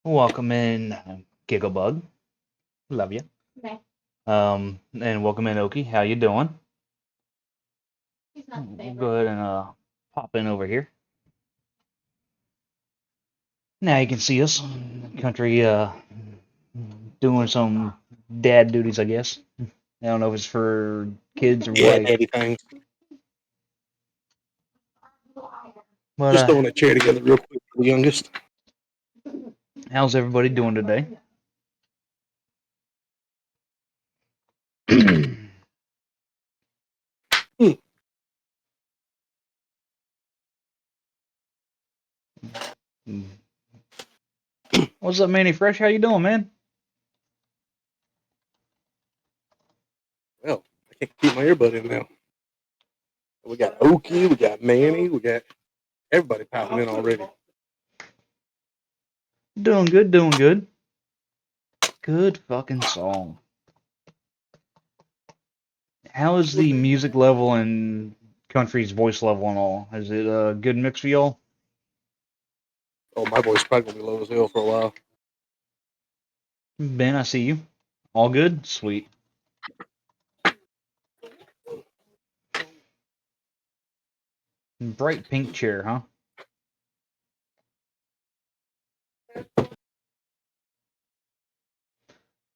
Welcome in, Gigglebug. Love you. Okay. And welcome in, Oki. How you doing? He's not the We'll favorite. go ahead and pop in over here. Now you can see us, country, doing some dad duties, I guess. I don't know if it's for kids or Yeah, what. daddy things. But Just throwing a chair together real quick for the youngest. how's everybody doing today? What's up, Manny Fresh? How you doing, man? Well, I can't keep my earbud in now. We got Okie, we got Manny, we got everybody popping in already. Doing good, doing good. Good fucking song. How is the music level and country's voice level and all? Is it a good mix for y'all? Oh, my voice probably gonna be low as hell for a while. Ben, I see you. All good? Sweet. Bright pink chair, huh?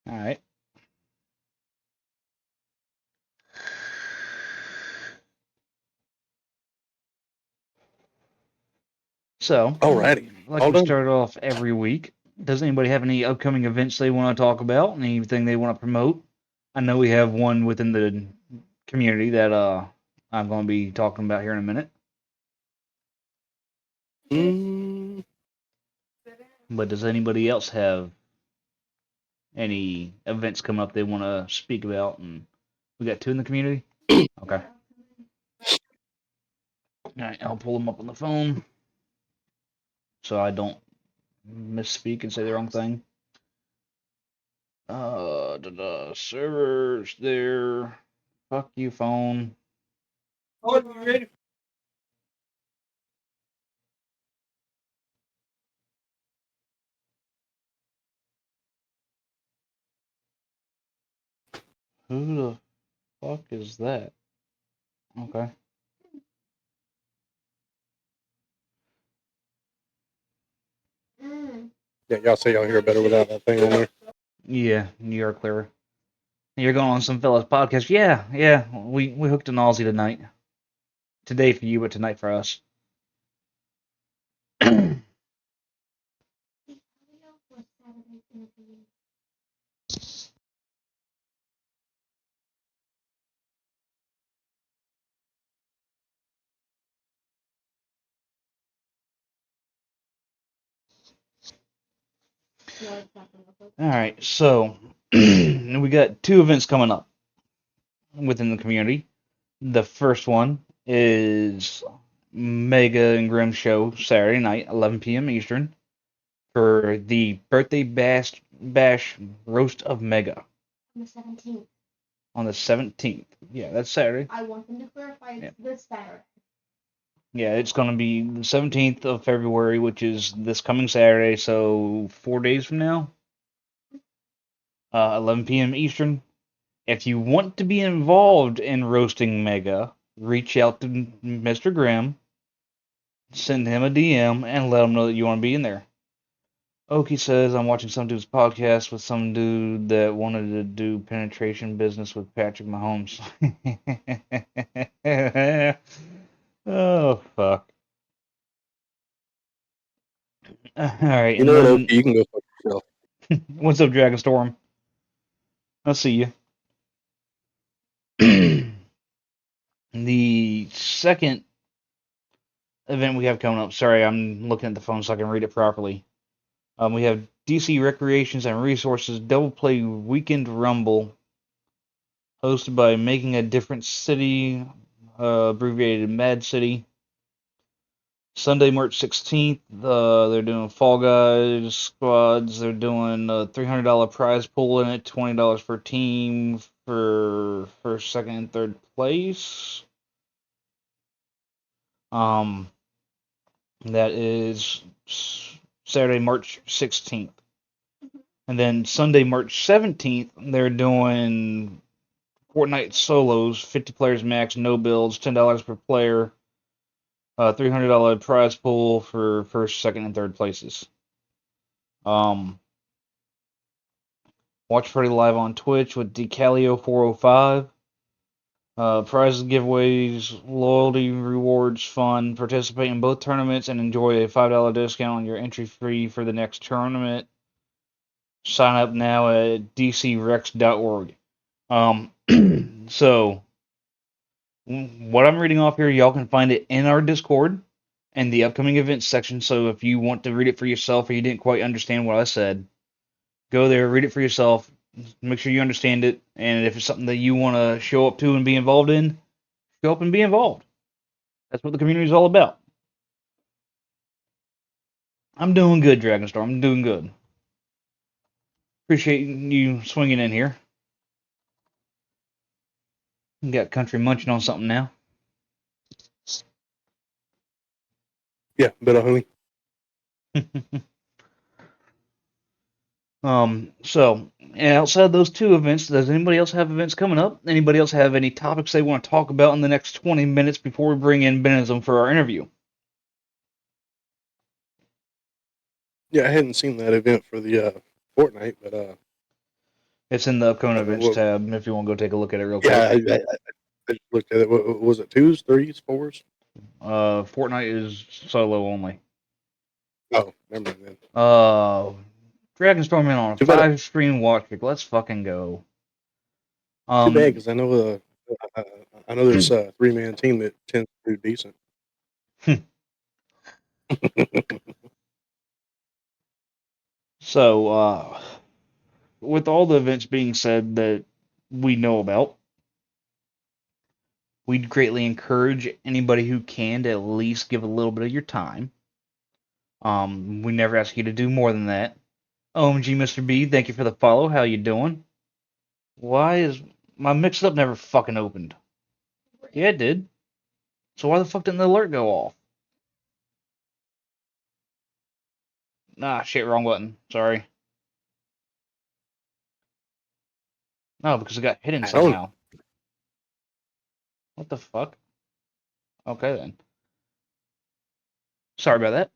Alright. So, Alrighty. like All we done. start off every week, does anybody have any upcoming events they want to talk about? Anything they want to promote? I know we have one within the community that I'm going to be talking about here in a minute. But does anybody else have any events coming up they want to speak about? And we got two in the community? Okay. Alright, I'll pull them up on the phone so I don't misspeak and say the wrong thing. Servers there. Fuck you, phone. Oh, you ready? Who the fuck is that? Okay. Yeah, y'all say y'all hear better without that thing on there. Yeah, you're clearer. You're going on some fella's podcast. Yeah. We hooked an Aussie tonight. Today for you, but tonight for us. Alright, so we got two events coming up within the community. The first one is Mega and Grimm show Saturday night, 11 p.m. Eastern, for the birthday bash roast of Mega On the 17th. on the 17th. Yeah, that's Saturday. I want them to clarify it's this Saturday. Yeah, it's going to be the 17th of February, which is this coming Saturday, so 4 days from now, 11 p.m. Eastern. If you want to be involved in roasting Mega, reach out to Mr. Grimm, send him a DM, and let him know that you want to be in there. Oki says, I'm watching some dude's podcast with some dude that wanted to do penetration business with Patrick Mahomes. Oh, fuck. Alright, You and know what, then, Okie? You can go fuck yourself. what's up, Dragonstorm? I'll see you. The second event we have coming up, sorry, I'm looking at the phone so I can read it properly. We have DC Recreations and Resources Double Play Weekend Rumble, hosted by Making a Difference City, abbreviated Mad City. Sunday, March 16th, they're doing Fall Guys squads. They're doing a $300 prize pool in it, $20 per team for first, second, and third place. That is Saturday, March 16th. And then Sunday, March 17th, they're doing Fortnite solos, 50 players max, no builds, $10 per player, $300 prize pool for first, second, and third places. Watch Freddy live on Twitch with Decalio405. Prizes, giveaways, loyalty rewards, fun. Participate in both tournaments and enjoy a $5 discount on your entry fee for the next tournament. Sign up now at dcrex.org. So, what I'm reading off here, y'all can find it in our Discord and the upcoming events section. So, if you want to read it for yourself or you didn't quite understand what I said, go there, read it for yourself, make sure you understand it, and if it's something that you want to show up to and be involved in, show up and be involved. That's what the community is all about. I'm doing good, Dragonstorm. I'm doing good. Appreciate you swinging in here. Got Country munching on something now. Yeah, bit of honey. So, outside those two events, does anybody else have events coming up? Anybody else have any topics they want to talk about in the next 20 minutes before we bring in Benism for our interview? Yeah, I hadn't seen that event for the Fortnite, but It's in the upcoming events well, tab if you want to go take a look at it real yeah, quick. I just looked at it. What, was it 2s, 3s, 4s? Fortnite is solo only. Oh, never mind then. Dragonstorm in on a Too bad. 5-stream watch pick. Let's fucking go. Too bad, because I know there's a 3-man team that tends to do decent. So, with all the events being said that we know about, we'd greatly encourage anybody who can to at least give a little bit of your time. We never ask you to do more than that. OMG, Mr. B, thank you for the follow. How you doing? Why is my mix-up never fucking opened? Yeah, it did. So why the fuck didn't the alert go off? Nah, shit, wrong button. Sorry. No, because it got hidden I don't know. somehow. What the fuck? Okay then. Sorry about that.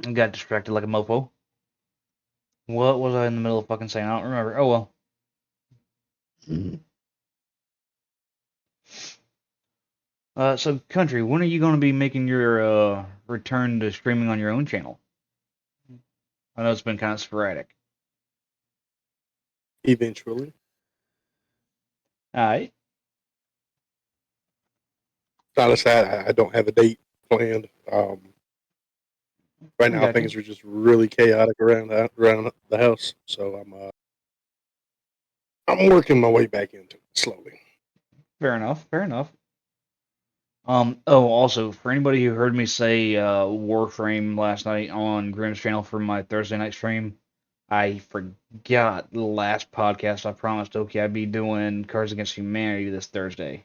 I got distracted like a mofo. What was I in the middle of fucking saying? I don't remember. Oh well. So Country, when are you going to be making your return to streaming on your own channel? I know it's been kind of sporadic. Eventually. Alright. Honestly, I don't have a date planned. Right now, Gotcha. things are just really chaotic around the house, so I'm working my way back into it slowly. Fair enough. Fair enough. Also, for anybody who heard me say Warframe last night on Grimm's channel for my Thursday night stream, I forgot the last podcast I promised Oki I'd be doing Cards Against Humanity this Thursday.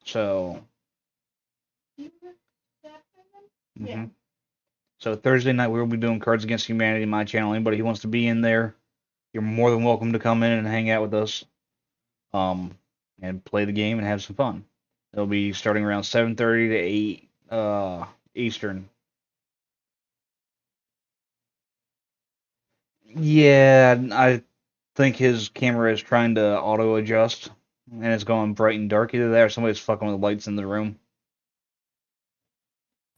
So, Yeah. So Thursday night we will be doing Cards Against Humanity, my channel. Anybody who wants to be in there, you're more than welcome to come in and hang out with us, and play the game and have some fun. It'll be starting around 7:30 to 8 Eastern. Yeah, I think his camera is trying to auto adjust, and it's going bright and dark. Either that or somebody's fucking with the lights in the room.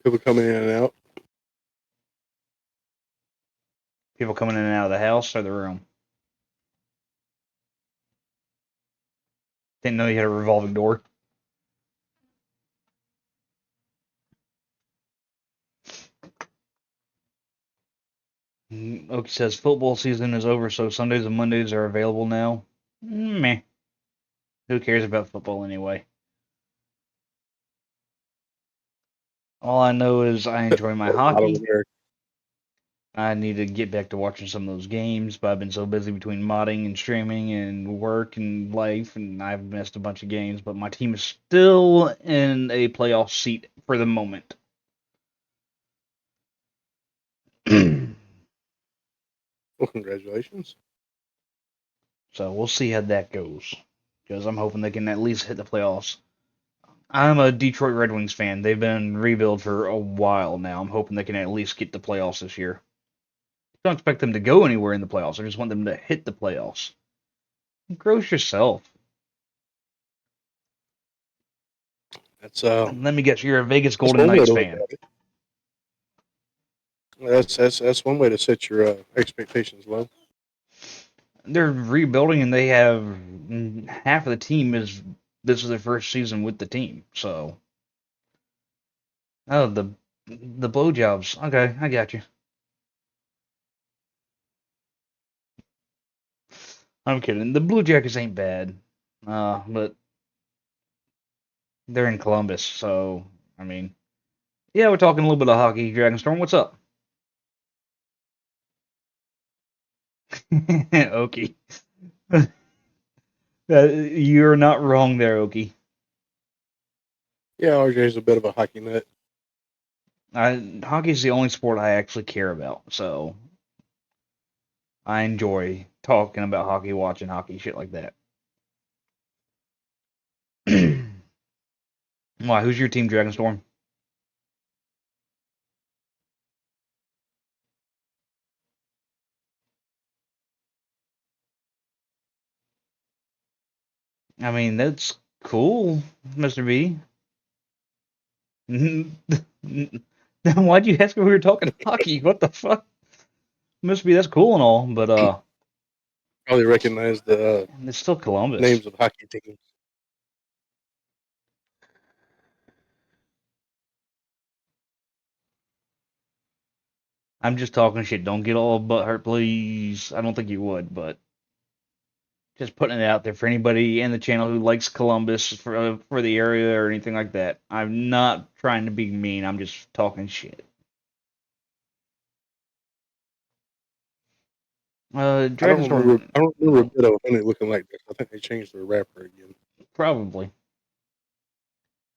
People coming in and out. People coming in and out of the house or the room. Didn't know you had a revolving door. Oki says football season is over, so Sundays and Mondays are available now. Meh. Who cares about football anyway? All I know is I enjoy my A lot of hockey. America. I need to get back to watching some of those games, but I've been so busy between modding and streaming and work and life, and I've missed a bunch of games. But my team is still in a playoff seat for the moment. Well, congratulations. So we'll see how that goes. Because I'm hoping they can at least hit the playoffs. I'm a Detroit Red Wings fan. They've been rebuild for a while now. I'm hoping they can at least get the playoffs this year. Don't expect them to go anywhere in the playoffs. I just want them to hit the playoffs. Gross yourself. That's And let me guess, you're a Vegas that's Golden one way Knights to look fan. at it. That's one way to set your expectations low. They're rebuilding, and they have half of the team is this is their first season with the team. So, oh, the blowjobs. Okay, I got you. I'm kidding. The Blue Jackets ain't bad, but they're in Columbus, so I mean, yeah, we're talking a little bit of hockey. Dragonstorm, what's up? Okie. You're not wrong there, Okie. Yeah, RJ's a bit of a hockey nut. Hockey's the only sport I actually care about, so I enjoy talking about hockey, watching hockey, shit like that. Why? Who's your team, Dragonstorm? I mean, that's cool, Mr. B. Then why'd you ask if we were talking hockey? What the fuck? Mr. B, that's cool and all, but Probably recognize the it's still Columbus. names of hockey teams. I'm just talking shit. Don't get all butthurt, please. I don't think you would, but just putting it out there for anybody in the channel who likes Columbus for the area or anything like that. I'm not trying to be mean. I'm just talking shit. Dragonstorm, I don't remember a bit of Honey looking like this. I think they changed their rapper again. probably.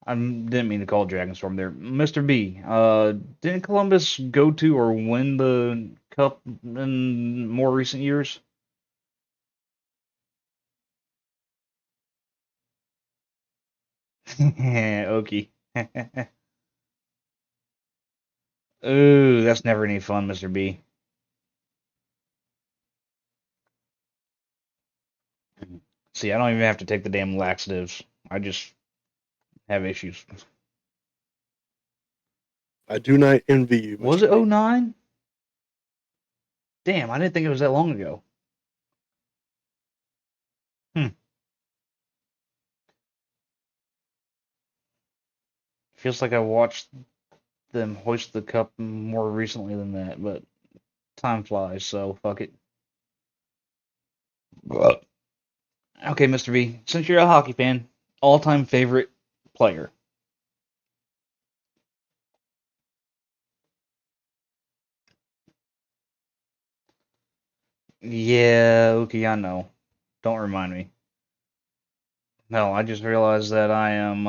I didn't mean to call Dragonstorm there. Mr. B, didn't Columbus go to or win the cup in more recent years? Okay. Ooh, that's never any fun, Mr. B. See, I don't even have to take the damn laxatives. I just have issues. I do not envy you, Was Mr. it B. '09? Damn, I didn't think it was that long ago. Hmm. Feels like I watched them hoist the cup more recently than that, but time flies, so fuck it. Okay, Mr. B, since you're a hockey fan, all-time favorite player. Yeah, okay, I know. Don't remind me. No, I just realized that I am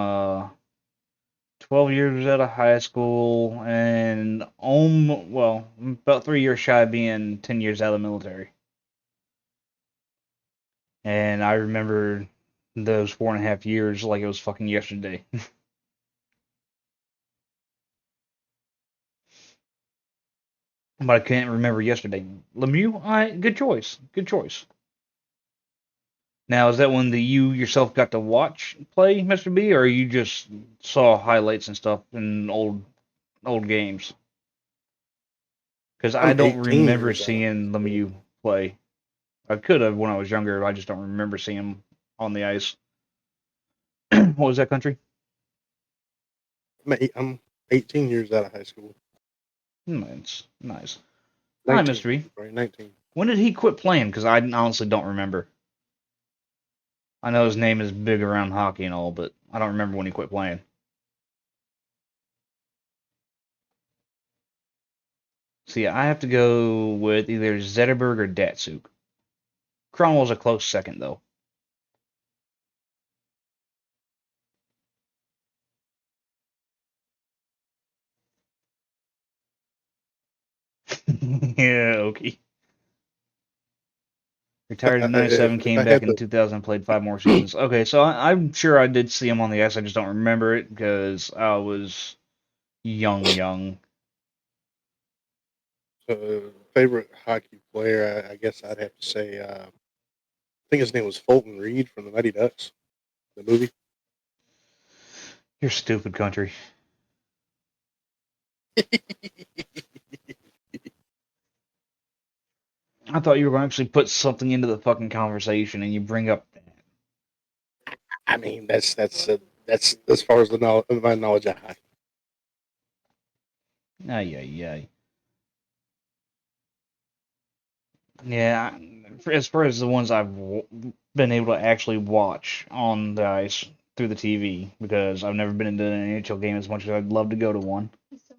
12 years out of high school and well, about 3 years shy of being 10 years out of the military. And I remember those 4.5 years like it was fucking yesterday. But I can't remember yesterday. Lemieux, good choice. Good choice. Now, is that one that you yourself got to watch play, Mr. B, or you just saw highlights and stuff in old games? Because I I'm don't 18 remember years out of high seeing school. Lemieux play. I could have when I was younger. I just don't remember seeing him on the ice. What was that country? I'm 18 years out of high school. Nice, nice. Hi, 19, Mr. B. right? 19. When did he quit playing? Because I honestly don't remember. I know his name is big around hockey and all, but I don't remember when he quit playing. See, I have to go with either Zetterberg or Datsuk. Cromwell's a close second, though. Yeah, okay. Retired in '97, If came I back had in to, 2000, played 5 more seasons. Okay, so I'm sure I did see him on the ice. I just don't remember it because I was young. favorite hockey player, I guess I'd have to say, I think his name was Fulton Reed from the Mighty Ducks, the movie. You're stupid, country. I thought you were going to actually put something into the fucking conversation, and you bring up. I mean, that's as far as my knowledge of hockey. Ay, ay, ay. Yeah, as far as the ones I've been able to actually watch on the ice through the TV, because I've never been into an NHL game as much as I'd love to go to one. He's so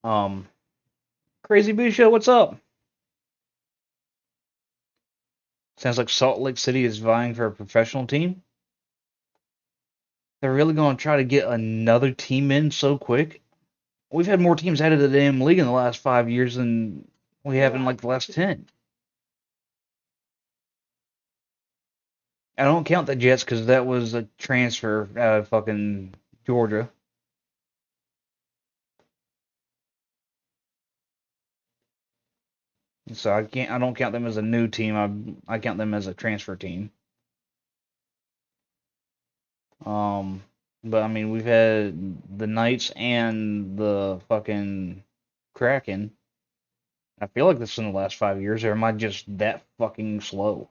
dumb. Crazy Bee Show, what's up? Sounds like Salt Lake City is vying for a professional team. They're really going to try to get another team in so quick. We've had more teams added to the damn league in the last 5 years than we have in like the last 10. I don't count the Jets because that was a transfer out of fucking Georgia. So I don't count them as a new team. I count them as a transfer team. Um, but I mean we've had the Knights and the fucking Kraken. I feel like this is in the last 5 years, or am I just that fucking slow?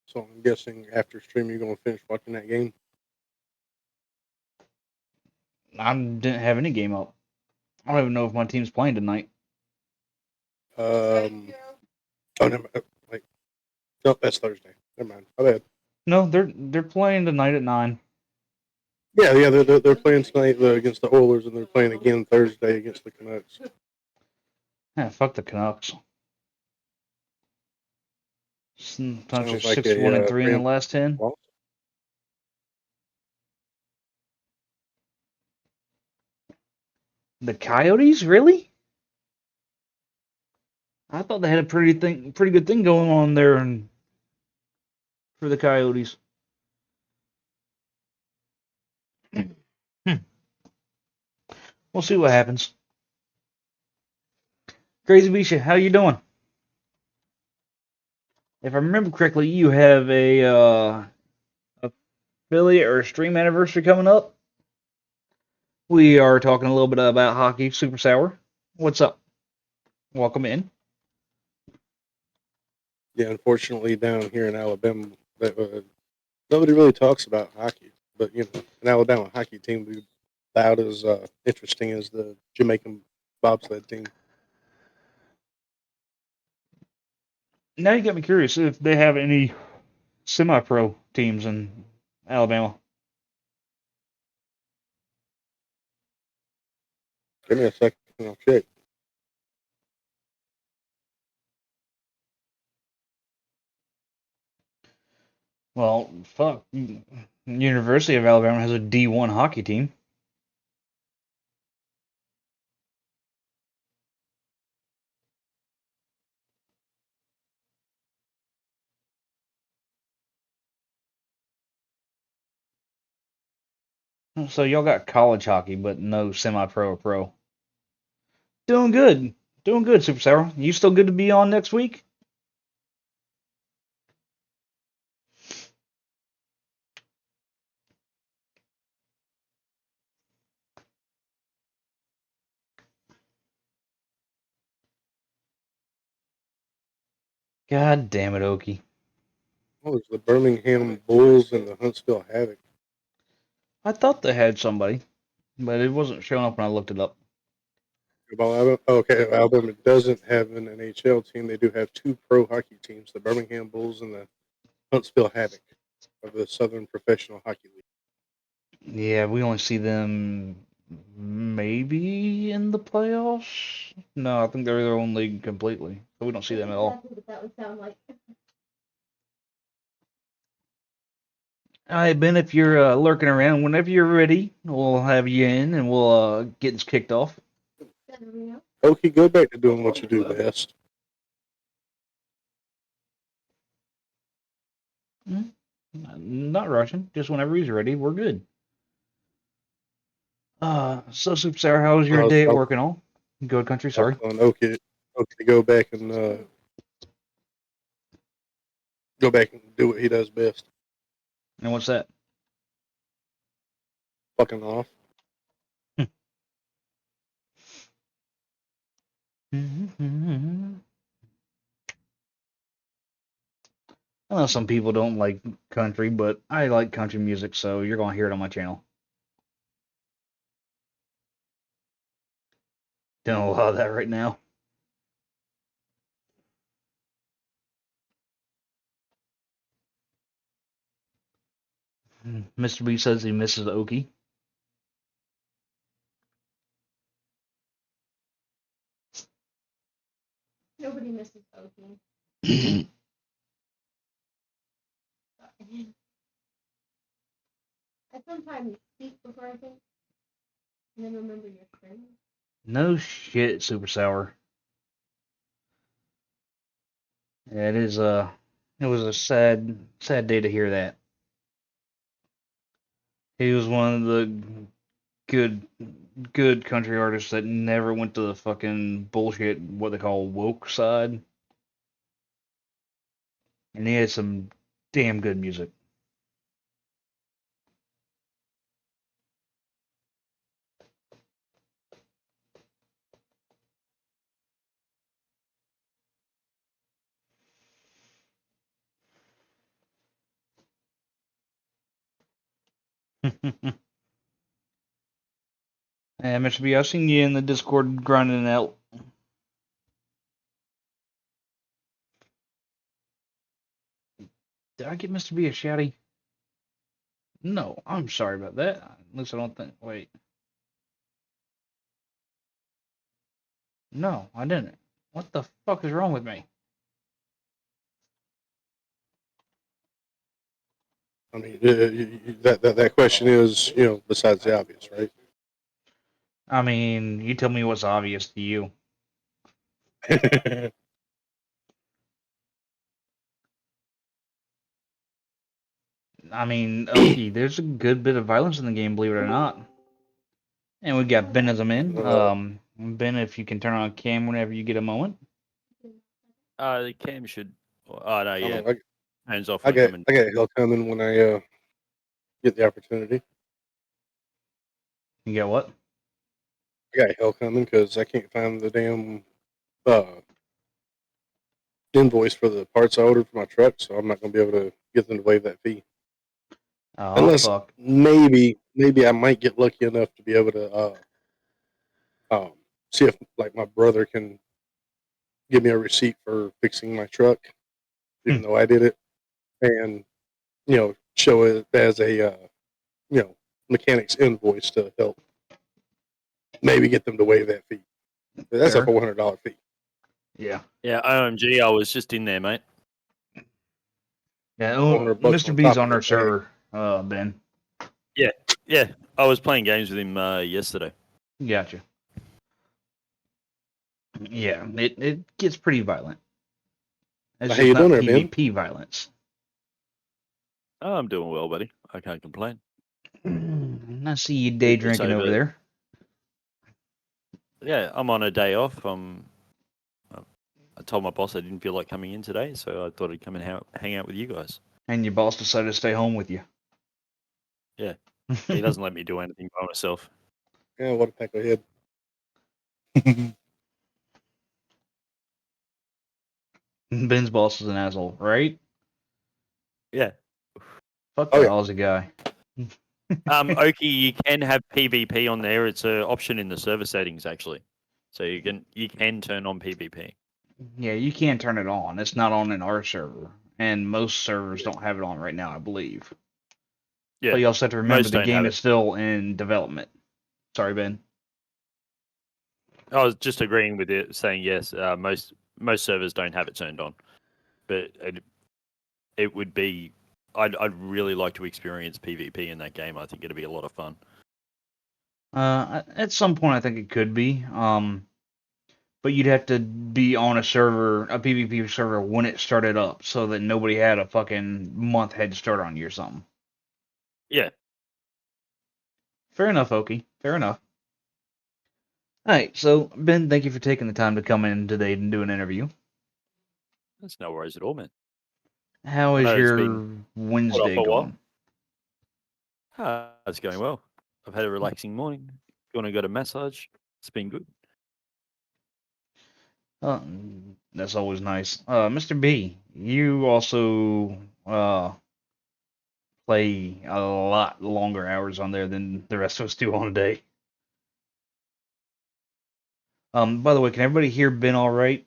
So I'm guessing after stream you're going to finish watching that game. I didn't have any game up. I don't even know if my team's playing tonight. Oh, never, like, no, that's Thursday. Never mind. My bad. No, they're playing tonight at 9. Yeah. They're playing tonight against the Oilers, and they're playing again Thursday against the Canucks. Yeah, fuck the Canucks. Bunch of Sounds like 6-1 and a 3 in the last 10. loss. The Coyotes, really? I thought they had a pretty good thing going on there for the Coyotes. Hmm. We'll see what happens. Crazy Bisha, how you doing? If I remember correctly, you have a affiliate or stream anniversary coming up. We are talking a little bit about hockey, Super Sour. What's up? Welcome in. Yeah, unfortunately, down here in Alabama, nobody really talks about hockey. But an Alabama hockey team would be about as interesting as the Jamaican bobsled team. Now you got me curious if they have any semi-pro teams in Alabama. Give me a second, I'll check. Well, fuck. University of Alabama has a D1 hockey team. So y'all got college hockey, but no semi-pro or pro. Doing good. Doing good, Super Sour. You still good to be on next week? God damn it, Okie. Oh, it's the Birmingham Bulls and the Huntsville Havoc. I thought they had somebody, but it wasn't showing up when I looked it up. Okay, Alabama doesn't have an NHL team. They do have two pro hockey teams, the Birmingham Bulls and the Huntsville Havoc of the Southern Professional Hockey League. Yeah, we only see them maybe in the playoffs. No, I think they're their own league completely. So we don't see them at all. Exactly what that would sound like. All right, Ben, if you're lurking around, whenever you're ready, we'll have you in and we'll get this kicked off. Okay, go back to doing what you do best. Not rushing, just whenever he's ready, we're good. So Super Sour, how was your day at work and all? Good country, sorry. Okay, go back and do what he does best. And what's that? Fucking off. I know some people don't like country, but I like country music, so you're gonna hear it on my channel. Doing a lot of that right now. Mr. B says he misses Okie. Nobody misses Okie. I sometimes speak before I think, and then remember your friend. No shit, Super Sour. Yeah, it is it was a sad day to hear that. He was one of the good country artists that never went to the fucking bullshit what they call woke side. And he had some damn good music. And Mr. B, I've seen you in the Discord grinding it out. Did I get Mr. B a shouty? No, I'm sorry about that. At least I don't think. Wait. No, I didn't. What the fuck is wrong with me? I mean, that question is, besides the obvious, right? I mean, you tell me what's obvious to you. I mean, okay, there's a good bit of violence in the game, believe it or not. And we got Ben as a in. Ben, if you can turn on cam whenever you get a moment. The cam should. Oh no, yeah. Hands off I when got coming. hell coming when I get the opportunity. You got what? I got hell coming because I can't find the damn invoice for the parts I ordered for my truck, so I'm not going to be able to get them to waive that fee. Oh, Unless fuck. maybe I might get lucky enough to be able to see if like my brother can give me a receipt for fixing my truck, even though I did it, and show it as a mechanic's invoice to help maybe get them to waive that fee. But that's Fair. a $400 fee. Yeah. Yeah, OMG, I was just in there, mate. Yeah, $400 Mr. B's on of our it, server, Ben. Yeah, I was playing games with him yesterday. Gotcha. Yeah, it gets pretty violent. It's How just you not doing there, Ben? PvP violence. Oh, I'm doing well, buddy. I can't complain. I see you day drinking over there. Yeah, I'm on a day off. I told my boss I didn't feel like coming in today, so I thought I'd come and hang out with you guys. And your boss decided to stay home with you. Yeah, he doesn't let me do anything by myself. Yeah, what a peck of head. Ben's boss is an asshole, right? Yeah. Fuck that Aussie guy. Oki, you can have PvP on there. It's an option in the server settings, actually. So you can turn on PvP. Yeah, you can turn it on. It's not on in our server, and most servers don't have it on right now, I believe. Yeah, but you also have to remember most the don't game have is it. still in development. Sorry, Ben. I was just agreeing with it, saying yes. Most servers don't have it turned on, but it would be I'd really like to experience PvP in that game. I think it'd be a lot of fun. At some point, I think it could be. But you'd have to be on a server, a PvP server, when it started up, so that nobody had a fucking month head start on you or something. Yeah. Fair enough, Oki. Fair enough. Alright, so Ben, thank you for taking the time to come in today and do an interview. That's no worries at all, man. How I is know it's your been Wednesday for a while. going? It's going well. I've had a relaxing morning. Gonna go to massage. It's been good. That's always nice. Mr. B, you also play a lot longer hours on there than the rest of us do on a day. By the way, can everybody hear Ben all right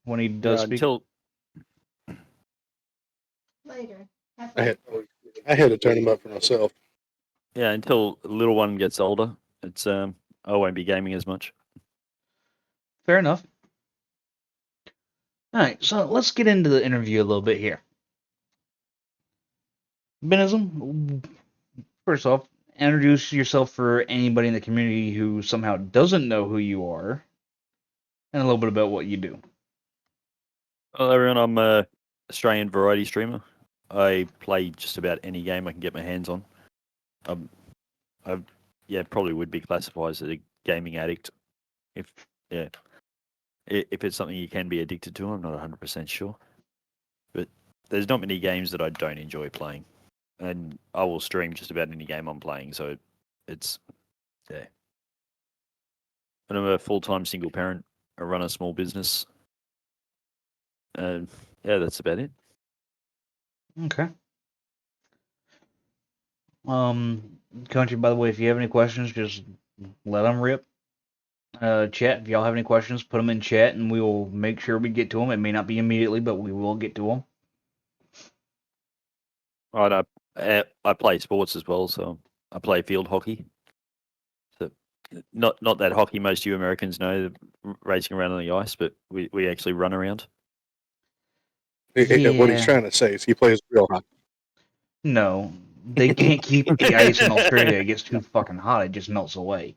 when he does speak? Until Later. Have I fun. had to turn them up for myself. until the little one gets older, it's I won't be gaming as much. Fair enough. Alright, so let's get into the interview a little bit here. Benism, first off, introduce yourself for anybody in the community who somehow doesn't know who you are, and a little bit about what you do. Hello everyone, I'm a Australian variety streamer. I play just about any game I can get my hands on. I probably would be classified as a gaming addict. If it's something you can be addicted to, I'm not 100% sure. But there's not many games that I don't enjoy playing, and I will stream just about any game I'm playing. So it's yeah. And I'm a full-time single parent. I run a small business. And that's about it. Okay. Country, by the way, if you have any questions, just let them rip. Chat, if y'all have any questions, put them in chat, and we will make sure we get to them. It may not be immediately, but we will get to them. Right, I play sports as well, so I play field hockey. So not that hockey most you Americans know, racing around on the ice, but we actually run around. What he's Yeah. trying to say is he plays real hockey. No, they can't keep the ice in Australia. It gets too fucking hot. It just melts away.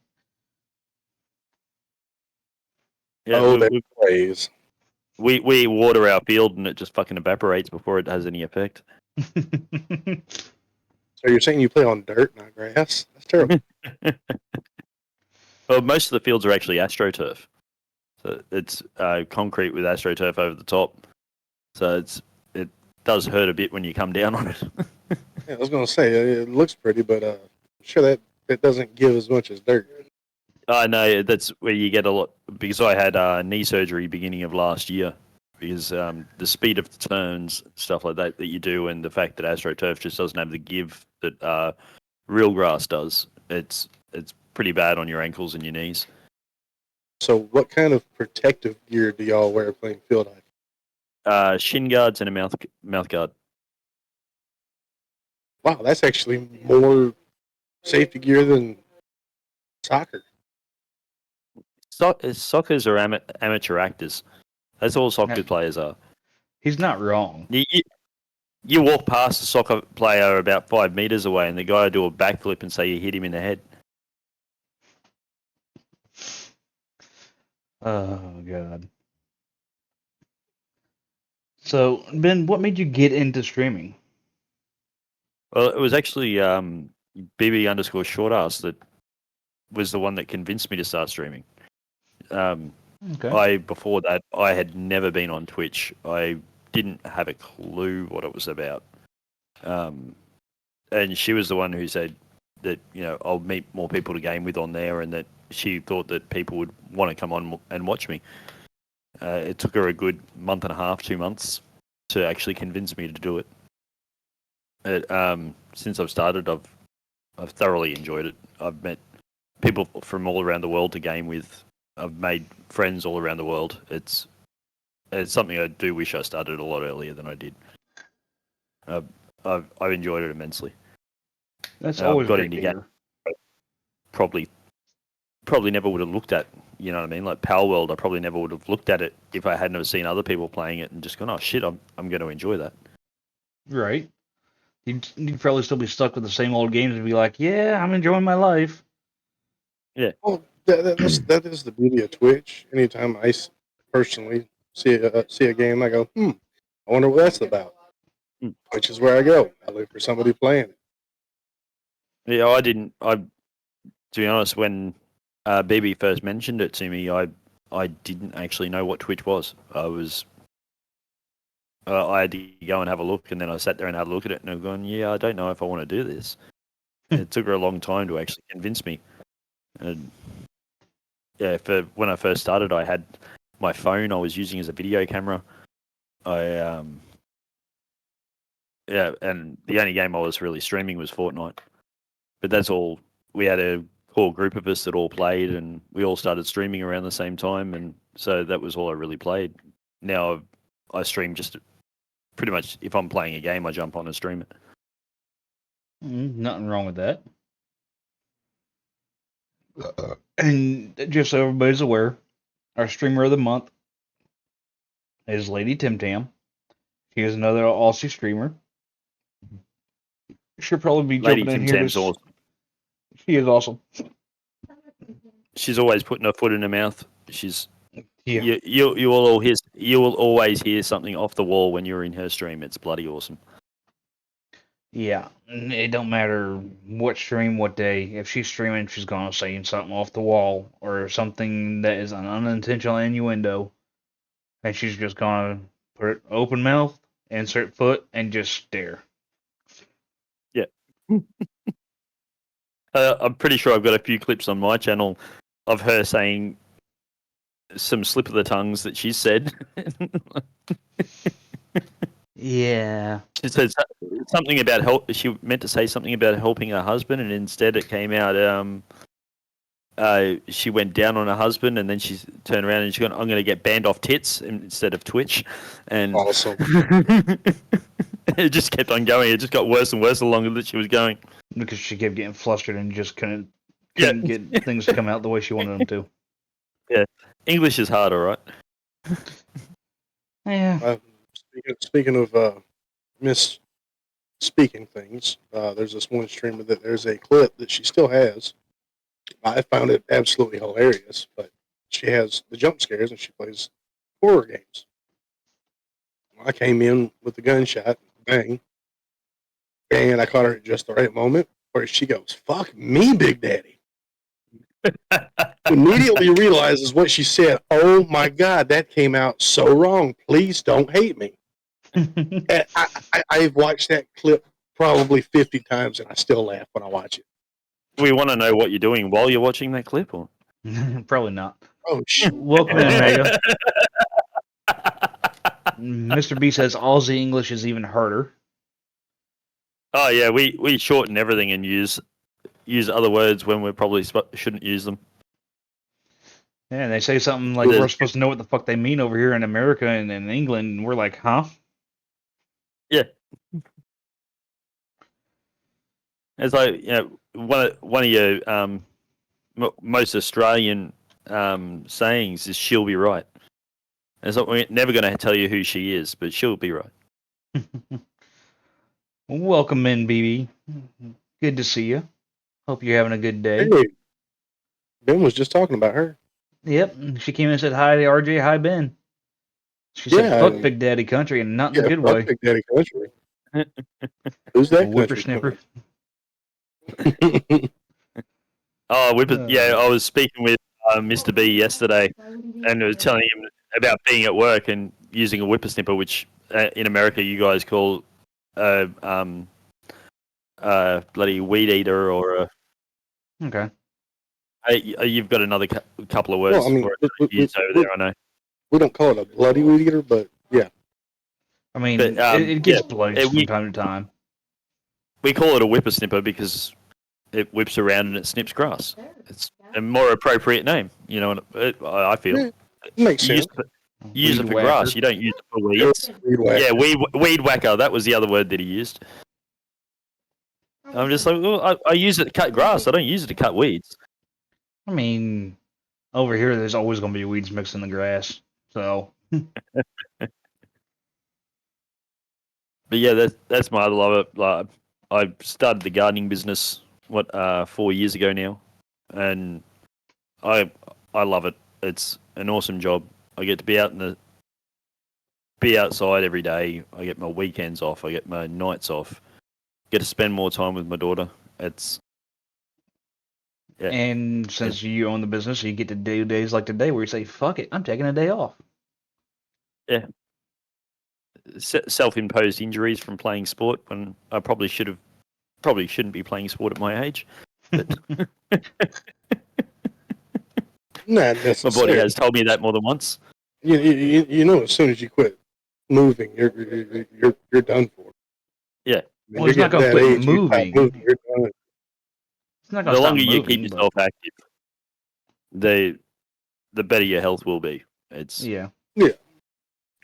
Yeah, that plays. we water our field and it just fucking evaporates before it has any effect. So you're saying you play on dirt, not grass? That's terrible. Well, most of the fields are actually AstroTurf. So it's concrete with AstroTurf over the top. So it does hurt a bit when you come down on it. Yeah, I was going to say, it looks pretty, but I'm sure that it doesn't give as much as dirt. I know that's where you get a lot, because I had knee surgery beginning of last year, because the speed of the turns, stuff like that you do, and the fact that AstroTurf just doesn't have the give that real grass does. It's pretty bad on your ankles and your knees. So what kind of protective gear do y'all wear playing field hockey? Shin guards and a mouth guard. Wow, that's actually more safety gear than soccer. Soccers are amateur actors. That's all soccer Yeah. players are. He's not wrong. You walk past a soccer player about 5 meters away, and the guy will do a backflip and say you hit him in the head. Oh god. So Ben, what made you get into streaming? Well, it was actually BB_shortass that was the one that convinced me to start streaming. Okay. Before that, I had never been on Twitch. I didn't have a clue what it was about. And she was the one who said that, I'll meet more people to game with on there, and that she thought that people would want to come on and watch me. It took her a good month and a half, 2 months to actually convince me to do it. Since I've started, I've thoroughly enjoyed it. I've met people from all around the world to game with. I've made friends all around the world. It's something I do wish I started a lot earlier than I did. I've enjoyed it immensely. That's always got great into to game. hear. Probably never would have looked at. You know what I mean? Like Power World, I probably never would have looked at it if I had never seen other people playing it and just gone, oh shit, I'm going to enjoy that. Right. You'd probably still be stuck with the same old games and be like, yeah, I'm enjoying my life. Well, that is the beauty of Twitch. Anytime personally see a game, I go, I wonder what that's about. Mm. Which is where I go. I look for somebody playing it. Yeah, I didn't. To be honest, when BB first mentioned it to me, I didn't actually know what Twitch was. I had to go and have a look, and then I sat there and had a look at it, and I'm going, yeah, I don't know if I want to do this. It took her a long time to actually convince me. And yeah, when I first started, I had my phone I was using as a video camera. Yeah, and the only game I was really streaming was Fortnite. But that's all. We had a core group of us that all played, and we all started streaming around the same time, and so that was all I really played. Now I stream just pretty much if I'm playing a game, I jump on and stream it. Nothing wrong with that. And just so everybody's aware, our streamer of the month is Lady Tim Tam. She is another Aussie streamer. She'll probably be Lady jumping in Tim here. Tam's awesome. She is awesome. She's always putting her foot in her mouth. She's Yeah. you will always hear something off the wall when you're in her stream. It's bloody awesome. Yeah. It don't matter what stream, what day. If she's streaming, she's gonna say something off the wall or something that is an unintentional innuendo, and she's just gonna put it open mouth, insert foot, and just stare. Yeah. I'm pretty sure I've got a few clips on my channel of her saying some slip of the tongues that she said. Yeah. She said something about help. She meant to say something about helping her husband, and instead it came out. She went down on her husband, and then she turned around and she went, "I'm going to get banned off tits instead of Twitch." And Awesome. it just kept on going. It just got worse and worse the longer that she was going. Because she kept getting flustered and just couldn't Yeah. get things to come out the way she wanted them to. Yeah, English is hard, all right. Yeah. Speaking of misspeaking things, there's this one streamer that there's a clip that she still has. I found it absolutely hilarious, but she has the jump scares and she plays horror games. I came in with the gunshot, bang, and I caught her at just the right moment where she goes, "Fuck me, Big Daddy." Immediately realizes what she said. Oh my God, that came out so wrong. Please don't hate me. And I've watched that clip probably 50 times and I still laugh when I watch it. We want to know what you're doing while you're watching that clip, or Probably not. Oh, shit. Welcome in, Mega. Mr. B says Aussie English is even harder. Oh yeah, we shorten everything and use other words when we probably shouldn't use them. Yeah, they say something like we're supposed to know what the fuck they mean over here in America and in England, and we're like, huh? Yeah. It's like, you know, one of your most Australian sayings is "she'll be right." And it's like, we're never going to tell you who she is, but she'll be right. Welcome in, BB. Good to see you. Hope you're having a good day. Hey, Ben was just talking about her. Yep, she came in and said hi to RJ. Hi, Ben. She said, "Fuck and- Big Daddy Country," and not in Yeah, a good fuck way. Big Daddy Country. Who's that Whippersnipper. country? Oh, yeah, I was speaking with Mr. B yesterday, and I was telling him about being at work and using a whippersnipper, which in America you guys call bloody weed eater, or Okay. you've got another couple of words Well, I mean, for it that you use over there, I know. We don't call it a bloody weed eater, but yeah. I mean, But, it gets yeah, bloody from time to time. We call it a whippersnipper because it whips around and it snips grass. It's a more appropriate name, you know. I feel. Yeah, makes sense. You use it for Weed grass. whacker. You don't use it for weeds. Weed whacker. Yeah, weed whacker. That was the other word that he used. I'm just like, well, I use it to cut grass. I don't use it to cut weeds. I mean, over here, there's always going to be weeds mixed in the grass. So, But But yeah, that's my other love. Like, I started the gardening business 4 years ago now, and I love it. It's an awesome job. I get to be outside every day. I get my weekends off. I get my nights off. Get to spend more time with my daughter. It's yeah, And since you own the business, you get to do days like today where you say, "Fuck it, I'm taking a day off." yeah. Self-imposed injuries from playing sport when I probably shouldn't be playing sport at my age. But Not my body necessarily. has told me that more than once. You know, as soon as you quit moving, you're done for. Yeah. Well, You're he's not getting gonna that quit age. You stop moving. moving, you're done. He's not gonna The stop longer you keep moving, but yourself active, the better your health will be. It's yeah. Yeah.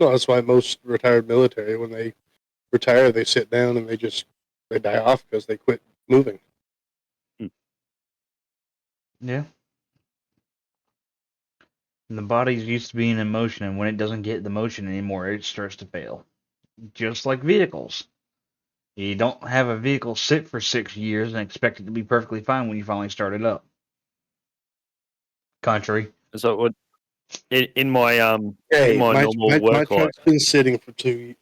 Well, that's why most retired military, when they retire, they sit down and they die off because they quit moving. Yeah. And the body's used to being in motion, and when it doesn't get the motion anymore, it starts to fail. Just like vehicles. You don't have a vehicle sit for 6 years and expect it to be perfectly fine when you finally start it up. Country. so what in my Hey, normal my work life. truck's been sitting for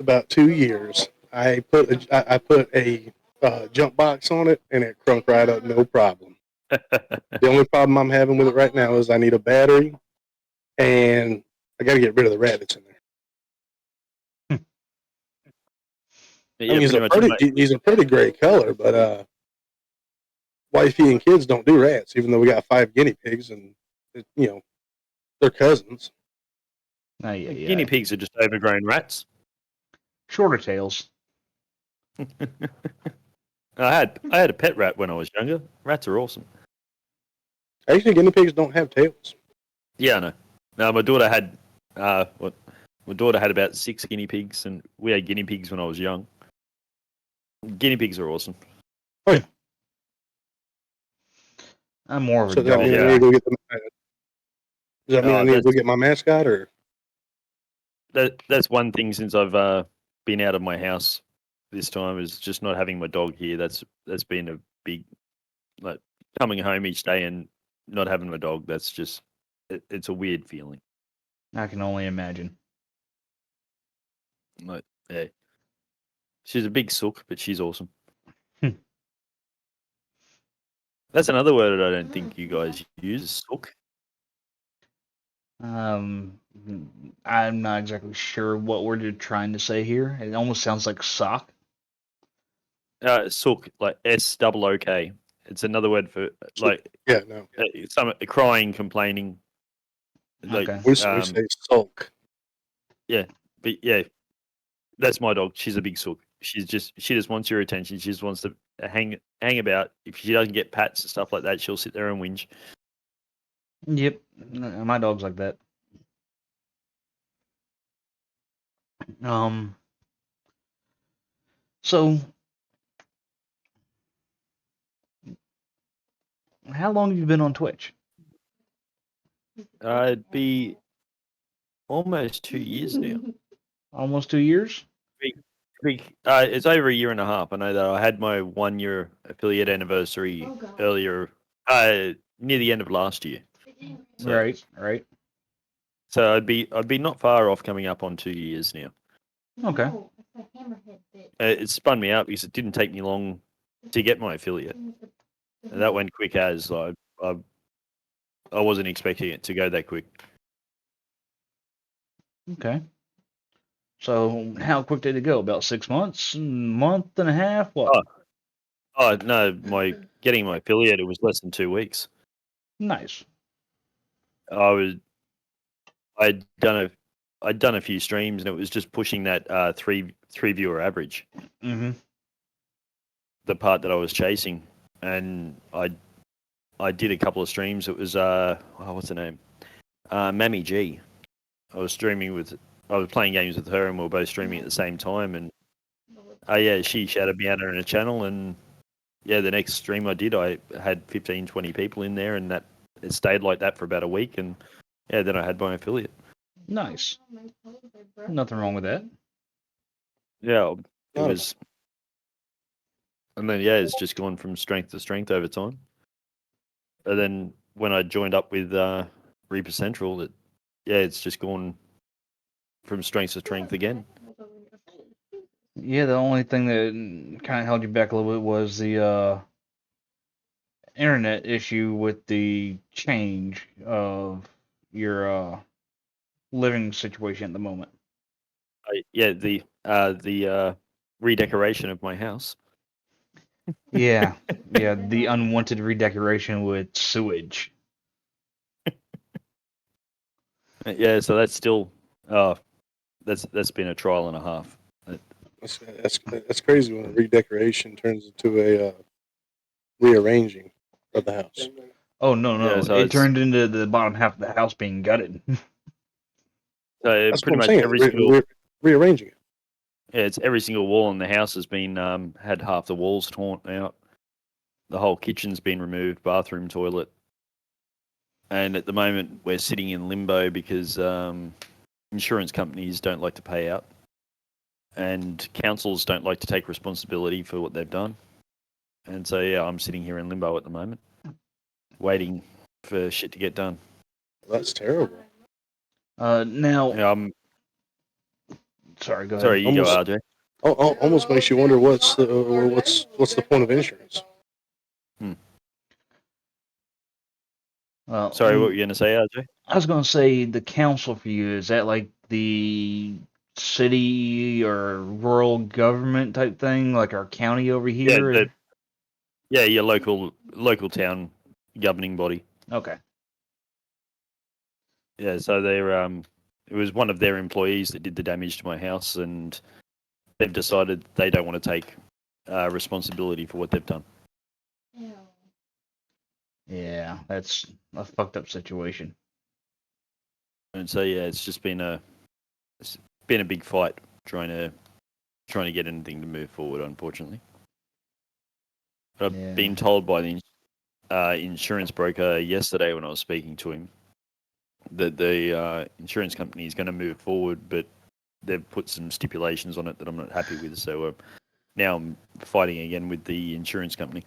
about 2 years. I put a jump box on it, and it crunk right up, no problem. The only problem I'm having with it right now is I need a battery, and I got to get rid of the rabbits in there. Yeah, I mean, pretty much. he's a pretty great color, but wifey and kids don't do rats, even though we got 5 guinea pigs, and they're cousins. Guinea pigs are just overgrown rats. Shorter tails. I had a pet rat when I was younger. Rats are awesome. Actually, guinea pigs don't have tails. Yeah, I know. No, my daughter had my daughter had about 6 guinea pigs, and we had guinea pigs when I was young. Guinea pigs are awesome. I'm more of a So does that dog mean I guy. need to go get does that mean I need to go that's- get my mascot, or That's one thing since I've been out of my house this time is just not having my dog here. That's been a big, like, coming home each day and not having my dog. That's just it's a weird feeling. I can only imagine. Like, yeah, she's a big sook, but she's awesome. That's another word I don't think you guys use. Sook. I'm not exactly sure what word you're trying to say here. It almost sounds like sock. Sook, like SOOK. It's another word for like yeah, no, some crying, complaining. Like, Okay. we say sulk. yeah, but yeah, that's my dog. She's a big sook. She just wants your attention. She just wants to hang about. If she doesn't get pats and stuff like that, she'll sit there and whinge. Yep. My dog's like that. So how long have you been on Twitch? It'd be almost 2 years now. Almost 2 years? It's over a year and a half. I know that I had my 1 year affiliate anniversary earlier, near the end of last year. So, Right. So I'd be not far off coming up on 2 years now. Okay. It spun me out because it didn't take me long to get my affiliate. And that went quick as I wasn't expecting it to go that quick. Okay. So how quick did it go? About 6 months? Month and a half? What? Oh no, getting my affiliate, it was less than 2 weeks. Nice. I'd done a few streams and it was just pushing that three viewer average. Mm-hmm. The part that I was chasing, and I did a couple of streams. It was what's her name? Mammy G. I was playing games with her, and we were both streaming at the same time. And she shouted me out on her channel, and the next stream I did, I had 15, 20 people in there, and that it stayed like that for about a week, and then I had my affiliate. Nice. Nothing wrong with that. Yeah, It was, and then it's just gone from strength to strength over time. And then when I joined up with Reaper Central, it's just gone from strength to strength again. Yeah, the only thing that kind of held you back a little bit was the internet issue with the change of your living situation at the moment. The redecoration of my house. Yeah, the unwanted redecoration with sewage. So that's still that's been a trial and a half. That's crazy when a redecoration turns into a rearranging of the house. Oh no, Yeah, so it turned into the bottom half of the house being gutted. So That's pretty what I'm much saying. Rearranging it. it's every single wall in the house has been had half the walls torn out. The whole kitchen's been removed, bathroom, toilet, and at the moment we're sitting in limbo because insurance companies don't like to pay out, and councils don't like to take responsibility for what they've done. And so I'm sitting here in limbo at the moment, waiting for shit to get done. That's terrible. Now, Yeah, sorry, go ahead. sorry, you go, Almost- RJ. Almost makes you wonder what's the point of insurance. Well, Sorry, what were you going to say, RJ? I was going to say the council for you, is that like the city or rural government type thing, like our county over here? Your local town governing body. Okay. Yeah, so it was one of their employees that did the damage to my house, and they've decided they don't want to take responsibility for what they've done. Yeah, that's a fucked up situation. And so it's just been a big fight trying to get anything to move forward, unfortunately. But I've been told by the insurance broker yesterday when I was speaking to him that the insurance company is going to move forward, but they've put some stipulations on it that I'm not happy with. So now I'm fighting again with the insurance company.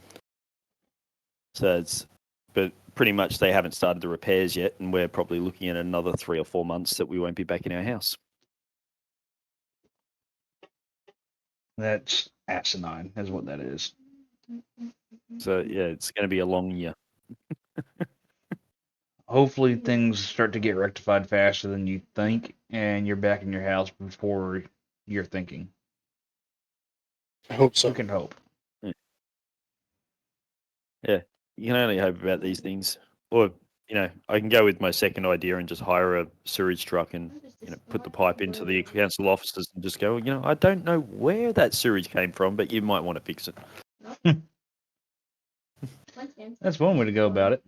So but pretty much they haven't started the repairs yet, and we're probably looking at another 3 or 4 months that we won't be back in our house. That's asinine, is what that is. So it's going to be a long year. Hopefully things start to get rectified faster than you think, and you're back in your house before you're thinking. I hope so. You can hope. Yeah, you can only hope about these things. Or, I can go with my second idea and just hire a sewage truck and, put the pipe into the council offices and just go, I don't know where that sewage came from, but you might want to fix it. That's one way to go about it.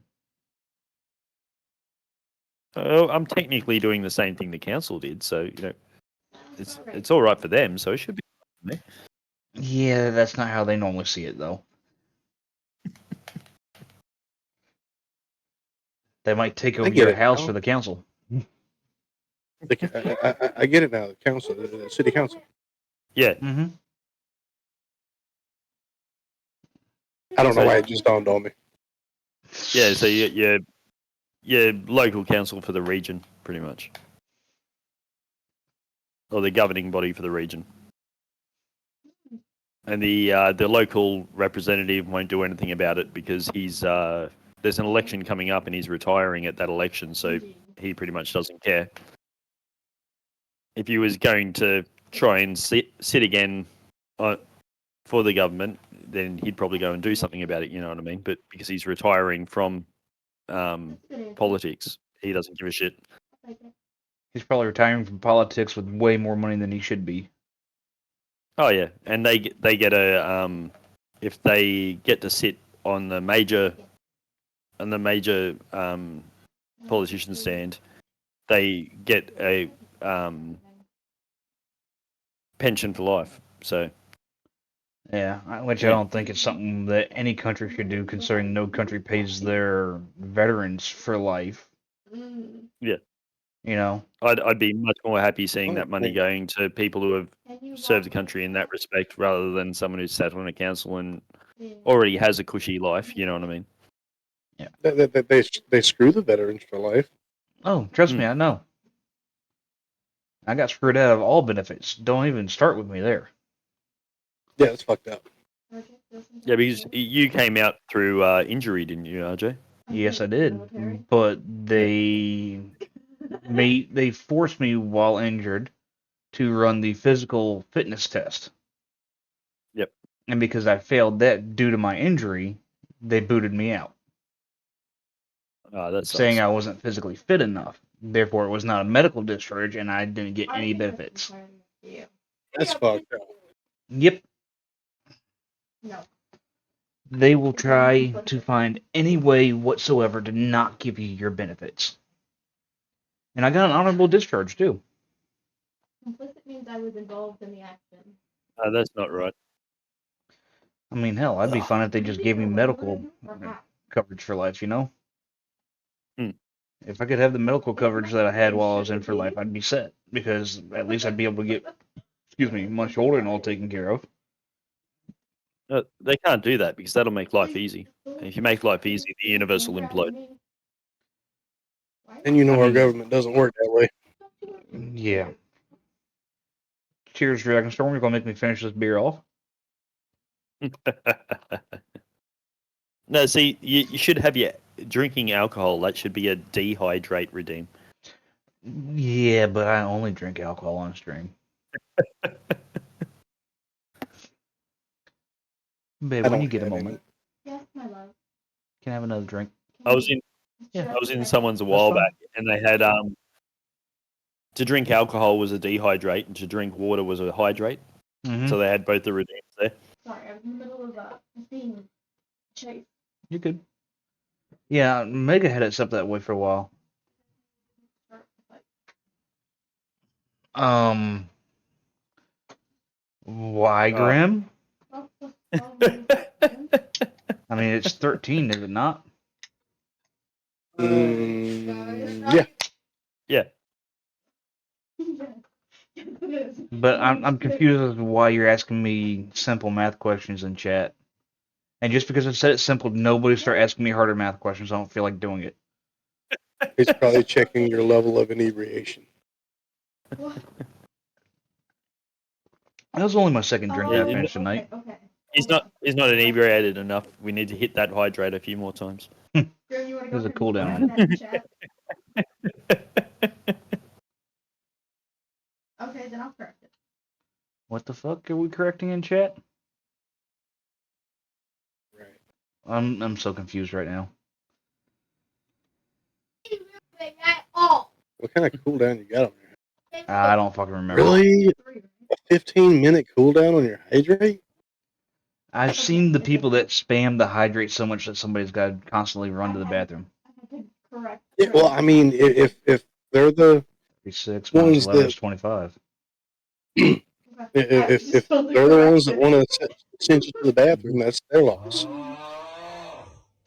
I'm technically doing the same thing the council did, so, it's all right for them, so it should be for me. Yeah, that's not how they normally see it, though. They might take over your house for the council. I get it now. The council, the city council. Yeah. Mm-hmm. I don't know why it just dawned on me. Yeah, so your local council for the region, pretty much. Or the governing body for the region. And the local representative won't do anything about it because there's an election coming up and he's retiring at that election, so he pretty much doesn't care. If he was going to try and sit again for the government, then he'd probably go and do something about it, you know what I mean? But because he's retiring from politics, he doesn't give a shit. He's probably retiring from politics with way more money than he should be. Oh yeah, and they get a if they get to sit on the major politician stand, they get a pension for life. So yeah, which I don't think is something that any country should do, considering no country pays their veterans for life. Yeah. You know, I'd be much more happy seeing Oh, that money cool. going to people who have served the country in that respect, rather than someone who's sat on a council and already has a cushy life. You know what I mean? They screw the veterans for life. oh, trust Hmm. me, I know. I got screwed out of all benefits. Don't even start with me there. Yeah, it's fucked up. Yeah, because you came out through injury, didn't you, RJ? Yes, I did, but they forced me while injured to run the physical fitness test. Yep. And because I failed that due to my injury, they booted me out, That saying sucks. I wasn't physically fit enough. Therefore, it was not a medical discharge, and I didn't get any benefits. That's fucked up. Yep. No. They will try to find any way whatsoever to not give you your benefits. And I got an honorable discharge, too. Complicit means I was involved in the action. That's not right. I mean, hell, I'd be fine if they just gave me medical coverage for life, you know? Hmm. If I could have the medical coverage that I had while I was in for life, I'd be set. Because at least I'd be able to get, my shoulder and all taken care of. They can't do that because that'll make life easy. And if you make life easy, the universe will implode. And you know I our mean- government doesn't work that way. Yeah. Cheers, Dragonstorm. You're going to make me finish this beer off. No, see, you should have your drinking alcohol. That should be a dehydrate redeem. Yeah, but I only drink alcohol on stream. Babe, I when you don't get a have moment, Yes, my love. can I have another drink? I was in Yeah. I was in someone's a while fine. back, and they had to drink alcohol was a dehydrate, and to drink water was a hydrate. Mm-hmm. So they had both the redeems there. Sorry, I was in the middle of a scene chase. You could. Yeah, Mega had it set up that way for a while. Why, Grim? I mean, it's 13, is it not? Yeah. Yeah. But I'm confused as to why you're asking me simple math questions in chat. And just because I said it's simple, nobody start asking me harder math questions. I don't feel like doing it. He's probably checking your level of inebriation. That was only my second drink that I Yeah, finished tonight. Okay. He's not inebriated enough. We need to hit that hydrate a few more times. There's a cooldown. Okay, then I'll correct it. What the fuck are we correcting in chat? Right. I'm so confused right now. What kind of cooldown you got on there? I don't fucking remember. Really? A 15-minute cooldown on your hydrate? I've seen the people that spam the hydrate so much that somebody's got to constantly run to the bathroom. Correct. Yeah, well, I mean, if they're the 36 ones minus 11 that- is 25. if they're the ones that want to send you to the bathroom, that's their loss.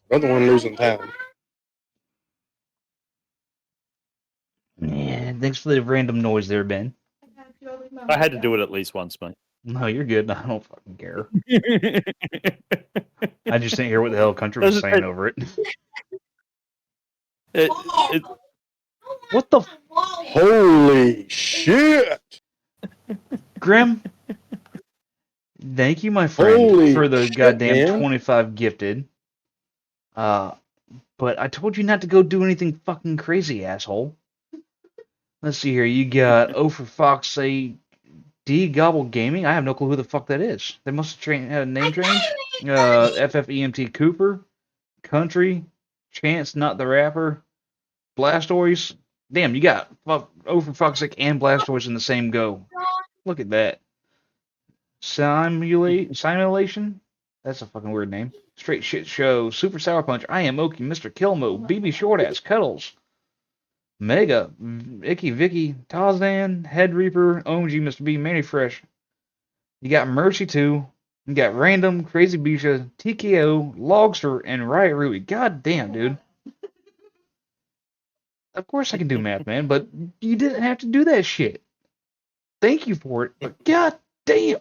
They're the one losing time. Yeah, thanks for the random noise there, Ben. I had to do it at least once, mate. No, you're good. I don't fucking care. I just didn't hear what the hell country was saying over it. What the Holy shit! Grim? Thank you, my friend, Holy for the shit, goddamn man. 25 gifted. But I told you not to go do anything fucking crazy, asshole. Let's see here. You got O for Fox say D Gobble Gaming. I have no clue who the fuck that is. They must have had a name change. FFEMT Cooper, Country, Chance Not the Rapper, Blastoise. Damn, you got O for Fox's sake and Blastoise in the same go. Look at that. Simulation? That's a fucking weird name. Straight Shit Show, Super Sour Punch, I Am Oki, Mr. Kilmo, BB Shortass, Cuddles, Mega, Icky Vicky, Tarzan, Head Reaper, OMG, Mr. B, Manny Fresh. You got Mercy 2. You got Random, Crazy Bisha, TKO, Logster, and Riot Rui. God damn, dude. Of course I can do math, man, but you didn't have to do that shit. Thank you for it, but god damn.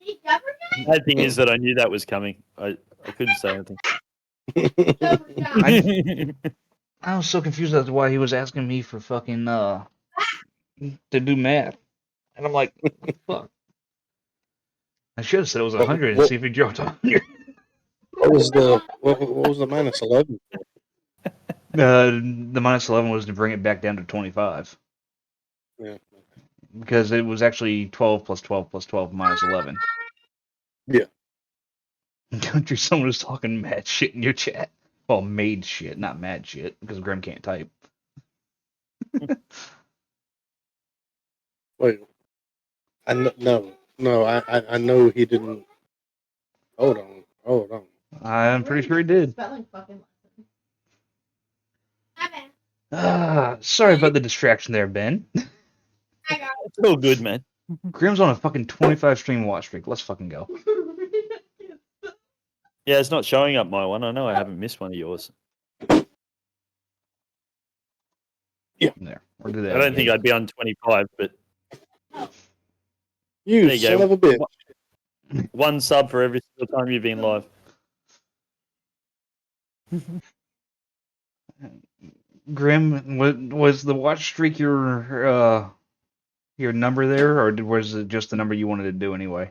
The bad thing is that I knew that was coming. I couldn't say anything. I was so confused as to why he was asking me for fucking to do math. And I'm like, what the fuck? I should have said it was 100 and see if he dropped 100. What was the minus 11? The minus 11 was to bring it back down to 25. Yeah. Because it was actually 12 plus 12 plus 12 minus 11. Yeah. Country, someone was talking mad shit in your chat. Well, made shit, not mad shit, because Grim can't type. Wait. I know he didn't. Hold on. I'm pretty sure he did. Spelling fucking Sorry about the distraction there, Ben. It's all good, man. Grim's on a fucking 25 stream watch streak. Let's fucking go. Yeah, it's not showing up my one. I know I haven't missed one of yours. There. We'll do that. I don't think I'd be on 25, but You there you son go. of a bitch. One sub for every single time you've been live. Grim, was the watch streak your number there, or was it just the number you wanted to do anyway?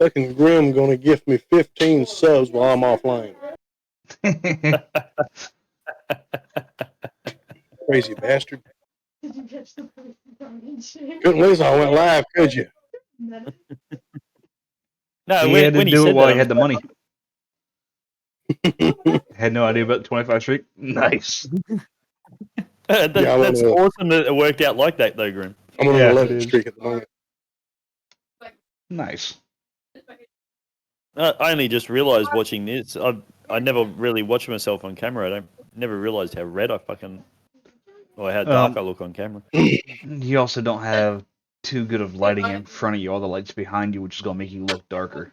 Fucking Grim gonna gift me 15 subs while I'm offline. Crazy bastard. Did you catch the person talking shit? Couldn't wait till I went live, could you? No, He when, had to when he do it said while that, he had the money. Had no idea about the 25 streak. Nice. that's I'm awesome that it worked out like that, though, Grim. on an Yeah, it 11 is. streak at the moment. Nice. I only just realised watching this. I never really watched myself on camera. Never realised how red I fucking, or how dark I look on camera. You also don't have too good of lighting in front of you. All the lights behind you, which is gonna make you look darker.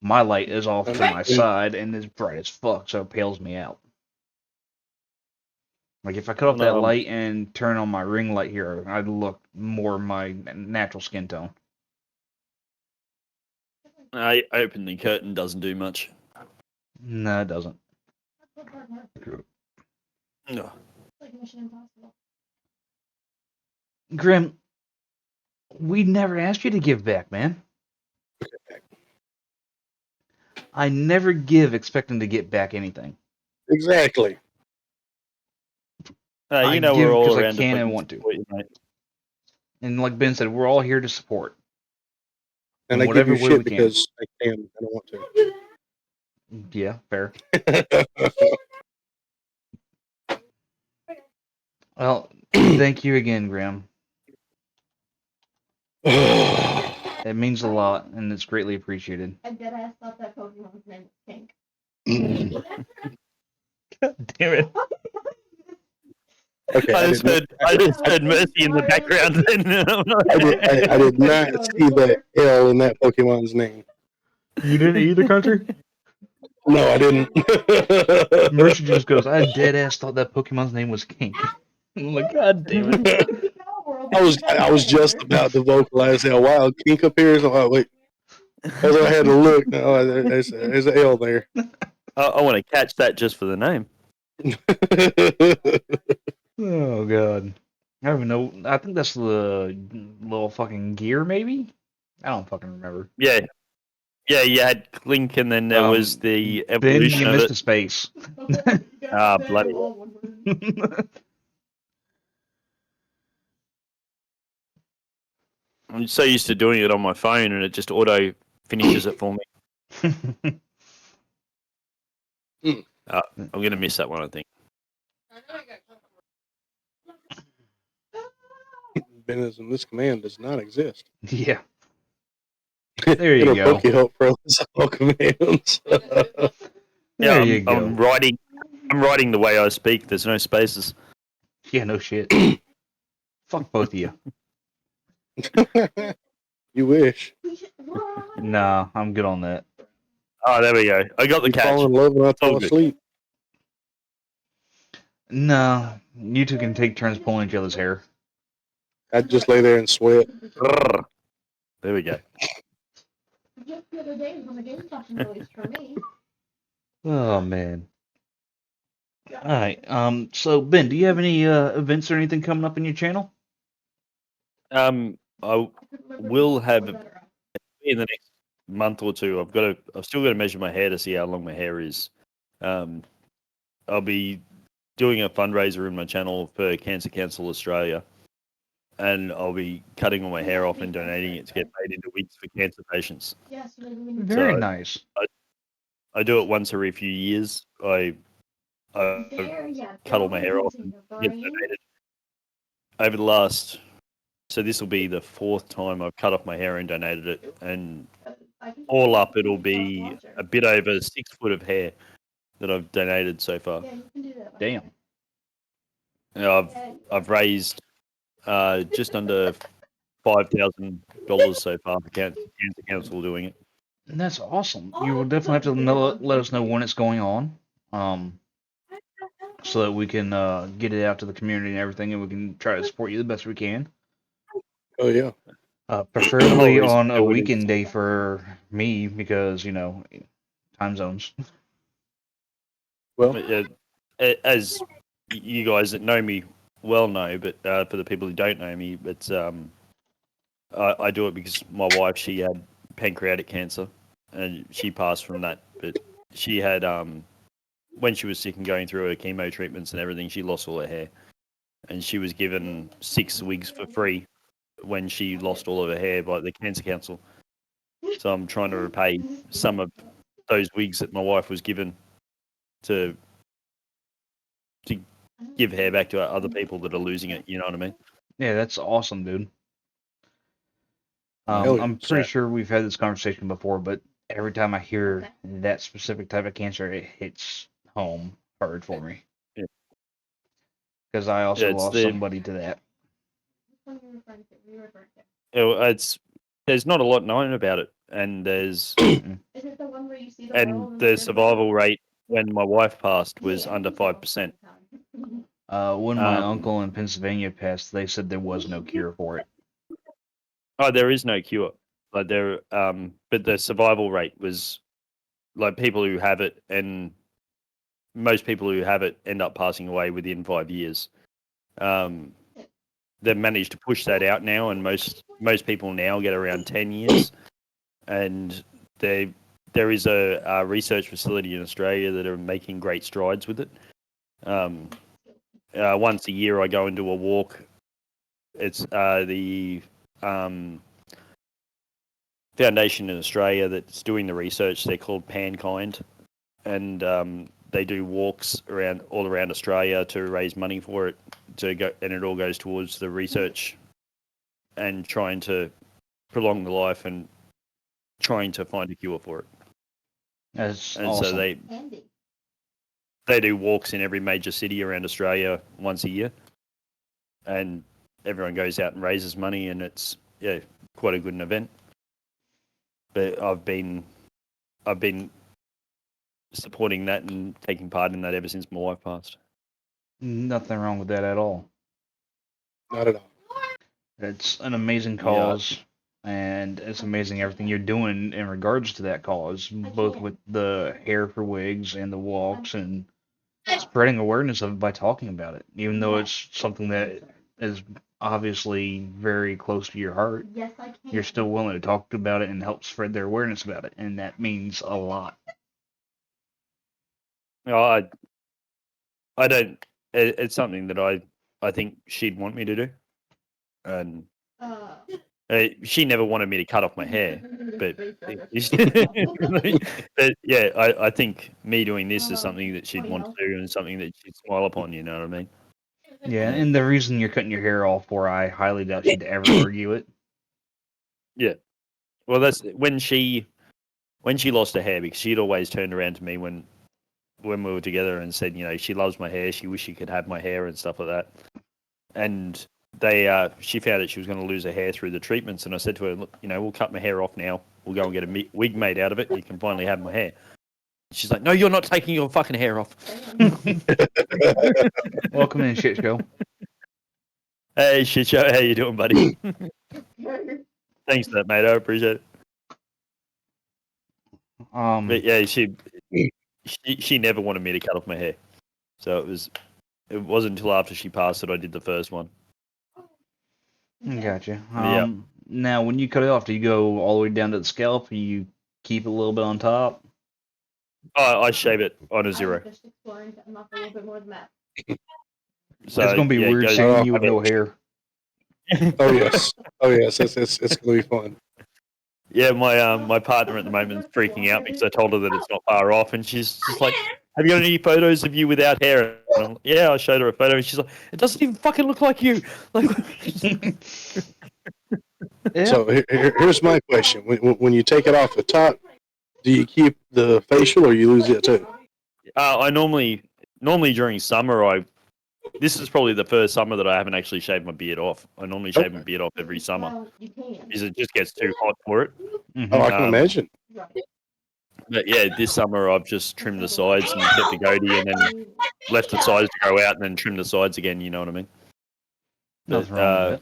My light is off to my side and is bright as fuck, so it pales me out. Like if I cut off that light and turn on my ring light here, I'd look more my natural skin tone. I open the curtain doesn't do much. No, it doesn't. No. Like Mission Impossible. Grim, we never asked you to give back, man. I never give expecting to get back anything. Exactly. You know give we're all 'cause I around can to and want to. support you, mate. And like Ben said, we're all here to support. And In I give whatever you way shit we can. because I can and I want to. Yeah, fair. Well, thank you again, Grim. It means a lot, and it's greatly appreciated. I deadass thought that Pokemon's name was Pink. Damn it. Okay, I just heard Mercy in the background. I did not see the L in that Pokemon's name. You didn't either, Country? No, I didn't. Mercy just goes, I dead ass thought that Pokemon's name was Kink. I'm like, God damn it. I was just about to vocalize how wild Kink appears. I'm like, wait. As I had to look, no, there's an L there. I want to catch that just for the name. Oh, God. I don't even know. I think that's the little fucking gear, maybe? I don't fucking remember. Yeah. Yeah, you had Clink and then there was the Ben, evolution you of missed it. a space. Bloody. I'm so used to doing it on my phone and it just auto finishes it for me. I'm going to miss that one, I think. Benism, this command does not exist. Yeah. There you go. Poke help for all commands. There you go. I'm writing the way I speak. There's no spaces. Yeah, no shit. Fuck both of you. You wish. Nah, I'm good on that. Oh, there we go. I got the You catch. fall in love and I Oh, fall good. asleep. No, you two can take turns pulling each other's hair. I'd just lay there and sweat. There we go. Just the other day when the game session released for me. Oh man. All right. So Ben, do you have any events or anything coming up in your channel? I I couldn't remember will the have before that or after. in the next month or two. I've still got to measure my hair to see how long my hair is. I'll be doing a fundraiser in my channel for Cancer Council Australia, and I'll be cutting all my hair off and donating it to get made into wigs for cancer patients. Yes, you know, when Very So- nice. I do it once every few years. I there, yeah, cut all my hair off in and your get brain. donated. Over the last, so this will be the fourth time I've cut off my hair and donated it, and I think all up you it'll can be watch her. a bit over 6 foot of hair that I've donated so far. Yeah, you can do that. Damn. You know, I've raised just under $5,000 so far for Cancer Council doing it. And that's awesome. You will definitely have to let us know when it's going on, so that we can get it out to the community and everything, and we can try to support you the best we can. Oh yeah. Preferably reason on a to do it is- weekend day for me because time zones. Well, As you guys that know me well know, but for the people who don't know me, it's I do it because my wife, she had pancreatic cancer and she passed from that. But she had when she was sick and going through her chemo treatments and everything, she lost all her hair, and she was given 6 wigs for free when she lost all of her hair by the Cancer Council. So I'm trying to repay some of those wigs that my wife was given to give hair back to other people that are losing it. You know what I mean? Yeah, that's awesome, dude. Hell yeah. I'm pretty sure we've had this conversation before, but every time I hear that specific type of cancer, it hits home hard for me. Yeah. Because I also Yeah, it's lost the- somebody to that. Which one you referring to? You referring to? It's there's not a lot known about it, and there's Is it the one where you see the world and and the survival rate when my wife passed was Yeah, under you see all 5%. the time. When my Um, uncle in Pennsylvania passed, they said there was no cure for it. Oh, there is no cure. Like there, but the survival rate was like people who have it, and most people who have it end up passing away within 5 years. They've managed to push that out now, and most people now get around 10 years. And there is a research facility in Australia that are making great strides with it. Once a year, I go and do a walk. It's the foundation in Australia that's doing the research. They're called Pankind, and they do walks all around Australia to raise money for it. And it all goes towards the research and trying to prolong the life and trying to find a cure for it. That's And awesome. so Handy. they do walks in every major city around Australia once a year, and everyone goes out and raises money, and it's quite a good event. But I've been supporting that and taking part in that ever since my wife passed. Nothing wrong with that at all. not at all. It's an amazing cause, and it's amazing everything you're doing in regards to that cause, both with the hair for wigs and the walks and spreading awareness of it by talking about it, even though it's something that is obviously very close to your heart. Yes, I can. You're still willing to talk about it and help spread their awareness about it, and that means a lot. I don't. It's something that I think she'd want me to do, and Uh, she never wanted me to cut off my hair. But but yeah, I think me doing this is something that she'd want to do and something that she'd smile upon. You know what I mean? Yeah, and the reason you're cutting your hair off for, I highly doubt she'd ever argue it. Yeah. Well, that's when she lost her hair, because she'd always turned around to me when we were together and said, she loves my hair. She wished she could have my hair and stuff like that. And she found that she was going to lose her hair through the treatments. And I said to her, look, we'll cut my hair off now. We'll go and get a wig made out of it. And you can finally have my hair. She's like, "No, you're not taking your fucking hair off." Welcome in, shit show. Hey, shit show, how you doing, buddy? Thanks for that, mate. I appreciate it. But yeah, she never wanted me to cut off my hair, so it wasn't until after she passed that I did the first one. Gotcha. Yeah. Now, when you cut it off, do you go all the way down to the scalp, or you keep it a little bit on top? I shave it on a zero. Just exploring to unlock a little bit more than that. So It's gonna be yeah, it weird goes- seeing you with no hair. Oh yes, it's gonna be fun. Yeah, my partner at the moment is freaking out because I told her that it's not far off, and she's just like, "Have you got any photos of you without hair?" And I'm like, yeah, I showed her a photo, and she's like, "It doesn't even fucking look like you." Like, Yeah. So here's my question: when you take it off the top, do you keep the facial or you lose it too? I normally during summer, this is probably the first summer that I haven't actually shaved my beard off. I normally shave my beard off every summer Well, you can. because it just gets too hot for it. Mhm. Oh, I can imagine. Right. But yeah, this summer I've just trimmed the sides and kept the goatee, and then left the sides to grow out, and then trimmed the sides again. You know what I mean? Nothing wrong with that.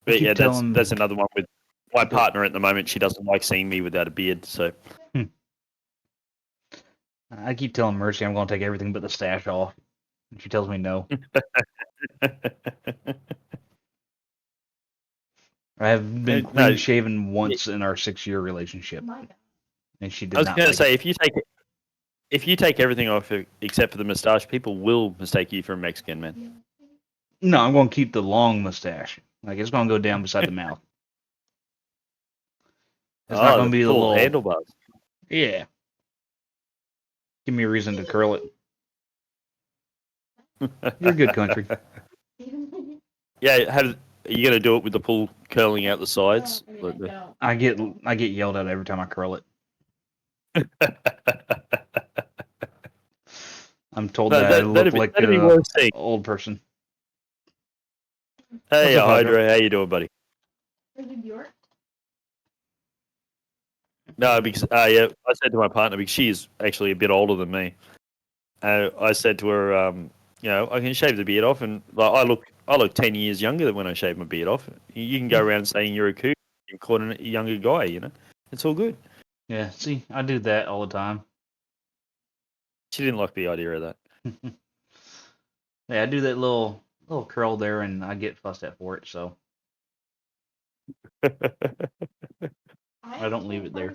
But keep yeah, telling- that's another one with my partner at the moment. She doesn't like seeing me without a beard, so I keep telling Mercy I'm gonna take everything but the stash off. And she tells me no. I have been No, clean shaven once in our 6-year relationship, My God. and she did I was not going to like say it. if you take everything off except for the moustache, people will mistake you for a Mexican, man. No, I'm gonna keep the long mustache. Like it's gonna go down beside the mouth. It's not gonna be the full little handlebars. Yeah. Give me a reason to curl it. You're good country. Yeah, are you going to do it with the pull curling out the sides? I mean, Like I don't. I get yelled at every time I curl it. I'm told No, that I look like that'd be an worth seeing. old person. Hey, What's up, Hydro? Hydro, how you doing, buddy? Is it York? No, because yeah, I said to my partner because she's actually a bit older than me. I said to her, I can shave the beard off, and like, I look 10 years younger than when I shave my beard off. You can go around saying you're a cougar, you're calling a younger guy. It's all good. Yeah, see, I do that all the time. She didn't like the idea of that. Yeah, I do that little curl there, and I get fussed at for it. So I don't leave it there.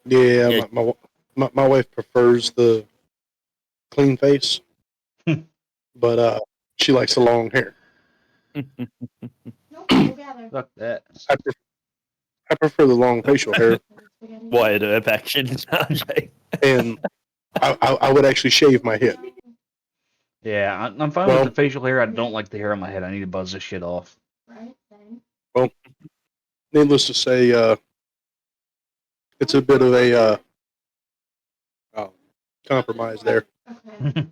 Yeah, Yeah. my wife prefers the clean face, but she likes the long hair. Nope, we'll gather. Fuck that. I prefer the long facial hair, Wired herb action, and I would actually shave my head. Yeah, I'm fine Well- with the facial hair. I don't like the hair on my head. I need to buzz this shit off. Right, same. Needless to say, it's a bit of a compromise there. Okay.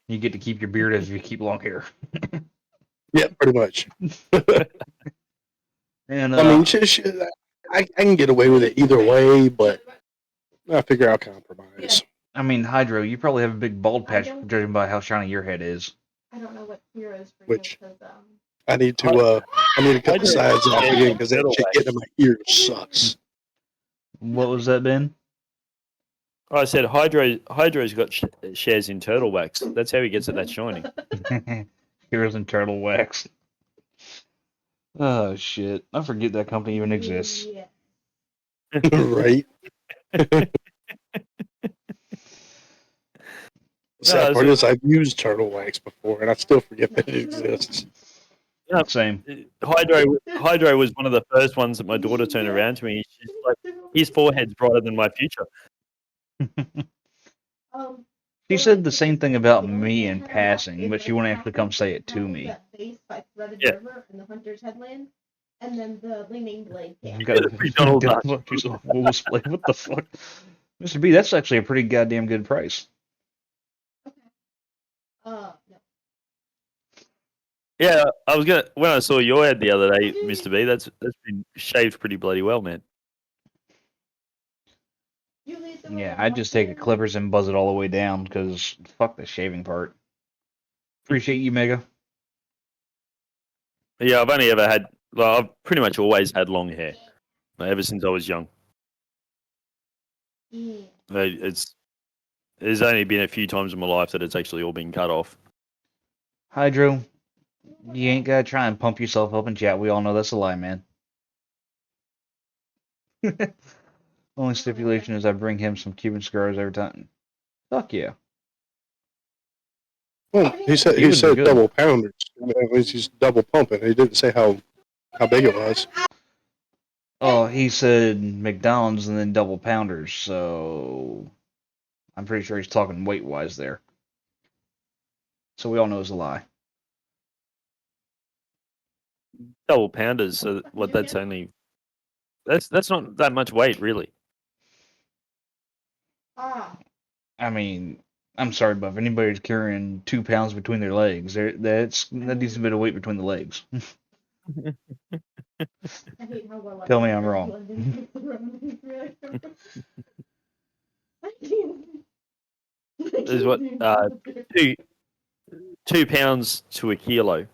You get to keep your beard as you keep long hair. Yeah, pretty much. And I mean, I can get away with it either way, but I figure I'll compromise. I mean, Hydro, you probably have a big bald I patch, don't- judging by how shiny your head is. I don't know what heroes for Which- you because I need to cut the sides off again because that shit getting in my ears sucks. What was that, Ben? I said Hydro's got shares in turtle wax. That's how he gets it that shiny. Heroes and turtle wax. Oh shit! I forget that company even exists. Yeah. Right? Sad part is I've used turtle wax before, and I still forget that it exists. Yeah. Same. Hydro was one of the first ones that my daughter turned around to me. She's like, his forehead's brighter than my future. She said the same thing about me in passing, but she wouldn't actually come say it to me. That base by Threaded Yeah. River and the Hunter's Headland, and then the Leaning Blade camp. Donald Duck. What the fuck? Mr. B, that's actually a pretty goddamn good price. No. Yeah, I was gonna when I saw your ad the other day, Mr. B. That's been shaved pretty bloody well, man. Yeah, I'd just take a clippers and buzz it all the way down because fuck the shaving part. Appreciate you, Mega. Yeah, I've only ever had. Well, I've pretty much always had long hair, ever since I was young. Yeah. There's only been a few times in my life that it's actually all been cut off. Hydro, you ain't gotta try and pump yourself up in chat. We all know that's a lie, man. Only stipulation is I bring him some Cuban cigars every time. Fuck yeah. Well, he said Cubans are good. double pounders. He's double pumping. He didn't say how big it was. Oh, he said McDonald's and then double pounders, so I'm pretty sure he's talking weight wise there. So we all know it's a lie. Double pounders. So what? That's only. That's not that much weight, really. Ah. I mean, I'm sorry, but if anybody's carrying 2 pounds between their legs, that's a decent bit of weight between the legs. I hate how well Tell me I'm wrong. Is what 2 pounds to a kilo.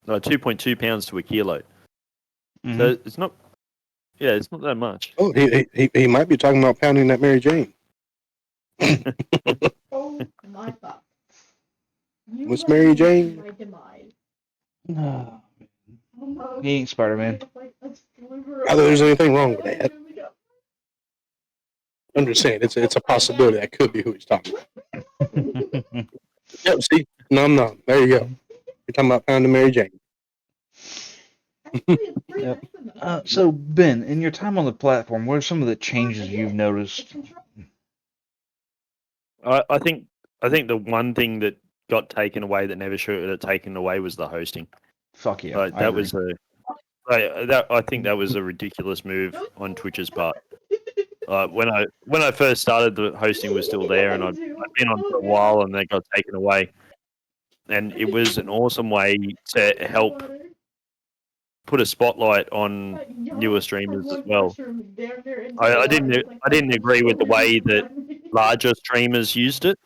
No, 2.2 pounds to a kilo. Mhm. So it's not. Yeah, it's not that much. Oh, he might be talking about pounding that Mary Jane. Oh my fuck. You Miss have Mary made Jane? My demise. No. Almost. He ain't Spider-Man. It's like a sliver Not that there's anything wrong with of- that. I'm just saying, it's a possibility that could be who he's talking about. Yep, see? No. There you go. You're talking about pounding Mary Jane. Actually, it's pretty Yep. nice enough. So Ben, in your time on the platform, what are some of the changes you've noticed? I think the one thing that got taken away that never should have taken away was the hosting. Fuck yeah, Like, I that agree. was I think that was a ridiculous move on Twitch's part. When I first started, the hosting was still there, and I'd been on for a while, and that got taken away. And it was an awesome way to help put a spotlight on newer streamers as well. I didn't agree with the way that larger streamers used it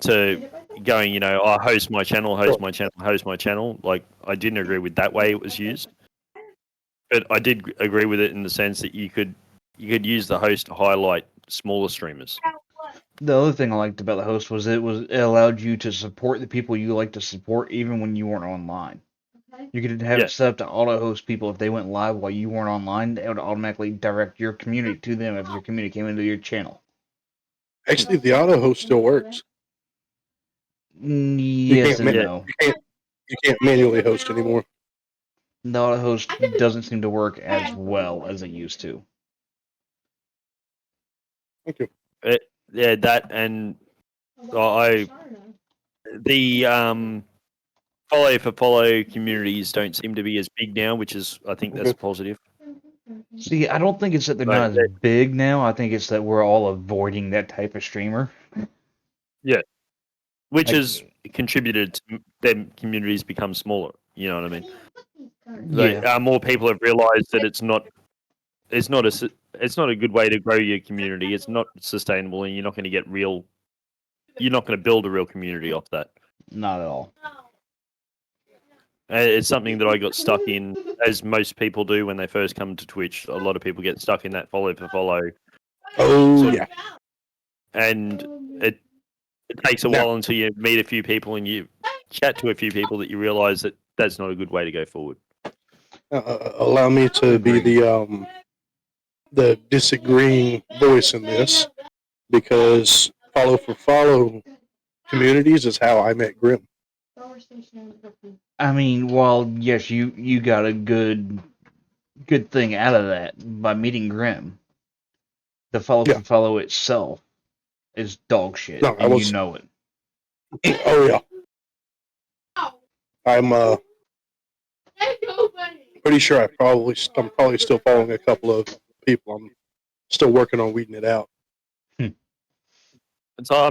to going, host my channel, host my channel, host my channel. Like, I didn't agree with that way it was used, but I did agree with it in the sense that you could use the host to highlight smaller streamers. The other thing I liked about the host was it allowed you to support the people you like to support even when you weren't online. You could have it set up to auto-host people if they went live while you weren't online. It would automatically direct your community to them if your community came into your channel. Actually, the auto host still works. Yes and no. You can't manually host anymore. The auto-host doesn't seem to work as well as it used to. Thank you. Yeah, that and the follow for follow communities don't seem to be as big now, which is, I think that's positive. See, I don't think it's that they're not as big now. I think it's that we're all avoiding that type of streamer. Yeah, which has contributed to them communities become smaller. You know what I mean? Yeah. More people have realized that it's not a good way to grow your community. It's not sustainable, and you're not going to get real. You're not going to build a real community off that. Not at all. It's something that I got stuck in, as most people do when they first come to Twitch. A lot of people get stuck in that follow for follow. Oh, yeah. And it takes a while until you meet a few people and you chat to a few people that you realize that that's not a good way to go forward. Allow me to be the disagreeing voice in this, because follow for follow communities is how I met Grim. I mean, while yes, you got a good thing out of that by meeting Grim, the follow for follow itself is dog shit, and you know it. Oh yeah. I'm pretty sure I'm probably still following a couple of people. I'm still working on weeding it out. So I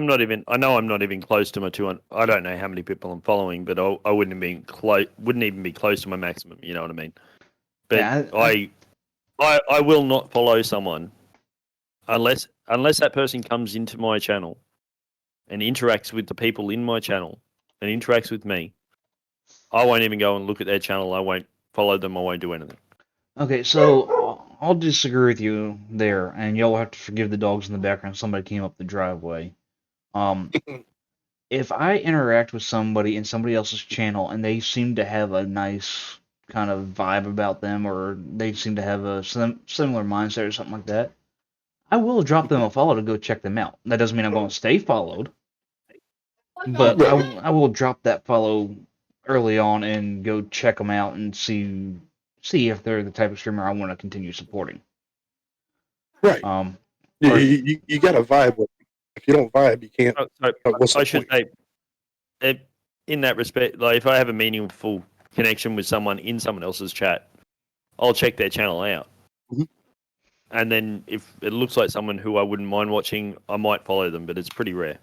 know I'm not even close to my 200. I don't know how many people I'm following, but I wouldn't even be close to my maximum. You know what I mean? But I will not follow someone unless that person comes into my channel and interacts with the people in my channel and interacts with me, I won't even go and look at their channel. I won't follow them. I won't do anything. Okay, so I'll disagree with you there, and y'all have to forgive the dogs in the background. Somebody came up the driveway. If I interact with somebody in somebody else's channel and they seem to have a nice kind of vibe about them, or they seem to have a similar mindset or something like that, I will drop them a follow to go check them out. That doesn't mean I'm going to stay followed, but I will drop that follow early on and go check them out and see if they're the type of streamer I want to continue supporting. Right. You got to vibe with them. If you don't vibe, you can't. What's the I should point? say, in that respect, like if I have a meaningful connection with someone in someone else's chat, I'll check their channel out. Mhm. And then if it looks like someone who I wouldn't mind watching, I might follow them, but it's pretty rare.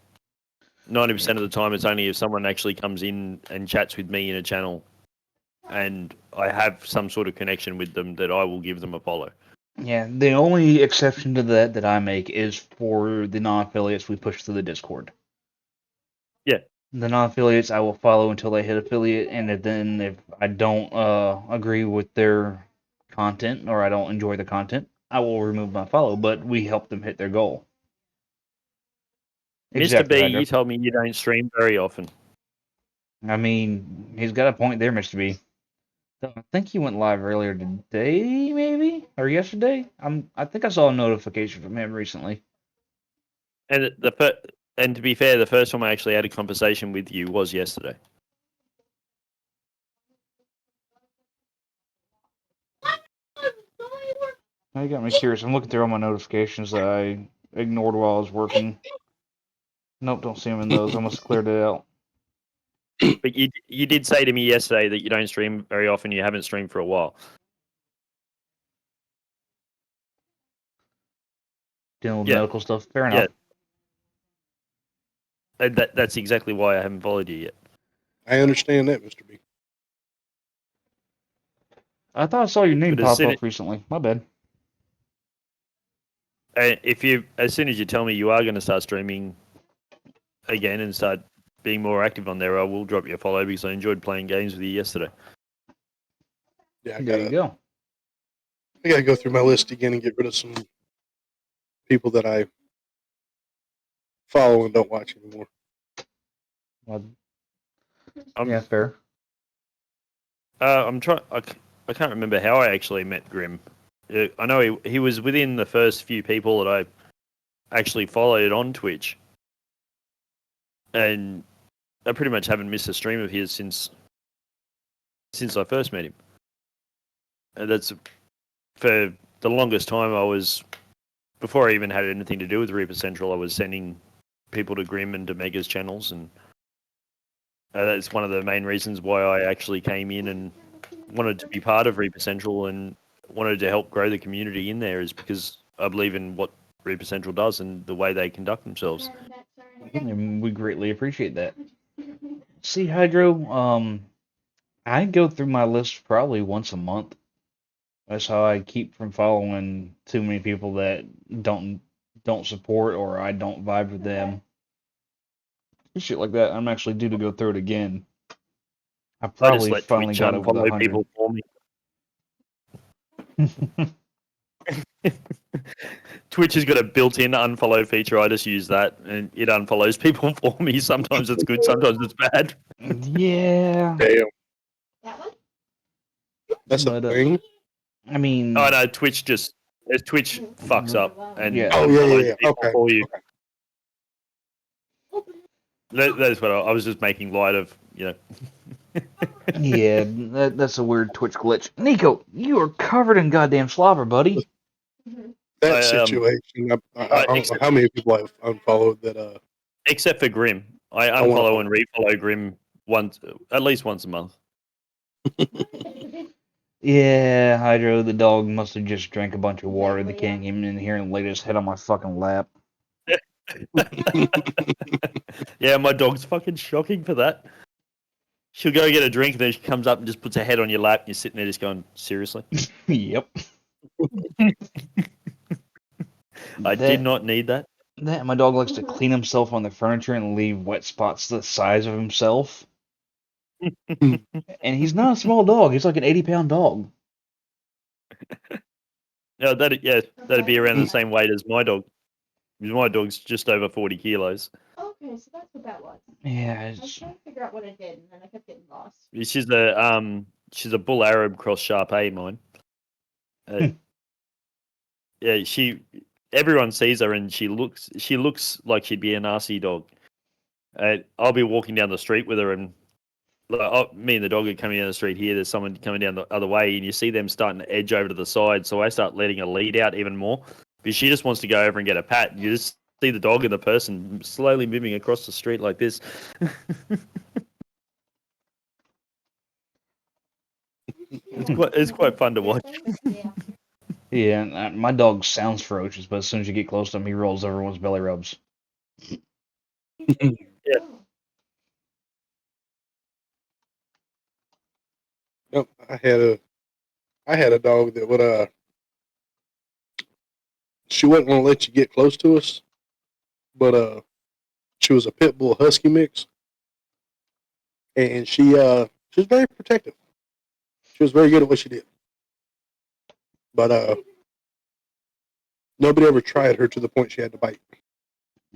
90% of the time, it's only if someone actually comes in and chats with me in a channel and I have some sort of connection with them that I will give them a follow. Yeah, the only exception to that I make is for the non-affiliates we push through the Discord. Yeah. The non-affiliates I will follow until they hit affiliate, and then if I don't agree with their content or I don't enjoy the content, I will remove my follow, but we help them hit their goal. Mr. B, Hydro. you told me you don't stream very often. I mean, he's got a point there, Mr. B. I think he went live earlier today, maybe, or yesterday. I think I saw a notification from him recently. And to be fair, the first time I actually had a conversation with you was yesterday. Now you got me curious. I'm looking through all my notifications that I ignored while I was working. Nope, don't see them in those. I must have cleared it out. But you did say to me yesterday that you don't stream very often. You haven't streamed for a while. Dealing with medical stuff. Fair enough. And that's exactly why I haven't followed you yet. I understand that, Mr. B. I thought I saw your name But pop up recently. My bad. As soon as you tell me you are going to start streaming again and start being more active on there, I will drop you a follow because I enjoyed playing games with you yesterday. Yeah, There you go. I gotta go through my list again and get rid of some people that I follow and don't watch anymore. Yeah, fair. I'm trying. I can't remember how I actually met Grim. I know he was within the first few people that I actually followed on Twitch, and I pretty much haven't missed a stream of his since I first met him. And that's for the longest time. Before I even had anything to do with Reaper Central, I was sending people to Grim and to Mega's channels, and that's one of the main reasons why I actually came in and wanted to be part of Reaper Central and wanted to help grow the community in there, is because I believe in what Reaper Central does and the way they conduct themselves. And we greatly appreciate that. See, Hydro, I go through my list probably once a month. That's how I keep from following too many people that don't support or I don't vibe with them. Shit like that. I'm actually due to go through it again. I probably let finally Twitch got over the unfollow 100. people for me. Twitch has got a built-in unfollow feature. I just use that, and it unfollows people for me. Sometimes it's good, sometimes it's bad. Yeah. Damn. That one? That's a thing? I mean... Oh, no, Twitch fucks up and unfollows people okay. for you. Okay. That's what I was just making light of, you know. Yeah, that's a weird Twitch glitch. Nico, you are covered in goddamn slobber, buddy. That situation, I don't know how many people I've unfollowed that. Except for Grim. I unfollow and refollow Grim at least once a month. Yeah, Hydro, the dog must have just drank a bunch of water. The cat came in here and laid his head on my fucking lap. Yeah, my dog's fucking shocking for that. She'll go get a drink and then she comes up and just puts her head on your lap and you're sitting there just going, seriously? Yep. I did not need that. My dog likes to clean himself on the furniture and leave wet spots the size of himself. And he's not a small dog. He's like an 80-pound dog. No, that'd be around the same weight as my dog. Because my dog's just over 40 kilos. Okay, so that's what that was. Yeah, I was trying to figure out what I did, and then I kept getting lost. She's a bull Arab cross Shar-Pei, mine. Yeah, everyone sees her and she looks like she'd be an Aussie dog. I'll be walking down the street with her and me and the dog are coming down the street here. There's someone coming down the other way and you see them starting to edge over to the side. So I start letting her lead out even more because she just wants to go over and get a pat. You just see the dog and the person slowly moving across the street like this. It's quite fun to watch. Yeah. Yeah, and my dog sounds ferocious, but as soon as you get close to him, he rolls everyone's belly rubs. Yeah. Nope, I had a dog that would she wasn't gonna let you get close to us, but she was a pit bull husky mix, and she was very protective. She was very good at what she did, but nobody ever tried her to the point she had to bite.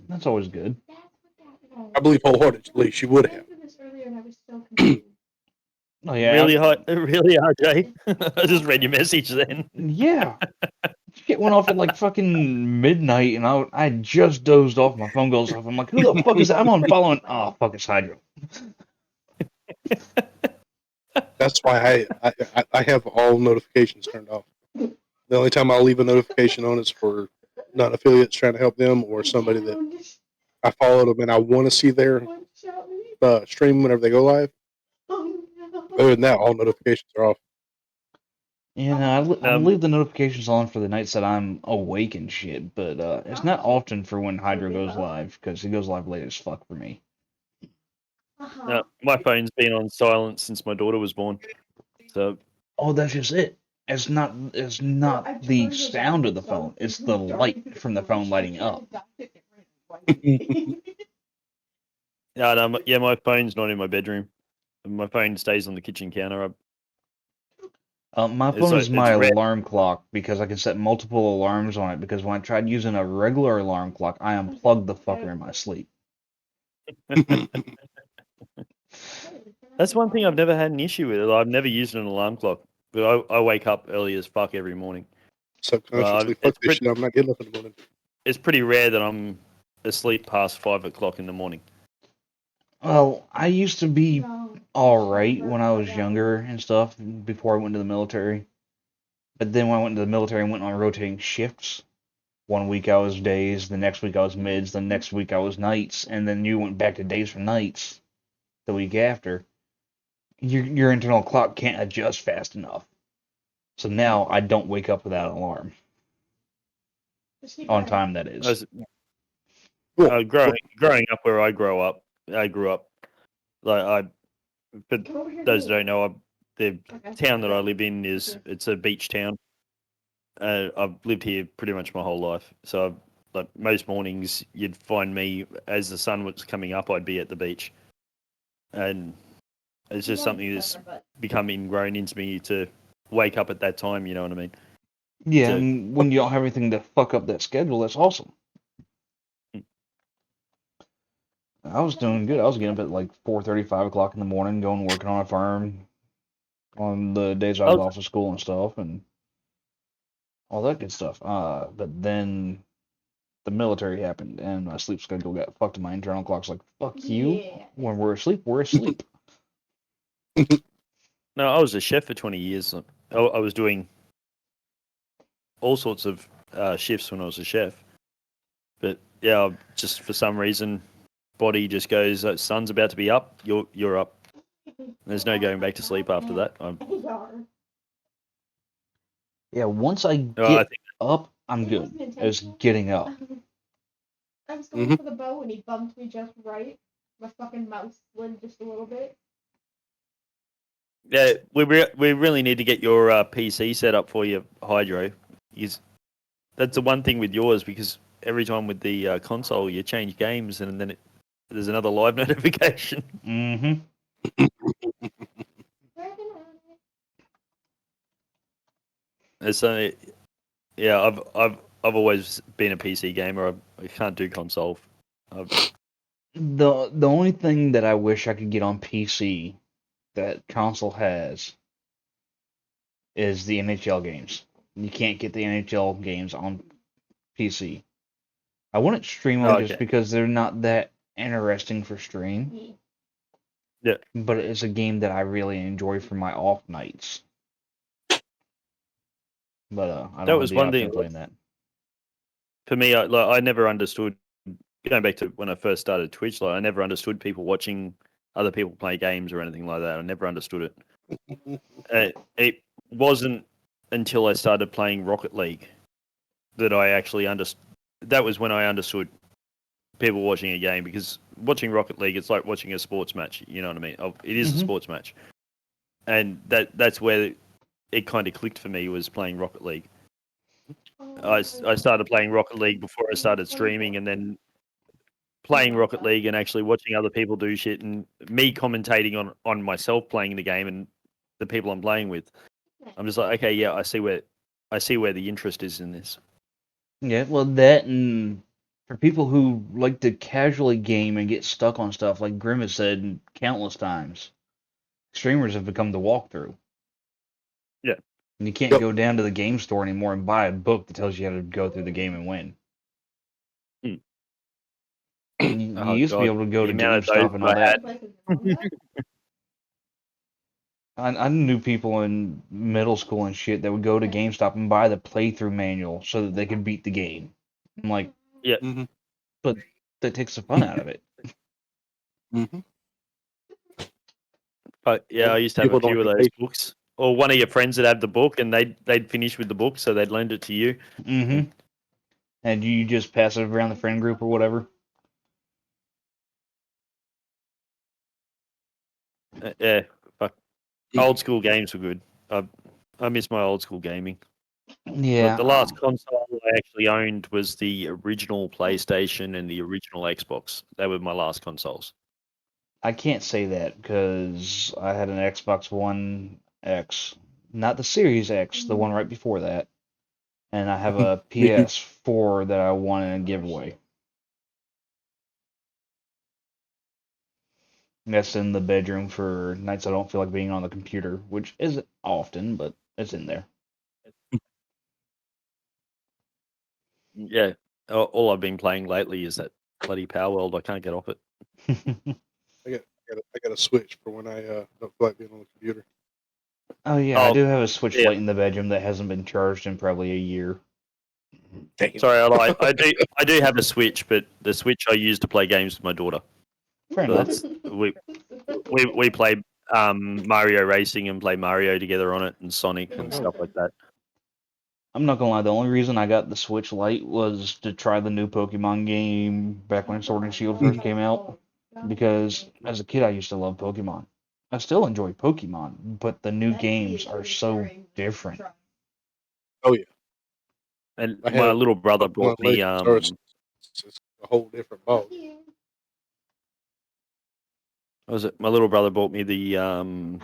That's always good. That's what that was. I believe wholeheartedly she would I have. went through this earlier, and I was so confused. Oh yeah, Really, RJ? I just read your message then. yeah. Shit went off at like fucking midnight, and I just dozed off. My phone goes off. I'm like, who the fuck is that? I'm on following. Oh fuck, it's Hydro. That's why I have all notifications turned off. The only time I'll leave a notification on is for non-affiliates trying to help them or somebody that I followed them and I want to see their stream whenever they go live. Other than that, all notifications are off. You know, I leave the notifications on for the nights that I'm awake and shit, but it's not often for when Hydro goes live, because he goes live late as fuck for me. No, my phone's been on silent since my daughter was born. So Oh, that's just it. It's not the sound of the phone. It's the light from the phone lighting up. yeah, my phone's not in my bedroom. My phone stays on the kitchen counter. My It's phone like- is my it's red. alarm clock because I can set multiple alarms on it. Because when I tried using a regular alarm clock, I unplugged the fucker in my sleep. That's one thing I've never had an issue with. I've never used an alarm clock, but I wake up early as fuck every morning. Subconsciously, fuck this shit. I'm not getting up in the morning. It's pretty rare that I'm asleep past 5 o'clock in the morning. Well, I used to be alright when I was younger and stuff before I went to the military. But then when I went to the military, I went on rotating shifts. 1 week I was days, the next week I was mids, the next week I was nights, and then you went back to days from nights the week after. Your internal clock can't adjust fast enough. So now I don't wake up without an alarm. On time, that is. Growing up where I grew up, for those that don't know, the town that I live in it's a beach town. I've lived here pretty much my whole life. So like most mornings, you'd find me as the sun was coming up, I'd be at the beach, and it's just something that's become ingrown into me to wake up at that time. You know what I mean? Yeah, and when you don't have anything to fuck up that schedule, that's awesome. I was doing good. I was getting up at like 4:30, 5 o'clock in the morning, going working on a farm on the days I was off of school and stuff, and all that good stuff. But then the military happened, and my sleep schedule got fucked, and my internal clock's like, fuck you. Yeah. When we're asleep, we're asleep. No, I was a chef for 20 years. I was doing all sorts of shifts when I was a chef. But yeah, just for some reason, body just goes, sun's about to be up, you're up. There's no going back to sleep after that. Yeah, once I No, get up, I'm good. It's getting up. I was going for the bow and he bumped me just right. My fucking mouse slid just a little bit. Yeah, we really need to get your PC set up for you, Hydro. that's the one thing with yours, because every time with the console you change games and then there's another live notification. Mm-hmm. And so yeah, I've always been a PC gamer. I can't do console. The only thing that I wish I could get on PC that console has is the NHL games. You can't get the NHL games on PC. I wouldn't stream them just Okay. because they're not that interesting for stream. Yeah. But it's a game that I really enjoy for my off nights. But I That don't have was the one option thing of playing that. for me. I never understood, going back to when I first started Twitch. I never understood people watching other people play games or anything like that. I never understood it. It wasn't until I started playing Rocket League that I actually understood. That was when I understood people watching a game, because watching Rocket League, it's like watching a sports match. You know what I mean? It is a Mhm. sports match, and that's where it kind of clicked for me, was playing Rocket League. I started playing Rocket League before I started streaming, and then playing Rocket League and actually watching other people do shit, and me commentating on myself playing the game and the people I'm playing with. I'm just like, okay, yeah, I see where the interest is in this. Yeah, well, that, and for people who like to casually game and get stuck on stuff, like Grim has said countless times, streamers have become the walkthrough. Yeah. And you can't Yep. go down to the game store anymore and buy a book that tells you how to go through the game and win. You Oh used to be god, able to go the to amount of GameStop those and that all I had. that. I knew people in middle school and shit that would go to GameStop and buy the playthrough manual so that they could beat the game. I'm like, Yeah. Mm-hmm. but that takes the fun out of it. Mm-hmm. But yeah, I used to have a People don't few of have those patience. books. Or one of your friends that had the book, and they'd finish with the book, so they'd lend it to you. Mm-hmm. And you just pass it around the friend group or whatever. Yeah, fuck. Old school games were good. I miss my old school gaming. But Yeah, the last console I actually owned was the original PlayStation and the original Xbox. They were my last consoles. I can't say that because I had an Xbox One X, not the Series X, the one right before that, and I have a Me too. PS4 that I won in a giveaway. That's in the bedroom for nights I don't feel like being on the computer, which isn't often, but it's in there. Yeah, all I've been playing lately is that bloody Power World. I can't get off it. I got a switch for when I don't feel like being on the computer. Oh yeah, I Oh, do have a Switch yeah. Lite in the bedroom that hasn't been charged in probably a year. Damn. Sorry, I lied. I do have a Switch, but the Switch I use to play games with my daughter. Fair So enough. that's we play Mario Racing and play Mario together on it, and Sonic and stuff like that. I'm not gonna lie, the only reason I got the Switch Lite was to try the new Pokemon game back when Sword and Shield first came out. Because as a kid, I used to love Pokemon. I still enjoy Pokemon, but the new games are so different. Oh yeah, And I my have little brother Pokemon brought me Legends Arceus. It's just a whole different ball. my little brother bought me the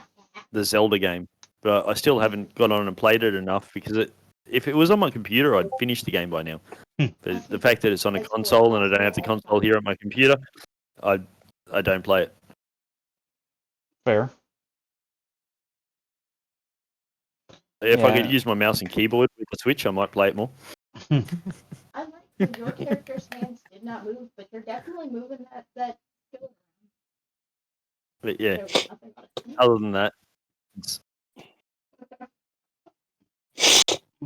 Zelda game, but I still haven't got on and played it enough, because if it was on my computer, I'd finish the game by now. But the fact that it's on a console and I don't have the console here on my computer, I don't play it. Fair. If I could Yeah. use my mouse and keyboard with the Switch, I might play it more. I like that your character's hands did not move, but you're definitely moving that skill. But yeah, There was nothing on it. other than that, it's,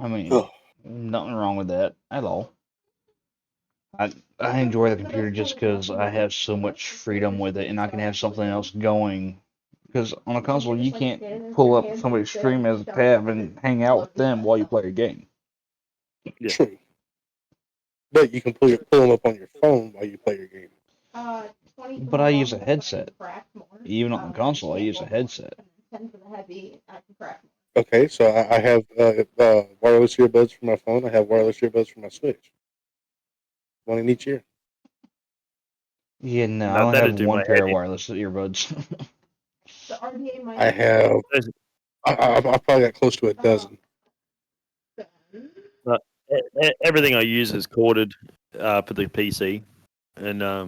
I mean, Oh, nothing wrong with that at all. I enjoy the computer just because I have so much freedom with it, and I can have something else going. Because on a console, you can't pull up somebody's stream as a tab and hang out with them while you play a game. Yeah. true. But you can pull them up on your phone while you play your game. But I use a headset. Even on the console, I use a headset. Okay, so I have wireless earbuds for my phone. I have wireless earbuds for my Switch. One in each ear. Yeah, no, I No, only that'd have do my one pair head of in. wireless earbuds. The RDA mic. I have. There's- I probably got close to a dozen. Everything I use is corded for the PC, and I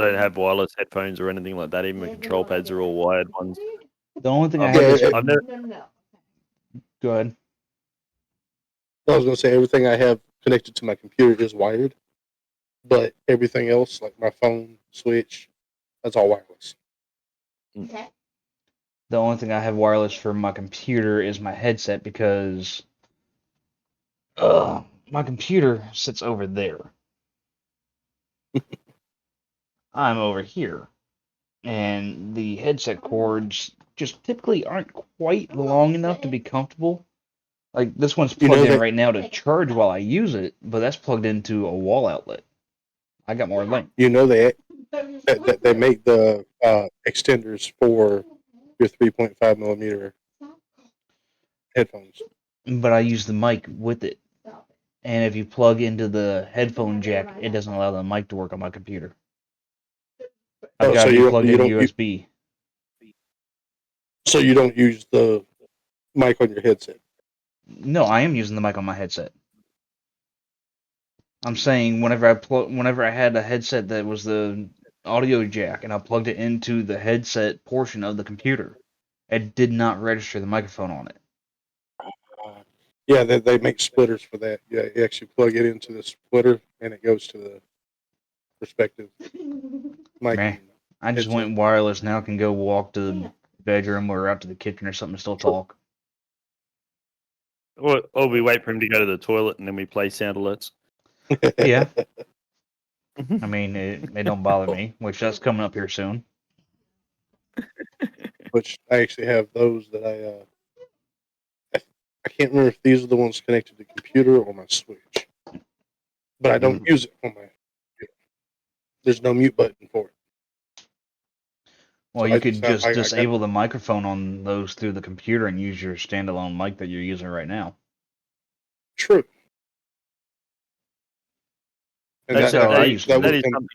don't have wireless headphones or anything like that. Even my control pads are all wired ones. The only thing I I've, have Yeah, is I've never, No. go ahead. I was going to say everything I have connected to my computer is wired, but everything else, like my phone, Switch, that's all wireless. Okay. The only thing I have wireless for my computer is my headset because my computer sits over there. I'm over here. And the headset cords just typically aren't quite long enough to be comfortable. Like this one's You know plugged in that right now to charge while I use it, but that's plugged into a wall outlet. I got more length. you know that they make the extenders for your 3.5 millimeter headphones. But I use the mic with it. And if you plug into the headphone jack, it doesn't allow the mic to work on my computer. I've Oh, got so to be plugged you in don't USB. so you don't use the mic on your headset. No, I am using the mic on my headset. I'm saying whenever I had a headset that was the audio jack and I plugged it into the headset portion of the computer, it did not register the microphone on it. Yeah, they make splitters for that. Yeah, you actually plug it into the splitter and it goes to the respective mic Meh. and I just headset. went wireless. Now I can go walk to the bedroom or out to the kitchen or something and still Sure. talk. or we wait for him to go to the toilet and then we play sound alerts. Yeah. I mean, it don't bother me, which that's coming up here soon. Which I actually have those that I can't remember if these are the ones connected to the computer or my Switch, but I don't use it on my computer. There's no mute button for it. Well, So you could just I got disable the microphone on those through the computer and use your standalone mic that you're using right now. true. And That's how I used to do that it. is something.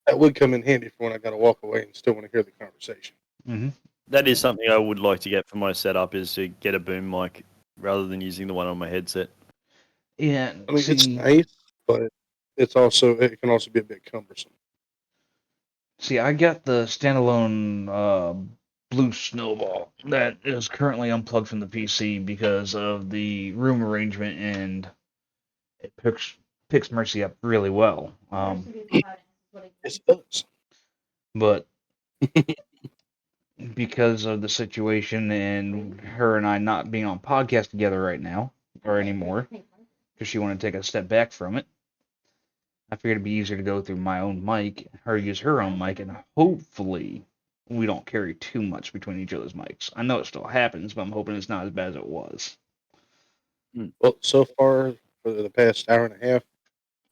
that would come in handy for when I got to walk away and still want to hear the conversation. Mm-hmm. That is something I would like to get for my setup is to get a boom mic rather than using the one on my headset. Yeah, I mean, it's see, nice, but it can also be a bit cumbersome. I got the standalone Blue Snowball that is currently unplugged from the PC because of the room arrangement, and it picks Mercy up really well. Yes, it does. But because of the situation and her and I not being on podcast together right now or anymore, because she wanted to take a step back from it, I figured it'd be easier to go through my own mic, her use her own mic, and hopefully we don't carry too much between each other's mics. I know it still happens, but I'm hoping it's not as bad as it was. Well, so far for the past hour and a half,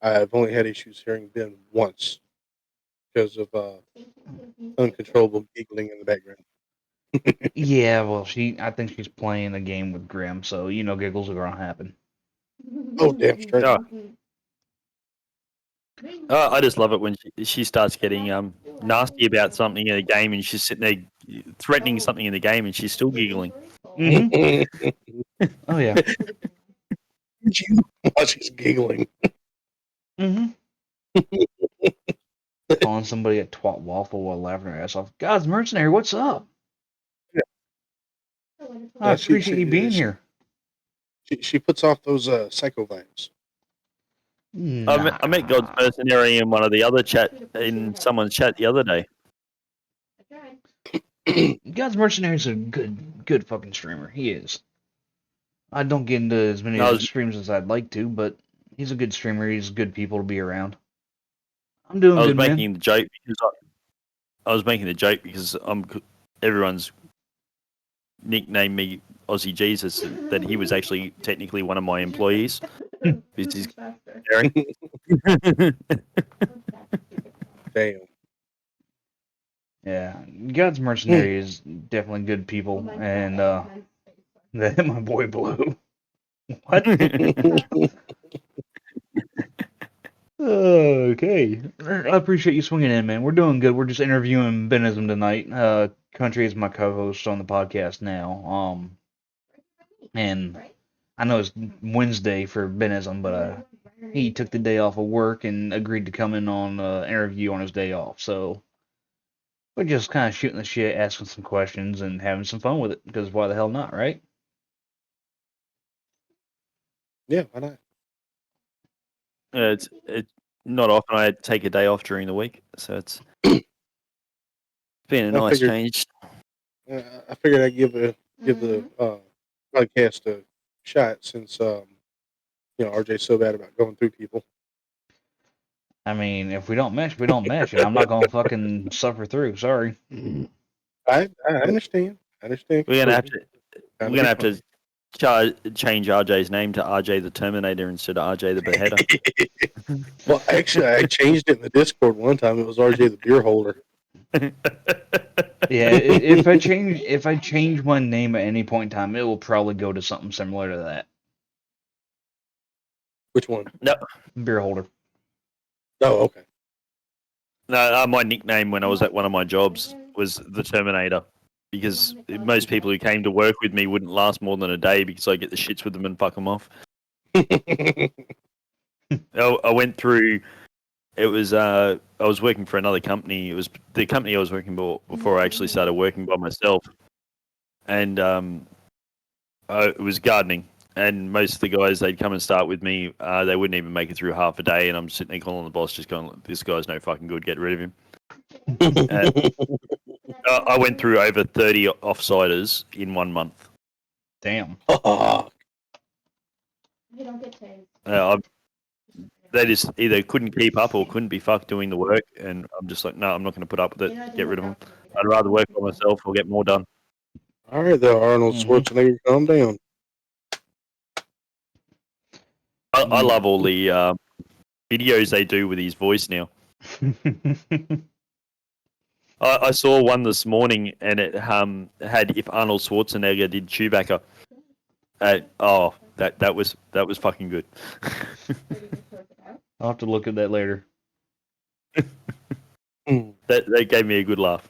I've only had issues hearing Ben once because of uncontrollable giggling in the background. Yeah, well, I think she's playing a game with Grim, so giggles are gonna happen. Oh, damn straight. Yeah. I just love it when she starts getting nasty about something in a game and she's sitting there threatening something in the game and she's still giggling. Mm-hmm. Oh yeah. You while she's giggling. Mm-hmm. Calling somebody a twat waffle while laughing her ass off. God's mercenary, what's up? I appreciate you being here. She puts off those psycho vibes. Nah. I met God's mercenary in one of the other in someone's chat the other day. God's mercenary is a good fucking streamer. He is. I don't get into as many I of was his streams as I'd like to, but he's a good streamer. He's good people to be around. I'm doing good, man. making the joke because I was making the joke because everyone's nicknamed me Aussie Jesus that he was actually technically one of my employees. Because he's Gary. Damn. Yeah, God's mercenary is definitely good people, and That hit my boy Blue. What? Okay. I appreciate you swinging in, man. We're doing good. We're just interviewing Benism tonight. Country is my co-host on the podcast now. And Right? I know it's Wednesday for Benism, but he took the day off of work and agreed to come in on interview on his day off. So we're just kind of shooting the shit, asking some questions, and having some fun with it. Because why the hell not, right? Yeah, why not? It's not often I take a day off during the week, so it's been a I nice figured change. I figured I'd give the podcast a shot since RJ's so bad about going through people. I mean, if we don't mesh, we don't mesh, and I'm not gonna fucking suffer through. Sorry. I understand. I understand. We're gonna have completely. to Trying we're gonna be have to change RJ's name to RJ the Terminator instead of RJ the Beheader. Well, actually, I changed it in the Discord one time. It was RJ the beer holder. Yeah, if I change my name at any point in time, it will probably go to something similar to that. Which one? No, Beer holder. Oh, okay. no, my nickname when I was at one of my jobs was the Terminator because most people who came to work with me wouldn't last more than a day because I get the shits with them and fuck them off. I went through. It was I was working for another company. It was the company I was working for before I actually started working by myself, and it was gardening. And most of the guys, they'd come and start with me. They wouldn't even make it through half a day, and I'm sitting there calling the boss, just going, "This guy's no fucking good. Get rid of him." I went through over 30 offsiders in 1 month. Damn. You don't get changed. They just either couldn't keep up or couldn't be fucked doing the work, and I'm just like, no, I'm not going to put up with it. Get rid of them. I'd rather work by myself or get more done. All right, there, Arnold Schwarzenegger, calm down. I love all the videos they do with his voice now. I saw one this morning, and it had if Arnold Schwarzenegger did Chewbacca. That was fucking good. I'll have to look at that later. That gave me a good laugh.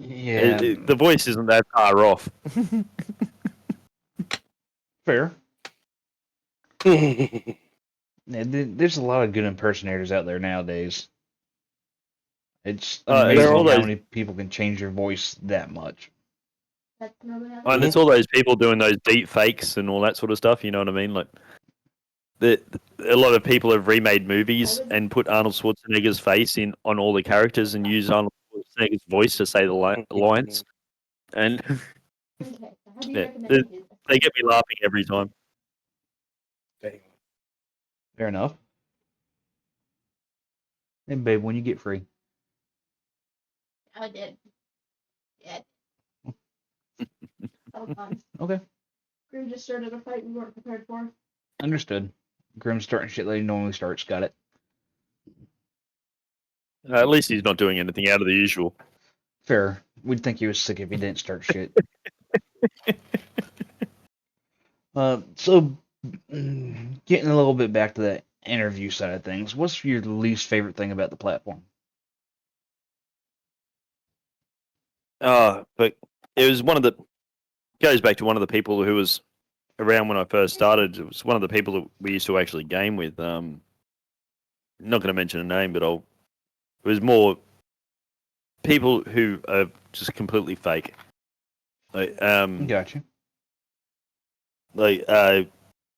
Yeah. The voice isn't that far off. Fair. Yeah, there's a lot of good impersonators out there nowadays. It's amazing how many people can change their voice that much. And it's all those people doing those deep fakes and all that sort of stuff. You know what I mean? Like, a lot of people have remade movies and put Arnold Schwarzenegger's face on all the characters and use Arnold Schwarzenegger's voice to say the lines. And yeah, they get me laughing every time. Fair enough. Hey, babe, when you get free. I did. Yeah. That was fun. Okay. Grim just started a fight we weren't prepared for. Understood. Grim's starting shit like he normally starts. Got it. At least he's not doing anything out of the usual. Fair. We'd think he was sick if he didn't start shit. So, getting a little bit back to that interview side of things, what's your least favorite thing about the platform? But it was goes back to one of the people who was around when I first started. It was one of the people that we used to actually game with. I'm not going to mention a name, but it was more people who are just completely fake. Gotcha.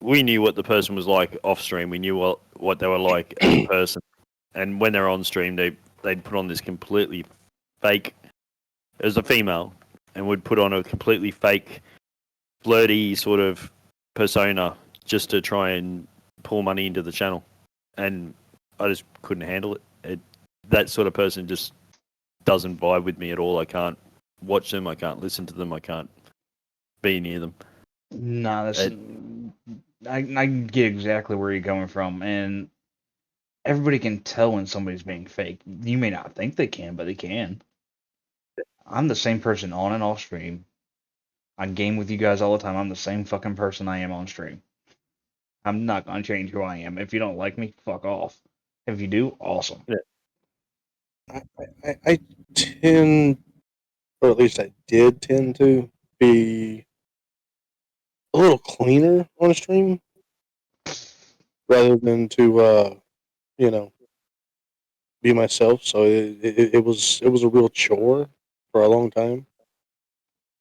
We knew what the person was like off stream. We knew what they were like as a person, and when they're on stream, they'd put on this completely fake. As a female, and would put on a completely fake, flirty sort of persona just to try and pull money into the channel, and I just couldn't handle it. That sort of person just doesn't vibe with me at all. I can't watch them. I can't listen to them. I can't be near them. Nah, I get exactly where you're coming from, and everybody can tell when somebody's being fake. You may not think they can, but they can. I'm the same person on and off stream. I game with you guys all the time. I'm the same fucking person I am on stream. I'm not gonna change who I am. If you don't like me, fuck off. If you do, awesome. I tend, or at least I did tend to be a little cleaner on a stream rather than to, be myself. So it was a real chore for a long time,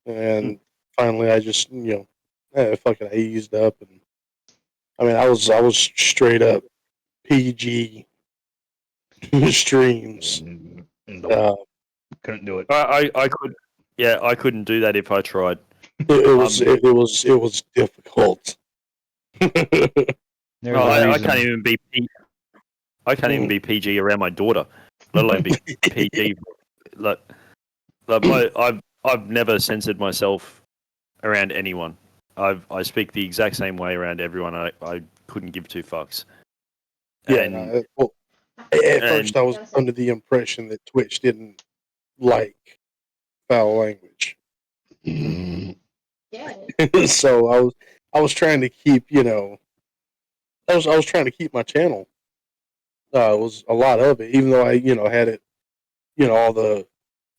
and finally I just fucking I eased up, and I mean I was straight up PG streams. Nope, couldn't do it. I could, yeah, I couldn't do that if I tried. It was difficult. There's No, a I reason. can't even be. I can't even be PG around my daughter, let alone be PG. Like I've never censored myself around anyone. I speak the exact same way around everyone. I couldn't give two fucks. Yeah, And, well, at and first I was under the impression that Twitch didn't like foul language. Yeah. So I was trying to keep, I was trying to keep my channel. It was a lot of it, even though I, had it, all the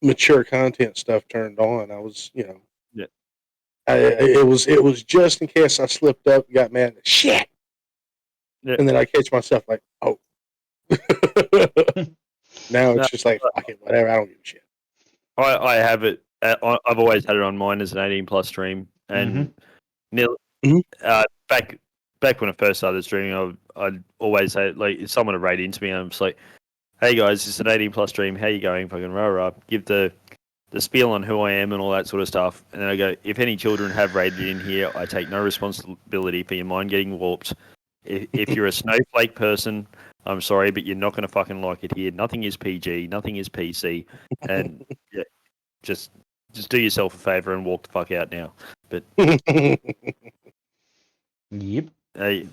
mature content stuff turned on. I was, yeah. it was just in case I slipped up, got mad, shit, Yeah. and then I catch myself like, oh. Now it's just like, fuck it, whatever. I don't give a shit. I have it. I've always had it on mine as an 18+ stream, and back when I first started streaming, I'd always say, like, if someone would raid into me, and I'm just like, "Hey guys, it's an 18+ stream. How you going? Fucking rah rah." Give the spiel on who I am and all that sort of stuff, and then I go, "If any children have raided in here, I take no responsibility for your mind getting warped. If you're a snowflake person, I'm sorry, but you're not going to fucking like it here. Nothing is PG, nothing is PC, and yeah, just do yourself a favor and walk the fuck out now." But Yep. I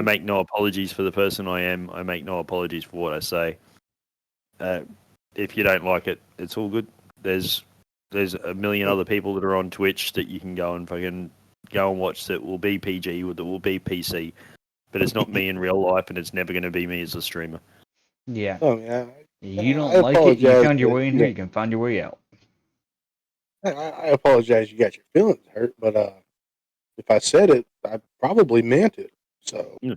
make no apologies for the person I am. I make no apologies for what I say. If you don't like it, it's all good. There's a million other people that are on Twitch that you can go and watch that will be PG or that will be PC, but it's not me in real life, and it's never going to be me as a streamer. Yeah. Oh, yeah. You don't I like it, you apologize found your that, way in here, you can find your way out. I apologize you got your feelings hurt, but if I said it, I probably meant it. So deal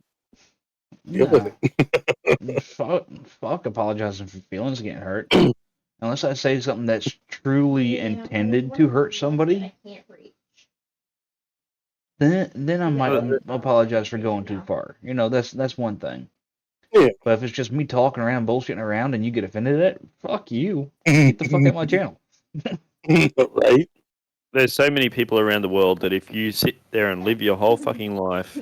with it. Fuck apologizing for feelings getting hurt. Unless I say something that's truly intended to hurt somebody, then I might apologize for going too far. That's one thing. Yeah. But if it's just me talking around, bullshitting around, and you get offended at it, fuck you. Get the fuck out my channel. Right? There's so many people around the world that if you sit there and live your whole fucking life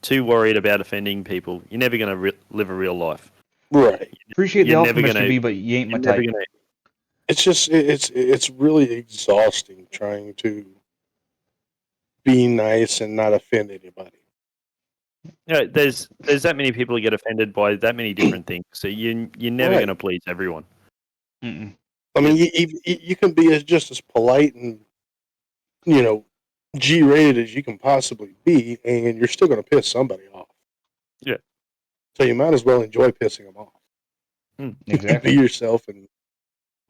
too worried about offending people, you're never going to live a real life. Right. Appreciate the You're offer, never Mr. gonna- B, but you ain't my You're never type. gonna. It's just it's really exhausting trying to be nice and not offend anybody. There's that many people who get offended by that many different things. So you're never Right. going to please everyone. Mm-mm. I mean, you can be just as polite and G-rated as you can possibly be, and you're still going to piss somebody off. Yeah. So you might as well enjoy pissing them off. Exactly. Be yourself, and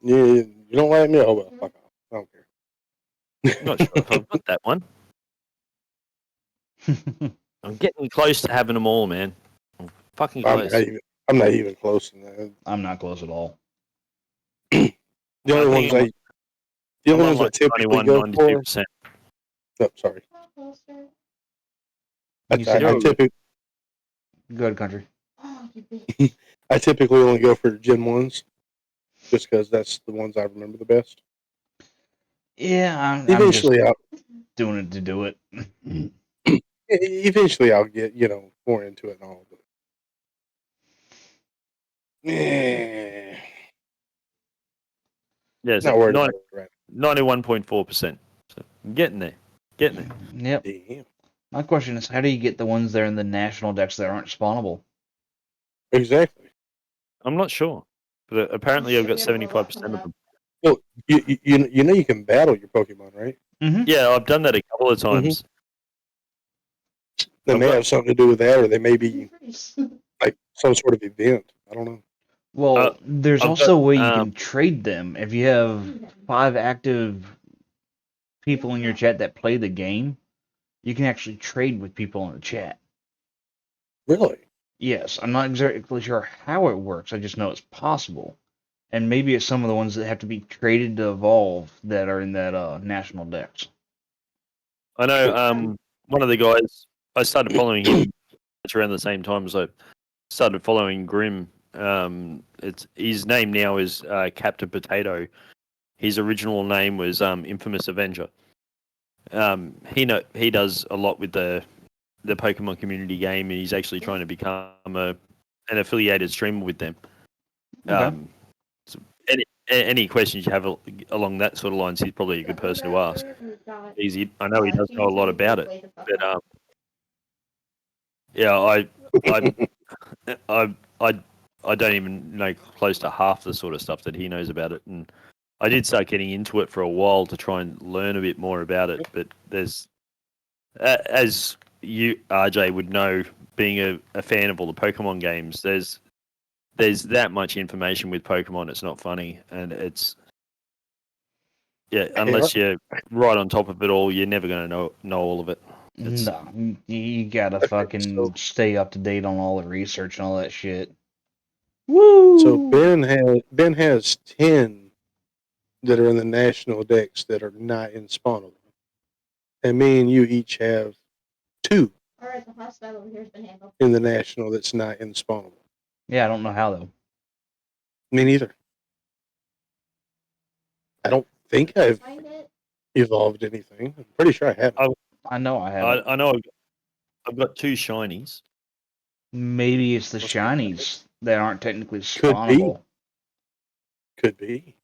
you don't like me. Oh well, fuck off. I don't care. I'm not sure if I've got that one. I'm getting close to having them all, man. I'm fucking close. I'm not even close to that. I'm not close at all. The only ones I typically 91, go for. 92%. Oh, sorry. You said I typically good country. I typically only go for Gen 1s, just because that's the ones I remember the best. Yeah, I'm Eventually, just doing it to do it. I'll get more into it and all. But Yeah, not worried about it right 91.4%. So I'm getting there. Getting there. Yep. Damn. My question is, how do you get the ones there in the national decks that aren't spawnable? Exactly. I'm not sure. But apparently I've got 75% of them. Well, you know you can battle your Pokemon, right? Mm-hmm. Yeah, I've done that a couple of times. That I've may got- have something to do with that, or they may be like some sort of event. I don't know. Well, there's I've also a got, way you can trade them. If you have 5 active people in your chat that play the game, you can actually trade with people in the chat. Really? Yes, I'm not exactly sure how it works. I just know it's possible. And maybe it's some of the ones that have to be traded to evolve that are in that national dex. I know one of the guys, I started following him it's around the same time as I started following Grim. It's his name now is Captain Potato. His original name was Infamous Avenger. He does a lot with the Pokemon community game, and he's actually trying to become an affiliated streamer with them. Okay. So any questions you have along that sort of lines, he's probably a good person to ask. I know he does know a lot about it, but yeah, I don't even know close to half the sort of stuff that he knows about it, and I did start getting into it for a while to try and learn a bit more about it. But there's, as you RJ would know, being a fan of all the Pokemon games, there's that much information with Pokemon. It's not funny, and it's unless you're right on top of it all, you're never going to know all of it. It's, No, you gotta So fucking stay up to date on all the research and all that shit. Woo! so Ben has 10 that are in the national decks that are not in spawnable, and me and you each have 2 Alright, the hostile over here's been handled. in the national that's not in spawnable. Yeah, I don't know how though. Me neither. I don't think I've Find it. evolved anything. I'm pretty sure I haven't. I know I haven't. I know I've got 2 shinies. Maybe it's the Must be- shinies that aren't technically Could be. spawnable. Could be.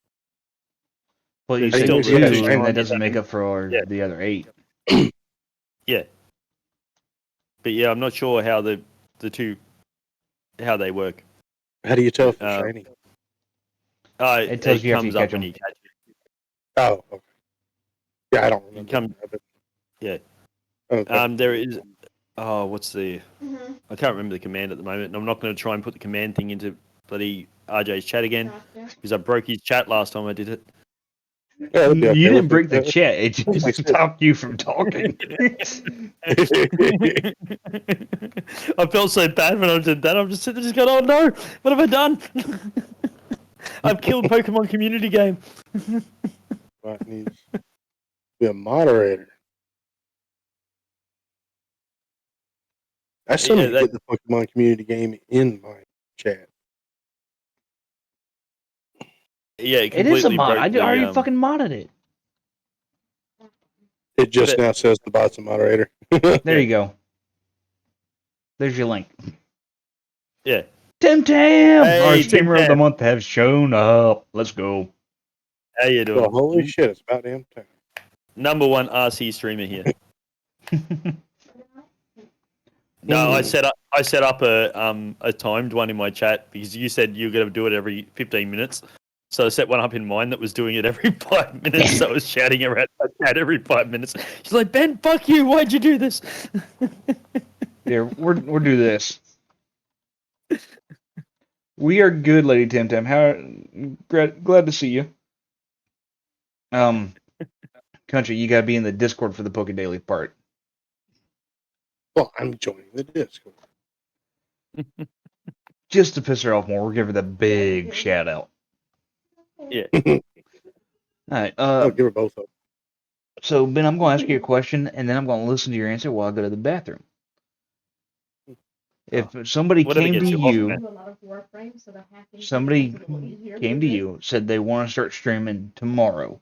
But you There's said still the 2, shiny. and that doesn't make up for Yeah. the other 8. Yeah, but yeah, I'm not sure how the 2 how they work. How do you tell if they're Uh, shiny? It tells you after comes you up catch when them. you catch it. Oh, okay. Yeah, I don't remember. Come- But, yeah. okay. There is. Oh, what's the? Mm-hmm. I can't remember the command at the moment, and I'm not going to try and put the command thing into bloody RJ's chat again Gotcha. because I broke his chat last time I did it. Yeah, that'd be okay You with didn't me. break the chat. It just stopped you from talking. I felt so bad when I did that. I'm just sitting there, just going, "Oh no, what have I done? I've killed Pokemon community game." Right, needs to be a moderator. I still Yeah, need to get the Pokemon community game in my chat. Yeah, It is a completely mod. broke I the, already fucking modded it. It just But- now says the bot's a moderator. There you go. There's your link. Yeah. Tim Tam! Hey, Our Tim streamer of the Tam. month has shown up. Let's go. How you doing? Well, holy shit, it's about damn time. Number 1 RC streamer here. No, I set up a timed one in my chat because you said you were going to do it every 15 minutes. So I set one up in mine that was doing it every 5 minutes. So I was shouting around my chat every 5 minutes. She's like, "Ben, fuck you! Why'd you do this?" Here, we're do this. We are good, Lady Tim Tam. How glad to see you. Country, you gotta be in the Discord for the Poke Daily part. Well, I'm joining the Discord. Just to piss her off more, we'll give her the big shout out. Yeah. Alright, I'll give her both of them. so Ben, I'm gonna ask you a question and then I'm gonna listen to your answer while I go to the bathroom. If somebody Whatever came to gets you off, you, man. Do a lot of Warframe, so the hacking somebody becomes a little easier came with to it. you, said they want to start streaming tomorrow,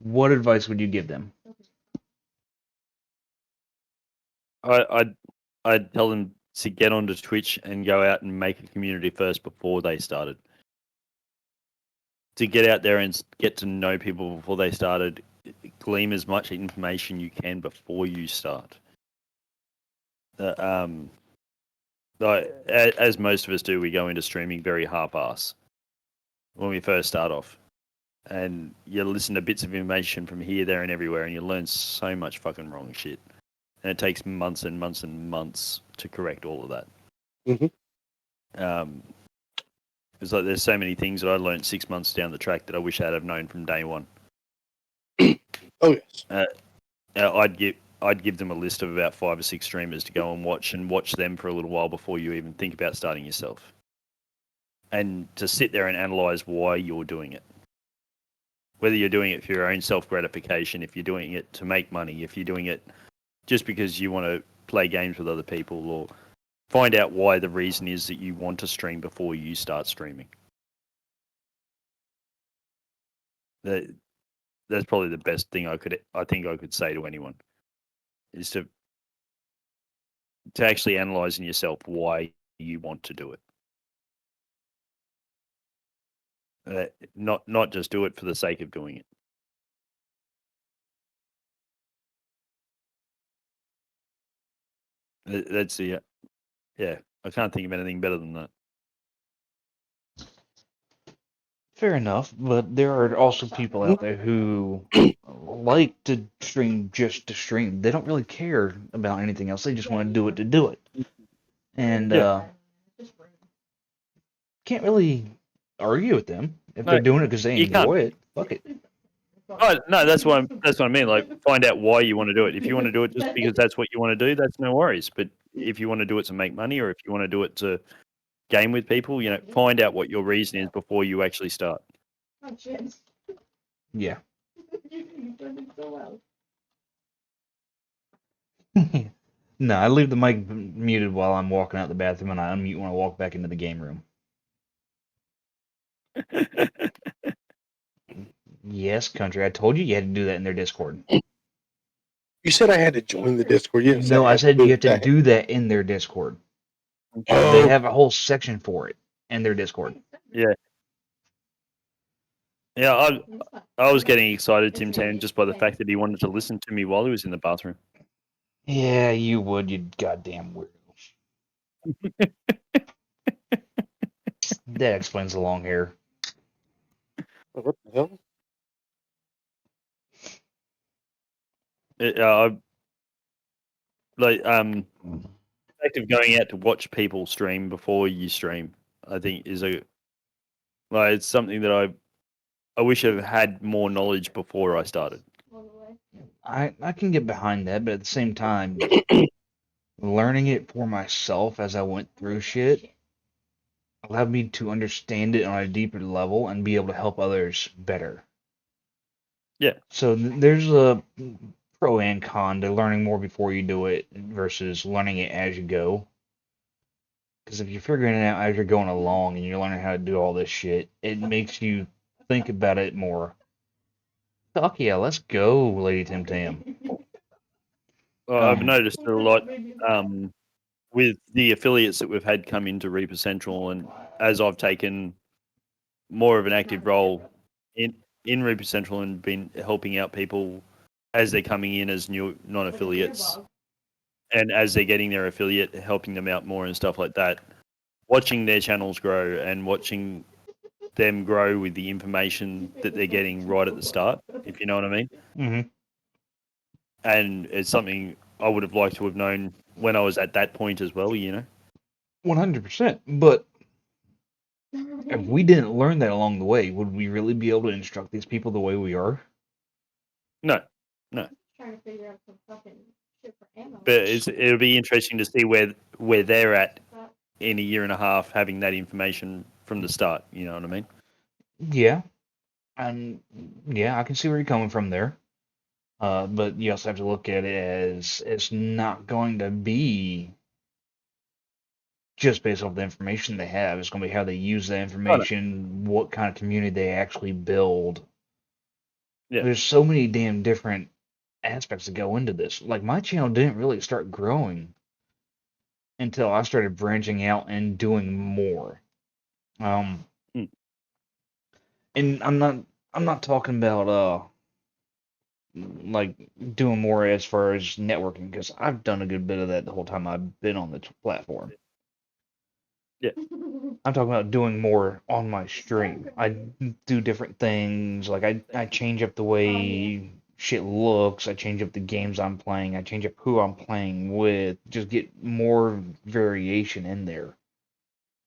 what advice would you give them? I'd tell them to get onto Twitch and go out and make a community first before they started. To get out there and get to know people before they started, glean as much information you can before you start. As most of us do, we go into streaming very half-ass when we first start off. and you listen to bits of information from here, there, and everywhere, and you learn so much fucking wrong shit. And it takes months and months and months to correct all of that. Mm-hmm. It's like there's so many things that I learned 6 months down the track that I wish I'd have known from day one. Oh yes. I'd give them a list of about 5 or 6 streamers to go and watch them for a little while before you even think about starting yourself. And to sit there and analyze why you're doing it. Whether you're doing it for your own self-gratification, if you're doing it to make money, if you're doing it just because you want to play games with other people, or find out why the reason is that you want to stream before you start streaming. That's probably the best thing I think I could say to anyone, is to actually analyze in yourself why you want to do it. Not just do it for the sake of doing it. That's the yeah. I can't think of anything better than that. Fair enough, but there are also people out there who like to stream just to stream. They don't really care about anything else. They just want to do it to do it. And can't really argue with them if they're doing it because they you can't. enjoy it. Fuck it. Oh, no, that's what I mean. Like, find out why you want to do it. If you want to do it just because that's what you want to do, that's no worries. But if you want to do it to make money, or if you want to do it to game with people, find out what your reason is before you actually start. Oh, shit. Yeah. You turned it so well. No, I leave the mic muted while I'm walking out the bathroom, and I unmute when I walk back into the game room. Yes, country. I told you you had to do that in their Discord. You said I had to join the Discord. You didn't say No, I said you have to that. do that in their Discord. Oh. They have a whole section for it in their Discord. Yeah. Yeah, I was getting excited, Tim Tan, just by the fact that he wanted to listen to me while he was in the bathroom. Yeah, you would, you goddamn weirdo. That explains the long hair. What the hell? The fact of going out to watch people stream before you stream, I think, is it's something that I wish I had more knowledge before I started. I can get behind that, but at the same time, learning it for myself as I went through shit allowed me to understand it on a deeper level and be able to help others better. Yeah. So there's a pro and con to learning more before you do it versus learning it as you go. Because if you're figuring it out as you're going along and you're learning how to do all this shit, it makes you think about it more. Fuck yeah, let's go, Lady Tim Tam. I've noticed it a lot with the affiliates that we've had come into Reaper Central, and as I've taken more of an active role in Reaper Central and been helping out people as they're coming in as new non-affiliates, and as they're getting their affiliate, helping them out more and stuff like that, watching their channels grow and watching them grow with the information that they're getting right at the start, if you know what I mean. Mm-hmm. And it's something I would have liked to have known when I was at that point as well, 100%. But if we didn't learn that along the way, would we really be able to instruct these people the way we are? No. Trying to figure out some fucking shit for ammo. But it'll be interesting to see where they're at in a year and a half, having that information from the start. You know what I mean? Yeah. And yeah, I can see where you're coming from there. But you also have to look at it as it's not going to be just based off the information they have. It's going to be how they use that information, what kind of community they actually build. Yeah. There's so many damn different aspects that go into this. Like, my channel didn't really start growing until I started branching out and doing more. And I'm not talking about like doing more as far as networking, because I've done a good bit of that the whole time I've been on the platform. I'm talking about doing more on my stream. I do different things. Like I change up the way shit looks. I change up the games I'm playing. I change up who I'm playing with. Just get more variation in there.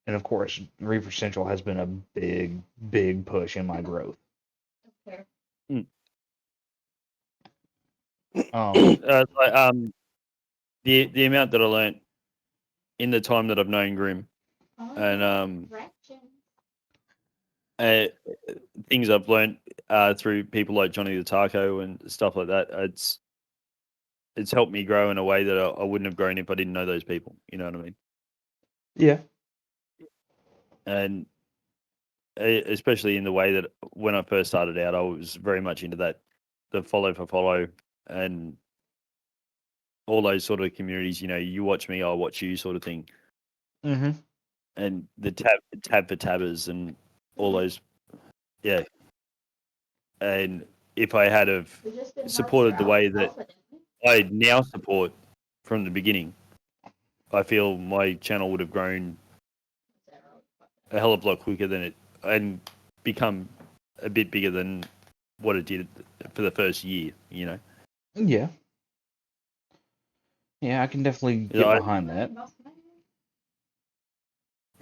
And of course, Reaper Central has been a big, big push in my growth. Okay. The amount that I learnt in the time that I've known Grim, and things I've learnt through people like Johnny the Taco and stuff like that, it's helped me grow in a way that I wouldn't have grown if I didn't know those people. You know what I mean? Yeah. And especially in the way that when I first started out, I was very much into that, the follow for follow and all those sort of communities. You know, you watch me, I watch you, sort of thing. Mm-hmm. And the tab for tabbers and all those, yeah. And if I had have supported the way that I now support from the beginning, I feel my channel would have grown a hell of a lot quicker than it and become a bit bigger than what it did for the first year, you know? Yeah. Yeah, I can definitely get Yeah, behind that.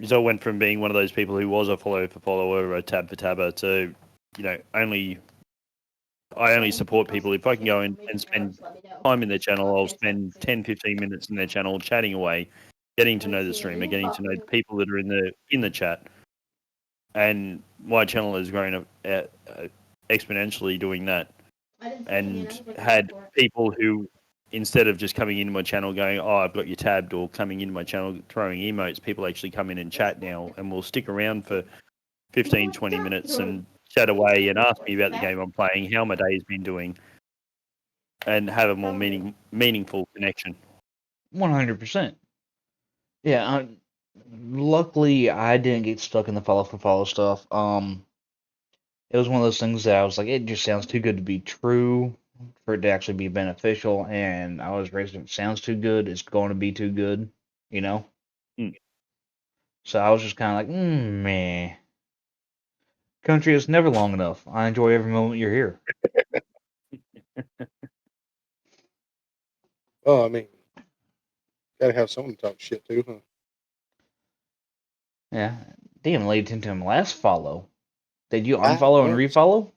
So I went from being one of those people who was a follow for follower, a tab for tabber, to, you know, I only support people if I can go in and spend time in their channel. I'll spend 10, 15 minutes in their channel chatting away, getting to know the streamer, getting to know the people that are in the chat. And my channel has grown exponentially doing that, and had people who, instead of just coming into my channel going, oh, I've got you tabbed, or coming into my channel throwing emotes, people actually come in and chat now and will stick around for 15, 20 minutes and chat away and ask me about the game I'm playing, how my day's been doing, and have a more meaningful connection. 100%. Yeah, luckily I didn't get stuck in the follow for follow stuff. It was one of those things that I was like, it just sounds too good to be true for it to actually be beneficial, and I was raised, if it sounds too good, it's going to be too good, you know? Mm. So I was just kind of like, meh. Country is never long enough. I enjoy every moment you're here. Well, I mean, gotta have someone to talk shit to, huh? Yeah. Damn, Lady Tintin, last follow. Did you I unfollow and know. refollow?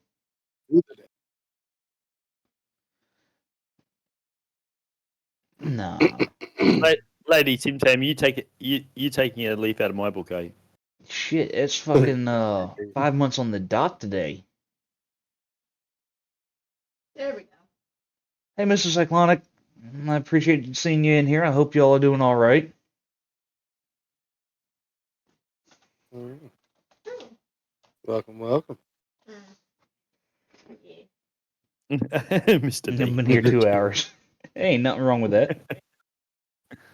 Nah. Lady Tim Tam, you taking a leaf out of my book, eh? Shit, it's fucking 5 months on the dot today. There we go. Hey, Mr. Cyclonic. I appreciate seeing you in here. I hope y'all are doing all right. Welcome, welcome. Yeah. Mr. I've B. been here 2 hours. Ain't nothing wrong with that.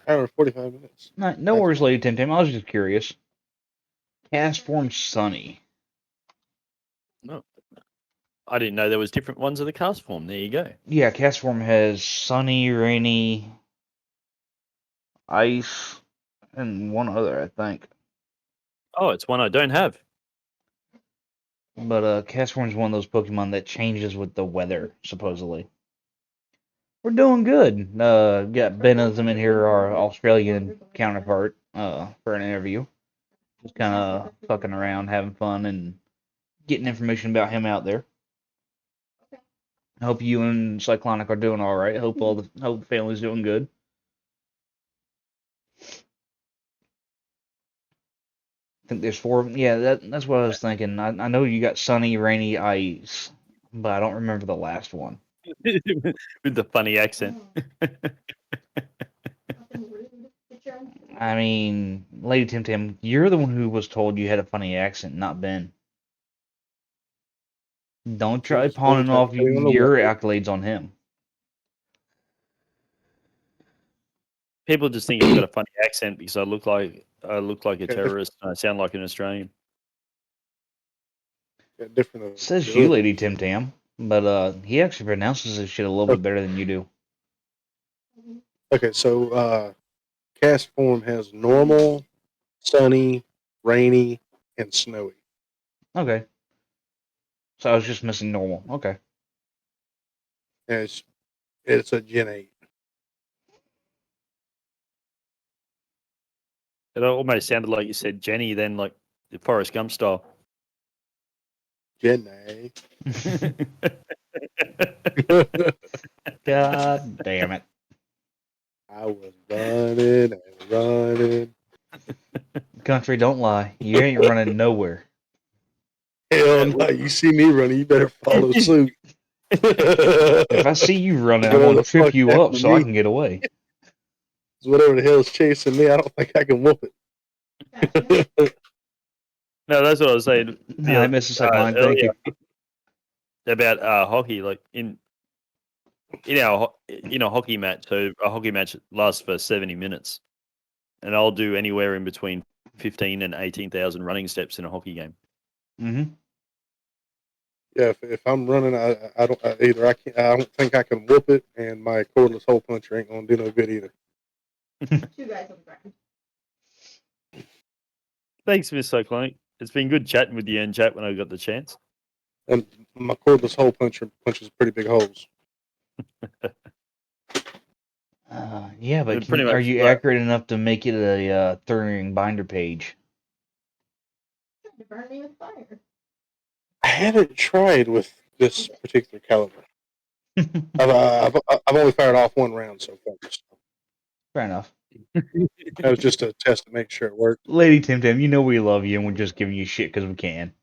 Hour and 45 minutes. No worries, Lady Tim Tam. I was just curious. Cast form Sunny. No, I didn't know there was different ones of the cast form. There you go. Yeah, cast form has Sunny, Rainy, Ice, and one other, I think. Oh, it's one I don't have. But cast form is one of those Pokemon that changes with the weather, supposedly. We're doing good. Got Benism in here, our Australian counterpart, for an interview. Just kind of fucking around, having fun, and getting information about him out there. I hope you and Cyclonic are doing all right. Hope the family's doing good. I think there's 4 of them. Yeah, that's what I was thinking. I know you got Sunny, Rainy, Ice, but I don't remember the last one. With the funny accent. I mean, Lady Tim Tam, you're the one who was told you had a funny accent, not Ben. Don't try Just pawning pointing off at everyone on the your wall. accolades on him. People just think I've got a funny accent because I look like a terrorist and I sound like an Australian. Got different Says you, abilities. Lady Tim Tam, but he actually pronounces his shit a little bit better than you do. Okay, so cast form has normal, sunny, rainy, and snowy. Okay. So I was just missing normal. Okay. And it's a Gen 8. It almost sounded like you said Jenny, then like the Forrest Gump style. Gen 8. God damn it. I was running and running. Country, don't lie. You ain't running nowhere. Hell no, you see me running, you better follow suit. If I see you running, I'm Whatever going to the trip fuck you up happened so to I me. can get away. Whatever the hell's chasing me, I don't think I can whoop it. Gotcha. No, that's what I was saying I missed the second line. Thank earlier you. about hockey. Like in a hockey match, so a hockey match lasts for 70 minutes, and I'll do anywhere in between 15 and 18,000 running steps in a hockey game. Mm-hmm. Yeah, if I'm running, I don't either. I don't think I can whoop it, and my cordless hole puncher ain't gonna do no good either. 2 guys on the ground. Thanks, Miss Cyclonic. It's been good chatting with you in chat when I got the chance. And my cordless hole puncher punches pretty big holes. Yeah, but It pretty are much you like- accurate enough to make it a Thuring binder page? Trying to burn me with fire. I haven't tried with this particular caliber. I've only fired off one round so far. So Fair enough. that was just a test to make sure it worked. Lady Tim Tam, you know we love you and we're just giving you shit because we can.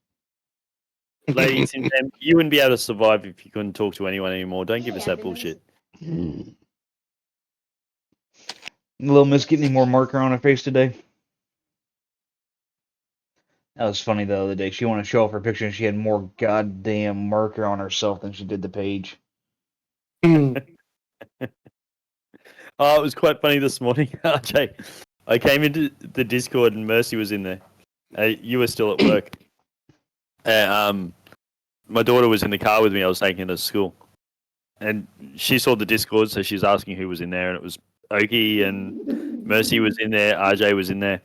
Ladies and gentlemen, you wouldn't be able to survive if you couldn't talk to anyone anymore. Don't give us Yeah, that bullshit. Little Miss get any more marker on her face today? That was funny the other day. She wanted to show off her picture and she had more goddamn marker on herself than she did the page. Oh, it was quite funny this morning, RJ. I came into the Discord and Mercy was in there. You were still at work. My daughter was in the car with me. I was taking her to school. And she saw the Discord, so she was asking who was in there. And it was Oki and Mercy was in there. RJ was in there.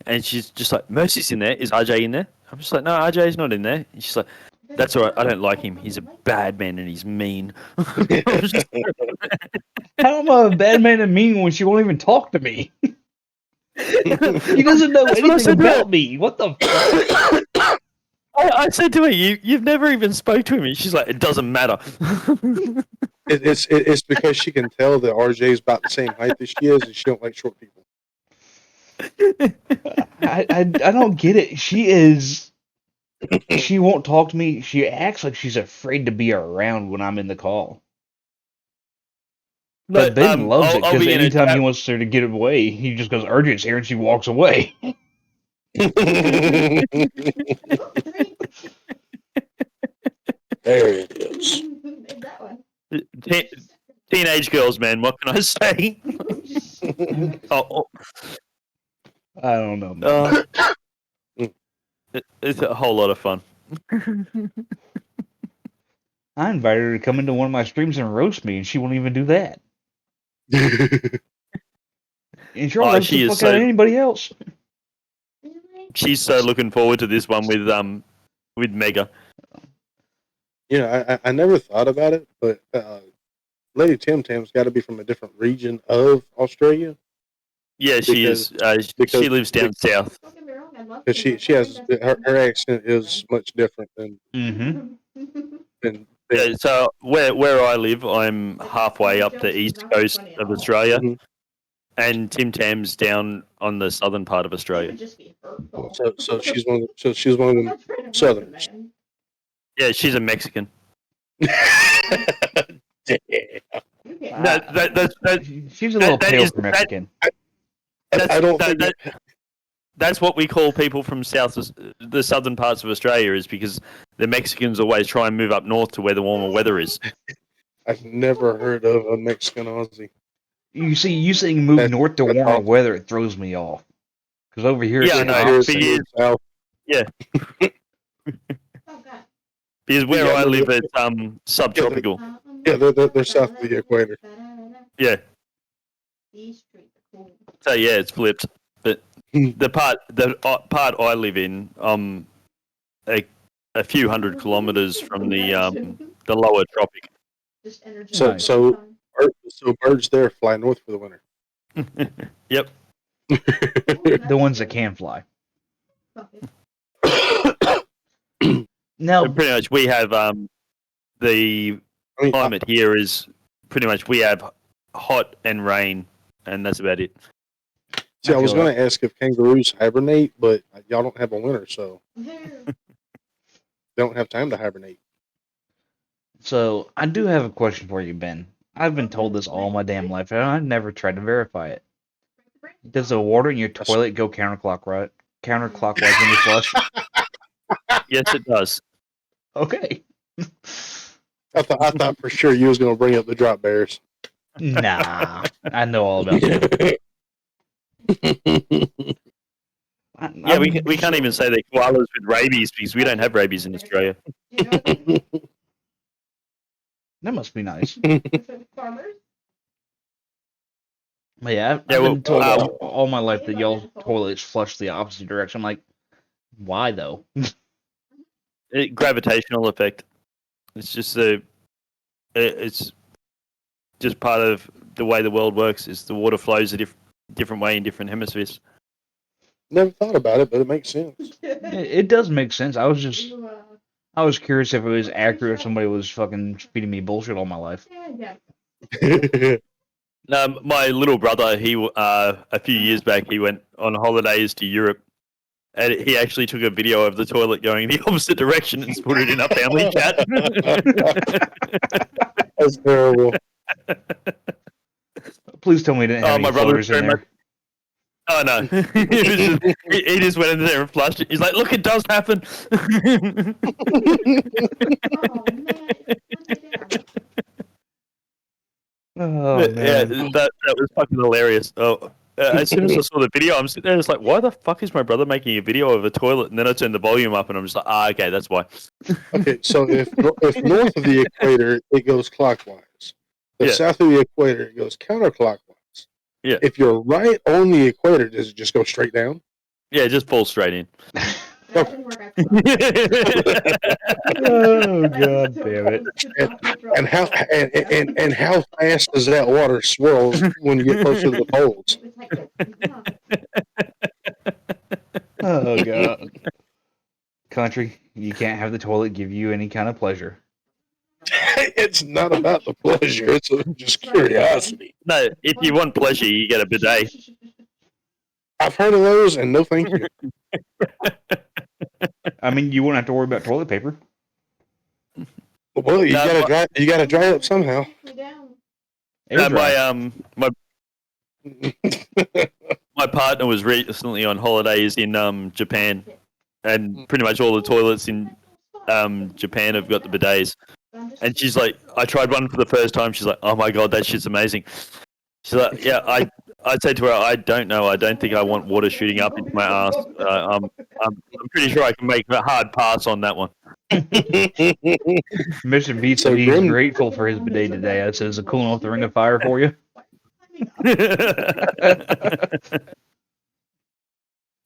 And she's just like, Mercy's in there. Is RJ in there? I'm just like, no, RJ's not in there. And she's like, that's all right. I don't like him. He's a bad man and he's mean. How am I a bad man and mean when she won't even talk to me? She doesn't know That's what I anything said to her. about me. What the fuck? I said to her, you've never even spoke to him. And she's like, it doesn't matter. It's because she can tell that RJ's about the same height as she is, and she don't like short people. I don't get it. She won't talk to me. She acts like she's afraid to be around when I'm in the call. But Ben loves it I'll because be in a anytime chat- he wants her to get away, he just goes, Urgent's here, and she walks away. There it is. Made that one. Teenage girls, man. What can I say? oh, I don't know, man. It's a whole lot of fun. I invited her to come into one of my streams and roast me, and she won't even do that. And she'll roast she the is fuck out of so- anybody else. She's so looking forward to this one with Mega. You know, I never thought about it, but Lady Tim Tam's got to be from a different region of Australia. Yeah, she is. She lives down south. Don't get me wrong, I love Because she has her accent is much different than Mm-hmm. Yeah, so where I live, I'm halfway up the east coast of Australia, Mhm. and Tim Tam's down on the southern part of Australia. Just be hurtful. so she's one of them Southerners. Yeah, she's a Mexican. Damn. She's a little that pale is- for Mexican. I don't think That's what we call people from the southern parts of Australia, is because the Mexicans always try and move up north to where the warmer weather is. I've never heard of a Mexican Aussie. You see, you saying move north to that's warmer awesome. weather, it throws me off. Because over here, Yeah, it's I the know. opposite. South. Oh god. Because where Yeah, I no, live, it's subtropical. Yeah, they're south of the equator. Yeah. These streets are cool. So yeah, it's flipped. But the part I live in, a few hundred kilometers from the lower tropic. Just energy. So, Nice. so, so birds there fly north for the winter. Yep. The ones that can fly. Now, Pretty much, we have the I mean, climate here is pretty much we have hot and rain, and that's about it. see, I was feel going to ask if kangaroos hibernate, but y'all don't have a winter, so There. they don't have time to hibernate. so I do have a question for you, Ben. I've been told this all my damn life, and I've never tried to verify it. Does the water in your toilet go counterclockwise when you flush? Yes, it does. Okay. I thought for sure you was going to bring up the drop bears. Nah, I know all about that. Yeah, we can't even say that koalas with rabies because we don't have rabies in Australia. You know, That must be nice. farmers. But yeah, I've Yeah, well, been told all my life that y'all toilets flush the opposite direction. I'm like, why though? Gravitational effect. It's just it's just part of the way the world works. Is the water flows a different way in different hemispheres. Never thought about it, but it makes sense. It does make sense. I was You, curious if it was accurate. If somebody was fucking feeding me bullshit all my life. yeah. My little brother, he a few years back, he went on holidays to Europe, and he actually took a video of the toilet going the opposite direction and put it in a family chat. That's terrible. Please tell me you didn't have any floaters in there. Oh no! he just went in there and flushed it. He's like, "Look, it does happen." Oh man. Oh Yeah, man. that was fucking hilarious. Oh, as soon as I saw the video, I'm sitting there, just like, "Why the fuck is my brother making a video of a toilet?" And then I turned the volume up, and I'm just like, "Ah, okay, that's why." Okay, so if north of the equator it goes clockwise, the Yeah. south of the equator it goes counterclockwise. Yeah. If you're right on the equator, does it just go straight down? Yeah, just fall straight in. That didn't work out. Oh god damn it. And how fast does that water swirl when you get closer to the poles? Oh god. Country, you can't have the toilet give you any kind of pleasure. It's not about the pleasure; it's just curiosity. No, if you want pleasure, you get a bidet. I've heard of those, and no thank you. I mean, you won't have to worry about toilet paper. Well, you gotta dry up somehow. Air dry. My partner was recently on holidays in Japan, and pretty much all the toilets in Japan have got the bidets. And she's like, I tried one for the first time. She's like, oh my god, that shit's amazing. She's like, yeah, I said to her, I don't know. I don't think I want water shooting up into my ass. I'm pretty sure I can make a hard pass on that one. Mr. B said he's grateful for his bidet today. That says a cooling off the ring of fire for you.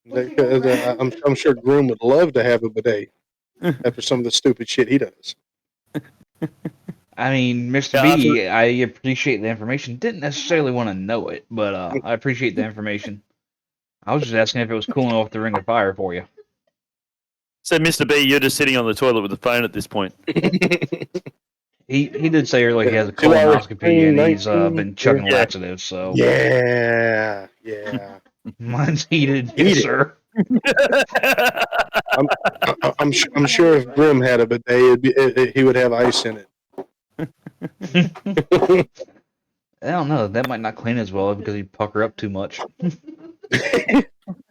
I'm sure Groom would love to have a bidet after some of the stupid shit he does. I mean, Mr. B, I appreciate the information. Didn't necessarily want to know it, but I appreciate the information. I was just asking if it was cooling off the ring of fire for you. So, Mr. B, you're just sitting on the toilet with the phone at this point. He did say earlier he has a colonoscopy and he's been chugging laxatives, so. Yeah. Mine's heated, yes, sir. I'm sure if Grim had a bidet, he would have ice in it. I don't know. That might not clean as well because he'd pucker up too much.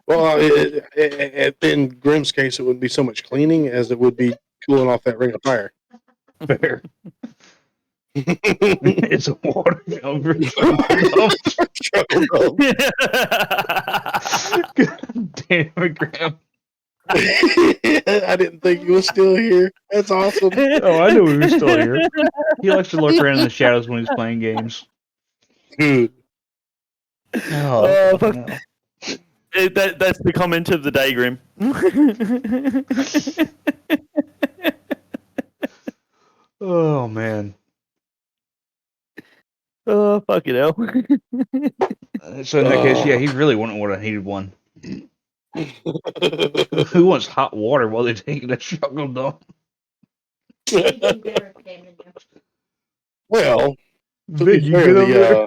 Well, in Grim's case, it wouldn't be so much cleaning as it would be cooling off that ring of fire. Fair. It's a water over. God damn it, Graham. I didn't think he was still here. That's awesome. Oh, I knew he was still here. He likes to look around in the shadows when he's playing games. Dude. Oh, fuck. That's the comment of the day, Grim. Oh man. Oh, fucking hell. So in that case, yeah, he really wouldn't would have needed one. Who wants hot water while they're taking a struggle dump? Well, to Vic, be you fair, get over there.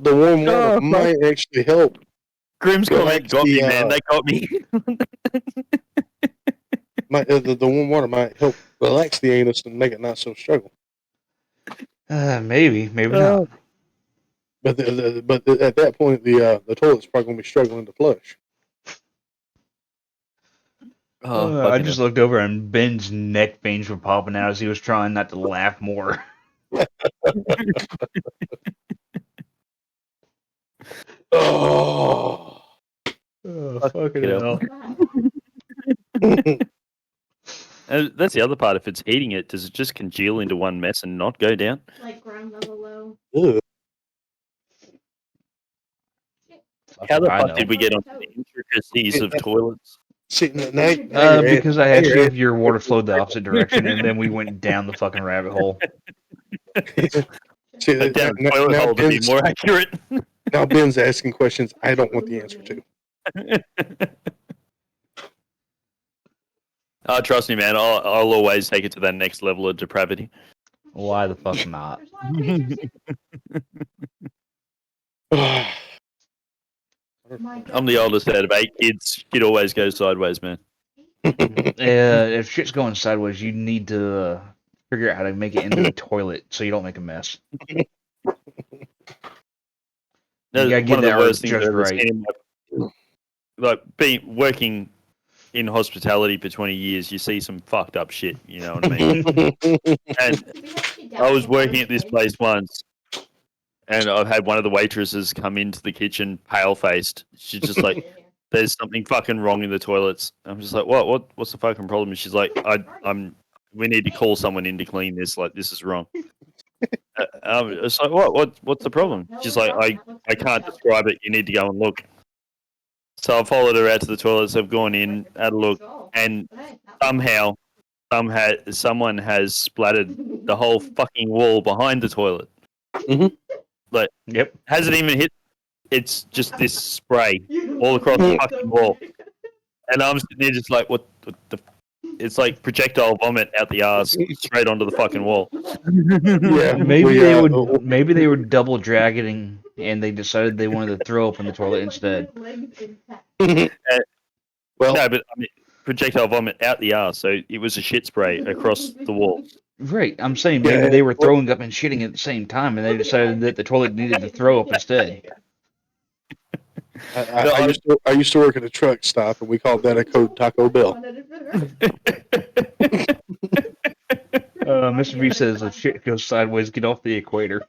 the warm water Oh, fuck. might actually help. Grim's comment Relax got me, the, man. They got me. The warm water might help relax the anus and make it not so struggle. Maybe not. But at that point, the toilet's probably gonna be struggling to flush. Oh, I fucking just hell. looked over and Ben's neck veins were popping out as he was trying not to laugh more. Oh. Oh, Fucking fucking hell. And that's the other part. If it's heating it, does it just congeal into one mess and not go down? Like ground level low. Ugh. How the I fuck know. did we get onto the intricacies of toilets? See, now you're Because I now asked you're you if your water flowed the opposite direction, and then we went down the fucking rabbit hole. See, Down the toilet hole to be more accurate. now Ben's asking questions I don't want the answer to. Oh, trust me, man. I'll always take it to that next level of depravity. Why the fuck not? There's a lot of creatures here. My I'm the God. oldest out of 8 kids. Shit always goes sideways, man. If shit's going sideways, you need to figure out how to make it into the toilet so you don't make a mess. You That's gotta get one of the that worst things I've just ever right. seen in my, being working in hospitality for 20 years. You see some fucked up shit. You know what I mean? And I was working at this place once, and I've had one of the waitresses come into the kitchen pale faced. She's just like, "There's something fucking wrong in the toilets." I'm just like, What's the fucking problem?" And she's like, We need to call someone in to clean this. Like, this is wrong." It's like, what's the problem? She's like, I can't describe it. You need to go and look. So I followed her out to the toilets. I've gone in, had a look, and somehow, someone has splattered the whole fucking wall behind the toilet. Like, Yep. hasn't even hit. It's just this spray all across the fucking wall, and I'm sitting there just like, what the? It's like projectile vomit out the ass straight onto the fucking wall. Yeah, Maybe they were double dragging and they decided they wanted to throw up in the toilet instead. Well, No, but I mean, projectile vomit out the ass, so it was a shit spray across the wall. Right. I'm saying maybe they were throwing up and shitting at the same time and they decided that the toilet needed to throw up instead. I used to work at a truck stop, and we called that a code Taco Bell. Mr. V says if shit goes sideways, get off the equator.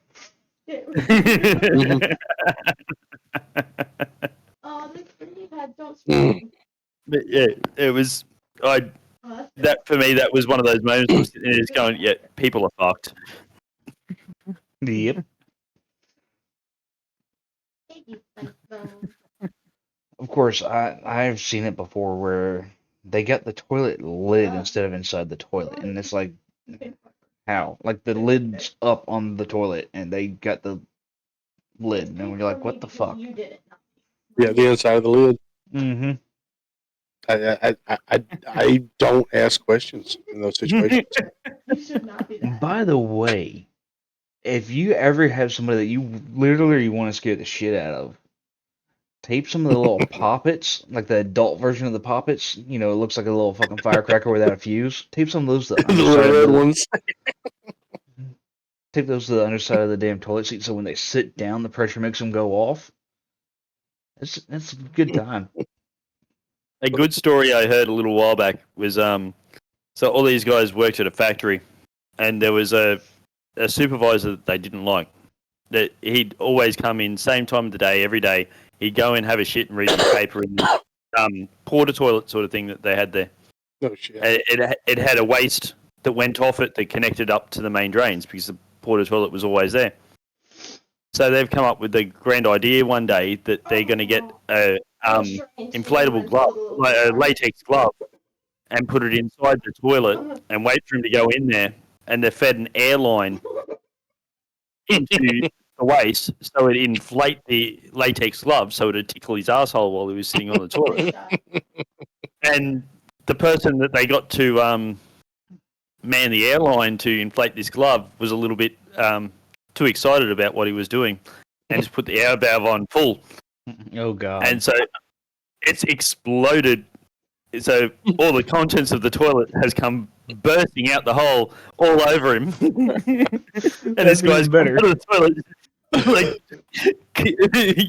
Oh, this pretty head don't scream. But yeah, it was. That for me, that was one of those moments. I was sitting there just going, "Yeah, people are fucked." Yep. Thank you, Spikebone. Of course, I've seen it before where they got the toilet lid instead of inside the toilet, and it's like, how? Like the lid's up on the toilet, and they got the lid, and we're like, what the fuck? You did it. Yeah, the inside of the lid. Mm-hmm. I don't ask questions in those situations. You should not do that. By the way, if you ever have somebody that you literally want to scare the shit out of, tape some of the little poppets, like the adult version of the poppets. You know, it looks like a little fucking firecracker without a fuse. Tape some of those to the underside The of red ones. Tape those to the underside of the damn toilet seat, so when they sit down, the pressure makes them go off. It's a good time. A good story I heard a little while back was so all these guys worked at a factory, and there was a supervisor that they didn't like. That he'd always come in same time of the day every day. He'd go in, have a shit, and read the paper in the porta toilet sort of thing that they had there. No shit. It had a waste that went off it that connected up to the main drains because the porta toilet was always there. So they've come up with the grand idea one day that they're going to get a inflatable glove, like a latex glove, and put it inside the toilet and wait for him to go in there. And they're fed an airline into the waist so it inflate the latex glove so it'd tickle his asshole while he was sitting on the toilet. And the person that they got to man the airline to inflate this glove was a little bit too excited about what he was doing and just put the air valve on full. Oh god. And so it's exploded. So all the contents of the toilet has come bursting out the hole all over him. And this guy's better. out of the toilet. Like,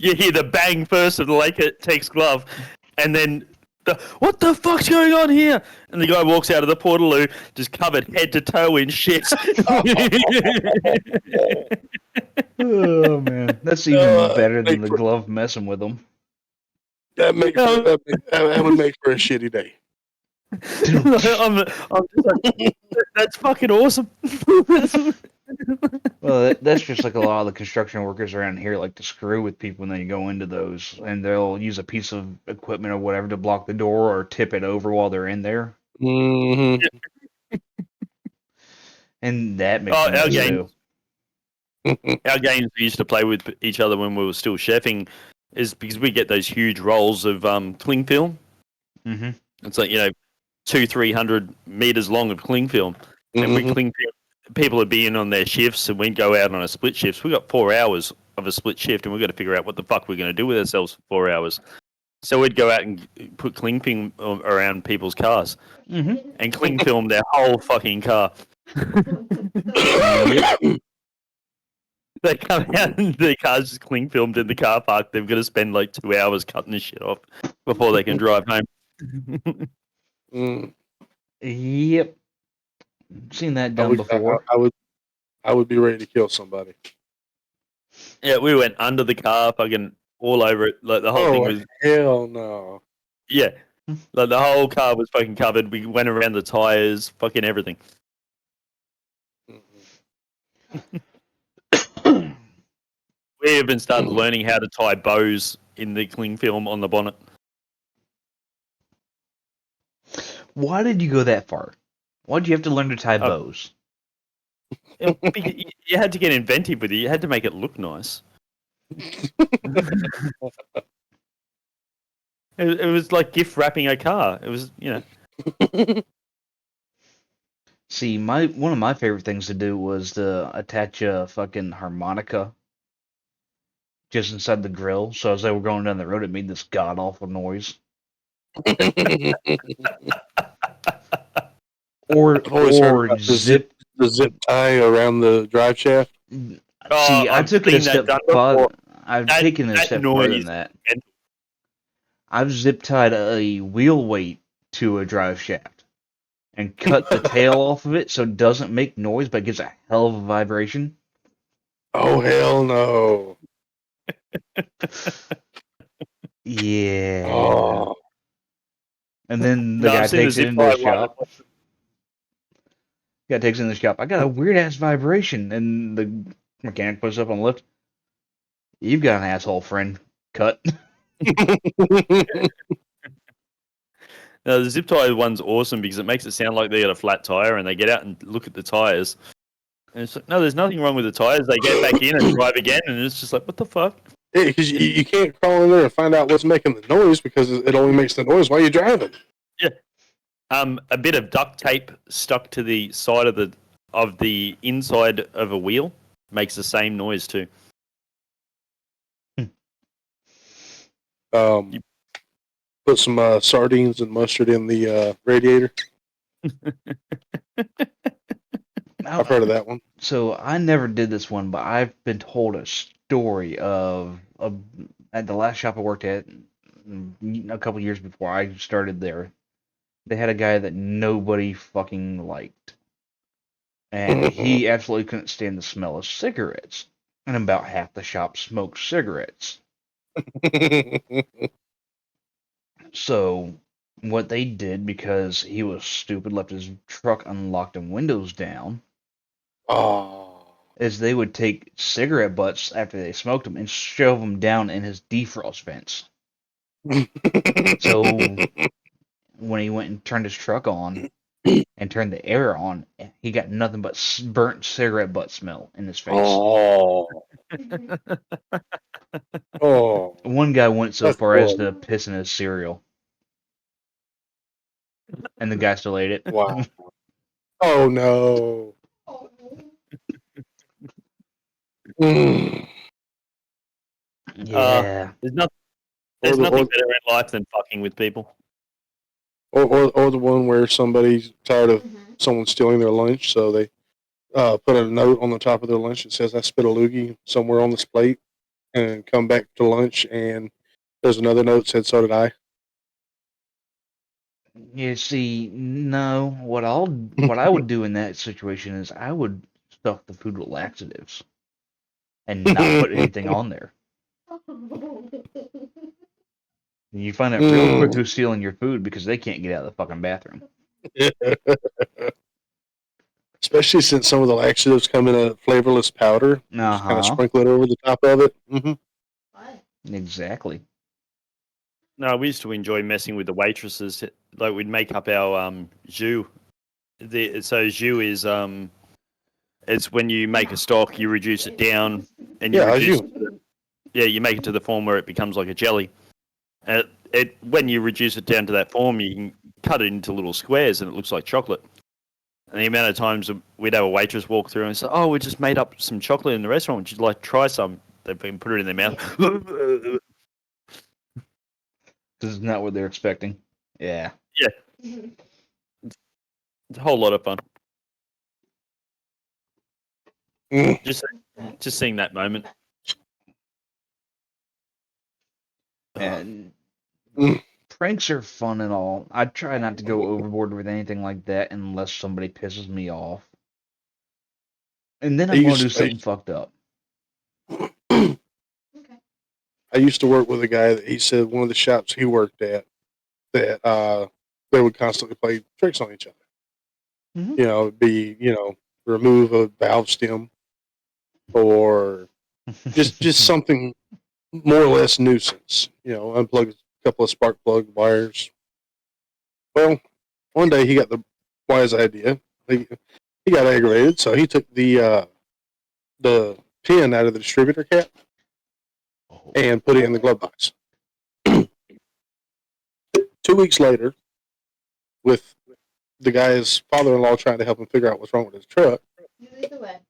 you hear the bang first of the latex glove, and then what the fuck's going on here? And the guy walks out of the portaloo, just covered head to toe in shit. Oh man, that's even better than the glove messing with them. That would make for a shitty day. I'm just like, that's fucking awesome. Well, that's just like a lot of the construction workers around here like to screw with people when they go into those, and they'll use a piece of equipment or whatever to block the door or tip it over while they're in there, Mm-hmm. and that makes Oh, me our mess game. too. Our games we used to play with each other when we were still chefing is because we get those huge rolls of cling film. Mm-hmm. It's like 200-300 meters long of cling film, and we cling film. People would be in on their shifts, and we'd go out on a split shift. We got 4 hours of a split shift, and we've got to figure out what the fuck we're going to do with ourselves for 4 hours. So we'd go out and put cling film around people's cars, and cling film their whole fucking car. They come out and their car's just cling filmed in the car park. They've got to spend like 2 hours cutting the shit off before they can drive home. Yep. Seen that done before. I would be ready to kill somebody. Yeah, we went under the car, fucking all over it. Like the whole thing was. Hell no. Yeah, like the whole car was fucking covered. We went around the tires, fucking everything. We even started learning how to tie bows in the cling film on the bonnet. Why did you go that far? Why did you have to learn to tie bows? You had to get inventive with it. You had to make it look nice. It was like gift wrapping a car. It was, See, one of my favorite things to do was to attach a fucking harmonica just inside the grill. So as they were going down the road, it made this god awful noise. Or zip the zip tie around the drive shaft. See, I took it a step further. I've taken it a step further than that. I've zip tied a wheel weight to a drive shaft and cut the tail off of it so it doesn't make noise but gives a hell of a vibration. Oh hell no! Yeah. Oh. And then the guy takes it into the shop. Guy takes it in the shop. I got a weird ass vibration, and the mechanic puts it up on the lift. You've got an asshole friend. Cut. No, the zip tie one's awesome because it makes it sound like they got a flat tire, and they get out and look at the tires. And it's like, no, there's nothing wrong with the tires. They get back in and drive again, and it's just like, what the fuck? Yeah, because you can't crawl in there and find out what's making the noise because it only makes the noise while you're driving. Yeah. A bit of duct tape stuck to the side of the inside of a wheel makes the same noise too. Put some sardines and mustard in the radiator. I've heard of that one. So I never did this one, but I've been told a story of at the last shop I worked at a couple years before I started there. They had a guy that nobody fucking liked. And he absolutely couldn't stand the smell of cigarettes. And about half the shop smoked cigarettes. So what they did, because he was stupid, left his truck unlocked and windows down. Oh. is they would take cigarette butts after they smoked them and shove them down in his defrost vents. So when he went and turned his truck on and turned the air on, he got nothing but burnt cigarette butt smell in his face. Oh, oh, One guy went so that's far as to horrible. piss in his cereal, and the guy still ate it. Wow. Oh no. Oh, Mm. Yeah. There's Or nothing the better in life than fucking with people. or the one where somebody's tired of someone stealing their lunch, so they put a note on the top of their lunch that says, "I spit a loogie somewhere on this plate," and come back to lunch, and there's another note that said, "So did I." You see, no. What I would do in that situation is I would stuff the food with laxatives and not put anything on there. You find out real quick Mm. who's stealing your food because they can't get out of the fucking bathroom. Especially since some of the laxatives come in a flavorless powder. You just kind of Uh-huh. sprinkle it over the top of it. Mm-hmm. What? Exactly. No, we used to enjoy messing with the waitresses. Like we'd make up our jus. So jus is it's when you make a stock, you reduce it down, and you Yeah, reduce you. you make it to the form where it becomes like a jelly. When you reduce it down to that form, you can cut it into little squares, and it looks like chocolate. And the amount of times we'd have a waitress walk through and say, "Oh, we just made up some chocolate in the restaurant. Would you like to try some?" They can put it in their mouth. This is not what they're expecting. Yeah. It's a whole lot of fun. Mm. Just seeing that moment. And Mm. pranks are fun and all. I try not to go overboard with anything like that unless somebody pisses me off. And then I I'm going to do used, something fucked up. I used to work with a guy that he said one of the shops he worked at that they would constantly play tricks on each other. Mhm. You know, it'd be remove a valve stem or just something more or less nuisance. Unplug a couple of spark plug wires. Well, one day he got the wise idea. He got aggravated, so he took the pin out of the distributor cap and put it in the glove box. 2 weeks later, with the guy's father-in-law trying to help him figure out what's wrong with his truck,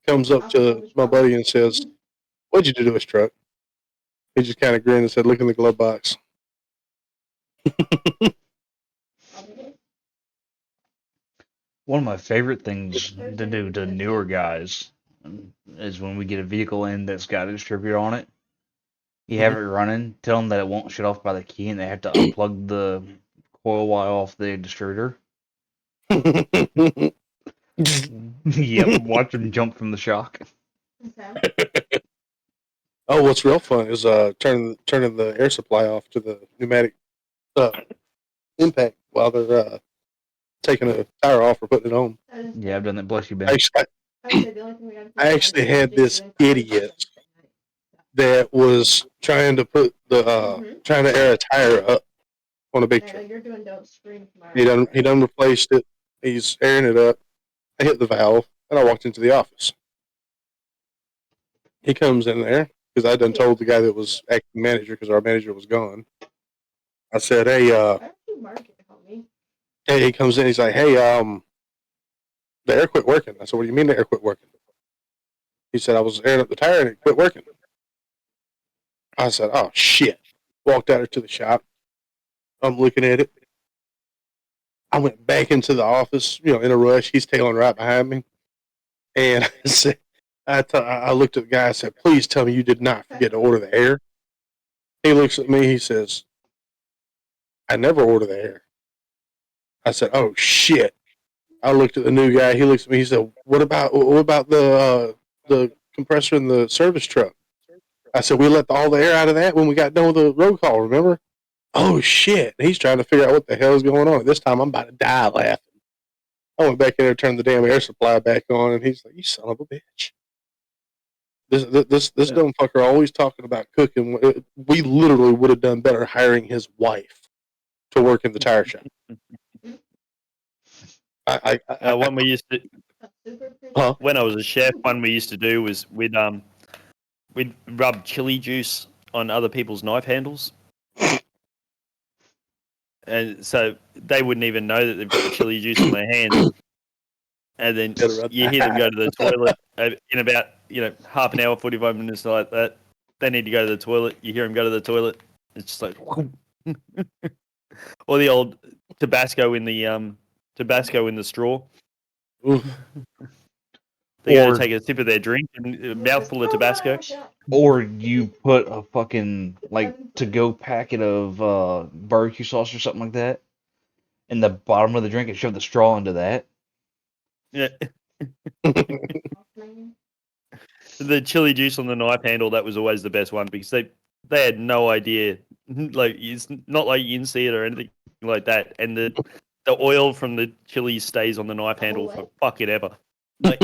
comes up to my buddy and says, "What'd you do to his truck?" He just kind of grinned and said, "Look in the glove box." One of my favorite things to do to newer guys is when we get a vehicle in that's got a distributor on it. You have it running, tell them that it won't shut off by the key, and they have to unplug the coil wire off the distributor. Yep, watch them jump from the shock. Oh, what's real fun is turning the air supply off to the pneumatic impact while they're taking a tire off or putting it on. Yeah, I've done that. Bless you, Ben. I actually had this idiot that was trying to put trying to air a tire up on a big truck. He done replaced it. He's airing it up. I hit the valve and I walked into the office. He comes in there because I done told the guy that was acting manager because our manager was gone. I said, "Hey, he comes in. He's like, "Hey, the air quit working." I said, "What do you mean the air quit working?" He said, "I was airing up the tire and it quit working." I said, "Oh shit!" Walked out to the shop. I'm looking at it. I went back into the office, in a rush. He's tailing right behind me, and I said, I looked at the guy. I said, "Please tell me you did not forget to order the air." He looks at me. He says, "I never order the air." I said, "Oh shit!" I looked at the new guy. He looks at me. He said, "What about the compressor in the service truck?" I said, "We let all the air out of that when we got done with the roll call. Remember?" Oh shit! He's trying to figure out what the hell is going on. This time I'm about to die laughing. I went back in there, turned the damn air supply back on, and he's like, "You son of a bitch!" This dumb fucker always talking about cooking. We literally would have done better hiring his wife to work in the tire shop. One we used to, when I was a chef, one we used to do was we'd rub chili juice on other people's knife handles, and so they wouldn't even know that they've got the chili juice on their hands. And then you hear them go to the toilet in about half an hour, 45 minutes like that. They need to go to the toilet. You hear them go to the toilet. It's just like, or the old Tabasco in the straw. Oof. They got to take a sip of their drink and a mouthful of Tabasco. Or you put a fucking to-go packet of barbecue sauce or something like that in the bottom of the drink and shove the straw into that. Yeah. The chili juice on the knife handle, that was always the best one because they had no idea. Like, it's not like you can see it or anything like that. And the oil from the chili stays on the knife handle for fucking ever. Like,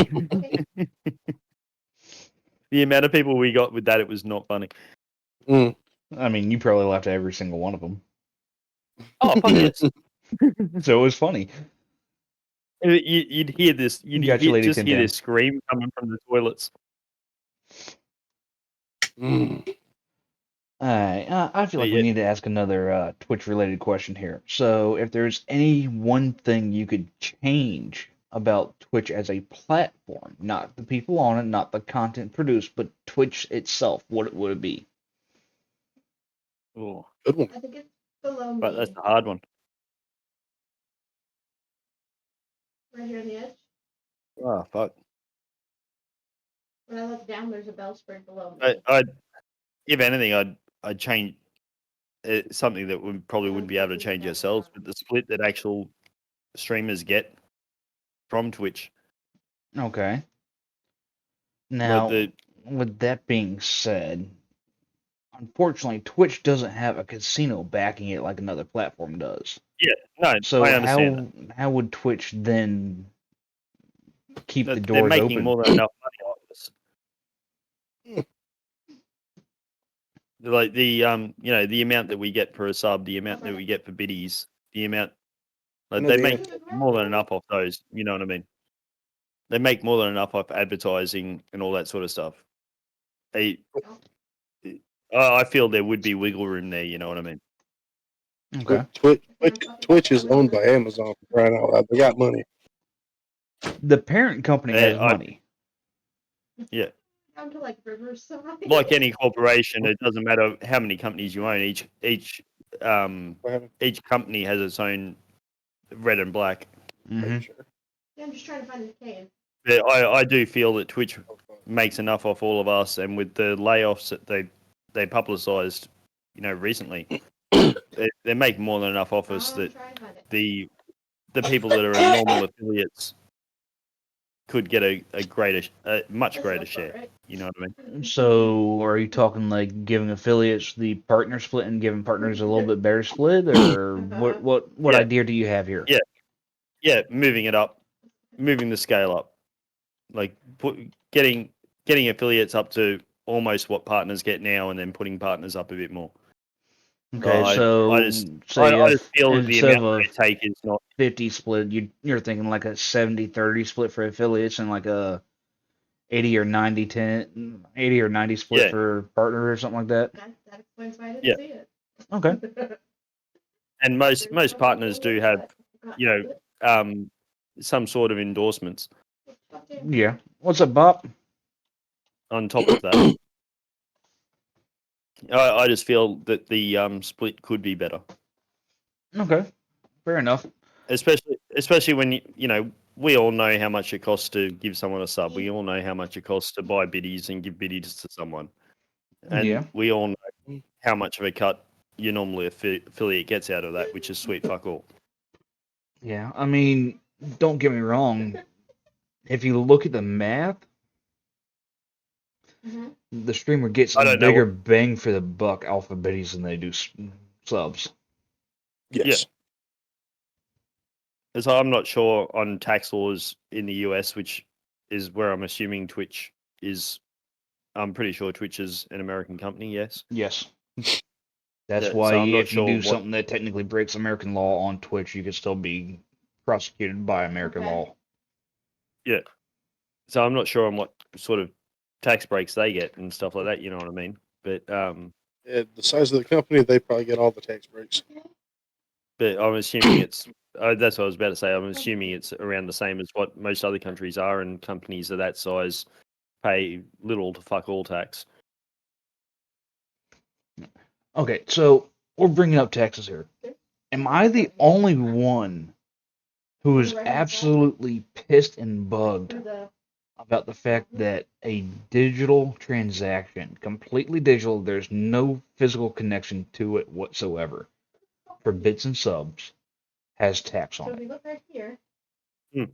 the amount of people we got with that, it was not funny. Mm. I mean, you probably laughed at every single one of them. Oh, fuck yes. So it was funny. You'd hear this. You'd Got you, lady just hear Tintin. this scream coming from the toilets. Mm. Alright, I feel like we need to ask another Twitch-related question here. So, if there's any one thing you could change about Twitch as a platform, not the people on it, not the content produced, but Twitch itself, what would it be? Oh, Good one. I think it's below me. but that's the hard one. Right here on the edge. Oh, fuck. When I look down, there's a bell spring below me. If anything, I'd change something that we probably wouldn't be able to change ourselves, but the split that actual streamers get from Twitch. Okay. Now, Like with that being said, unfortunately, Twitch doesn't have a casino backing it like another platform does. no, So I understand how would Twitch then keep the that. doors They're making open? more than enough money off us. Like the the amount that we get for a sub, the amount that we get for biddies, the amount they make more than enough off those. You know what I mean? They make more than enough off advertising and all that sort of stuff. I feel there would be wiggle room there. You know what I mean? Okay. Twitch is owned by Amazon for crying out loud. They got money. The parent company has money. Yeah. Down to like Riverside. Like any corporation, it doesn't matter how many companies you own. Each company has its own red and black. Mm-hmm. Yeah, I'm just trying to find the cave. Yeah, I do feel that Twitch makes enough off all of us, and with the layoffs that they publicised, recently, they make more than enough off us that the people that are normal affiliates could get a much greater share. You know what I mean? So, are you talking like giving affiliates the partner split and giving partners a little bit better split, or what Yeah. idea do you have here? Yeah, moving it up, moving the scale up, like getting affiliates up to almost what partners get now, and then putting partners up a bit more. Okay, I just feel that the instead amount of they take is not 50 split, you're thinking like a 70-30 split for affiliates and like a 80 or 90 split for partner or something like that. That explains why I didn't see it. Okay. And most partners do have, some sort of endorsements Yeah. What's up, Bob? on top of that. I just feel that the split could be better. Okay. Fair enough. Especially when we all know how much it costs to give someone a sub. We all know how much it costs to buy biddies and give biddies to someone. And we all know how much of a cut your normal affiliate gets out of that, which is sweet fuck all. Yeah, I mean, don't get me wrong. If you look at the math, the streamer gets a bigger bang for the buck off of biddies than they do subs. Yes. Yeah. So I'm not sure on tax laws in the US, which is where I'm assuming Twitch is I'm pretty sure Twitch is an American company. Yes. Yes. That's Yeah, why so I'm not if you sure do what- something that technically breaks American law on Twitch, you could still be prosecuted by American Okay. law. So I'm not sure on what sort of tax breaks they get and stuff like that. You know what I mean? But The size of the company, they probably get all the tax breaks. I'm assuming it's. That's what I was about to say. I'm assuming it's around the same as what most other countries are, and companies of that size pay little to fuck all tax. Okay, so we're bringing up taxes here. Am I the only one who is absolutely pissed and bugged about the fact that a digital transaction, completely digital, there's no physical connection to it whatsoever, for bits and subs, has tax So on if it? we look right here, Hmm.